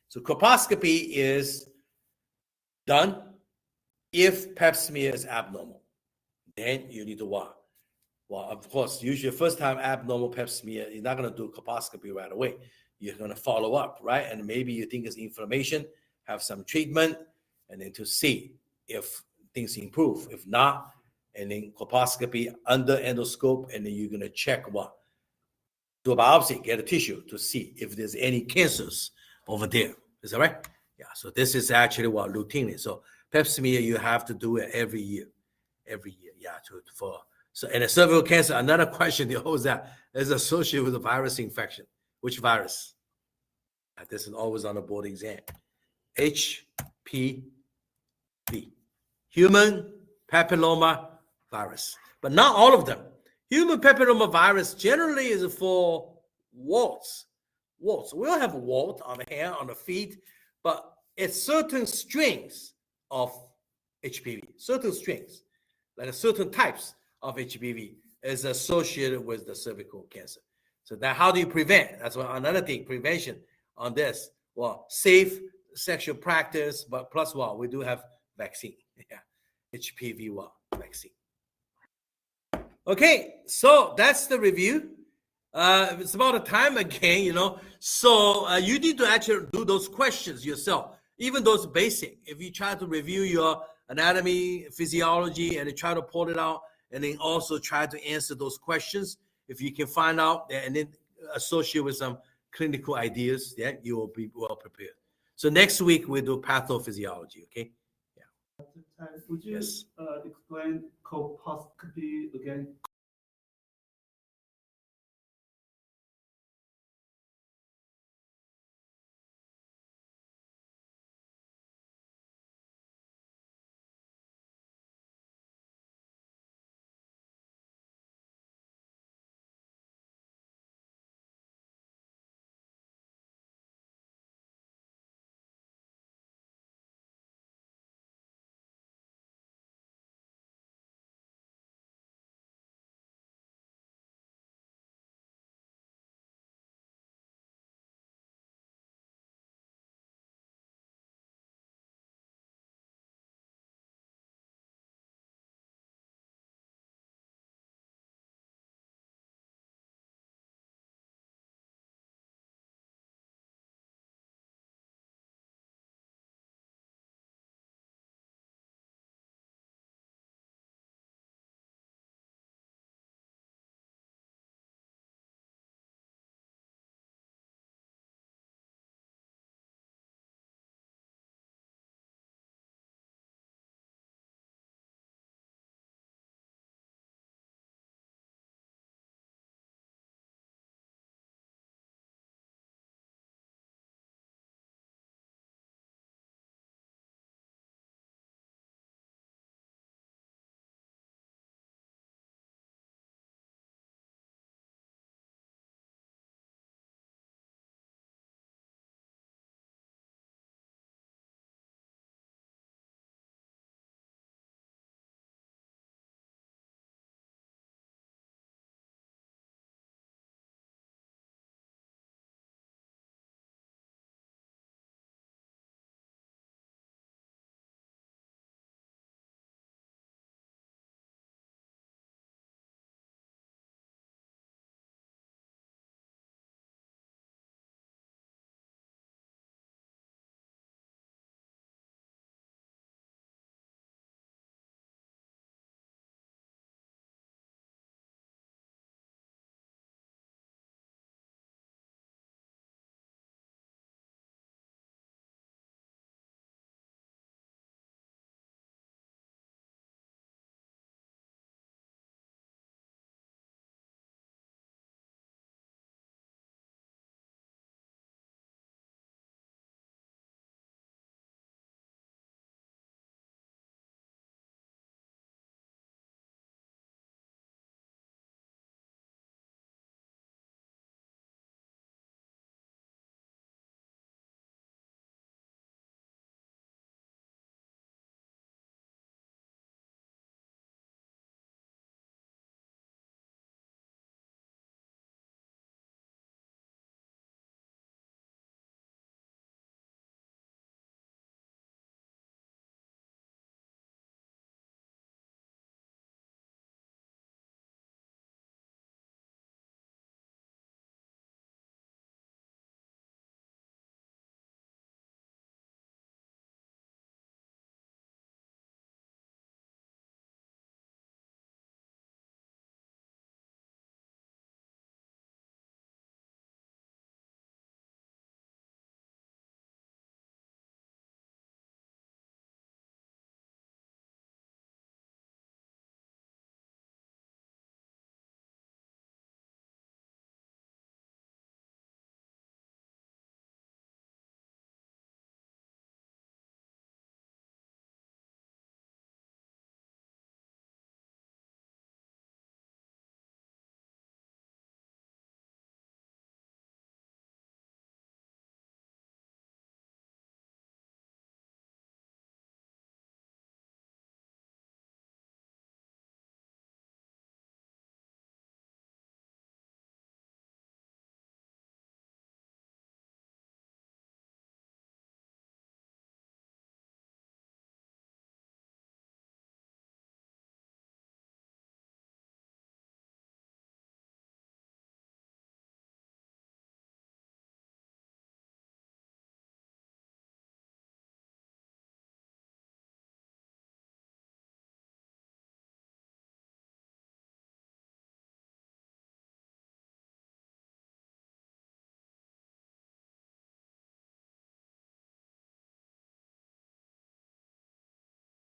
So colposcopy is done if pap smear is abnormal. Then you need to what? Well, of course, usually first time abnormal pap smear, you're not going to do colposcopy right away. You're going to follow up, right? And maybe you think it's inflammation, have some treatment, and then to see if things improve. If not, and then colposcopy under endoscope, and then you're going to check what? Do a biopsy, get a tissue to see if there's any cancers over there. Is that right? Yeah, so this is actually what routine is. So pap smear, you have to do it every year. Yeah, So in a cervical cancer, another question they always ask is associated with a virus infection. Which virus? This is always on the board exam. HPV, human papilloma virus, but not all of them. Human papilloma virus generally is for warts. Warts. We all have a wart on the hair, on the feet, but it's certain strains of HPV, certain strains, like certain types of HPV is associated with the cervical cancer. So that how do you prevent? That's what another thing, prevention on this. Well, safe sexual practice, but plus what? We do have vaccine. Yeah. HPV vaccine. Okay, so that's the review. It's about a time again, you know. So you need to actually do those questions yourself, even those basic. If you try to review your anatomy, physiology, and try to pull it out, and then also try to answer those questions, if you can find out and then associate with some clinical ideas, yeah, you will be well prepared. So next week we'll do pathophysiology, okay?
Would you
Yes.
explain colposcopy again?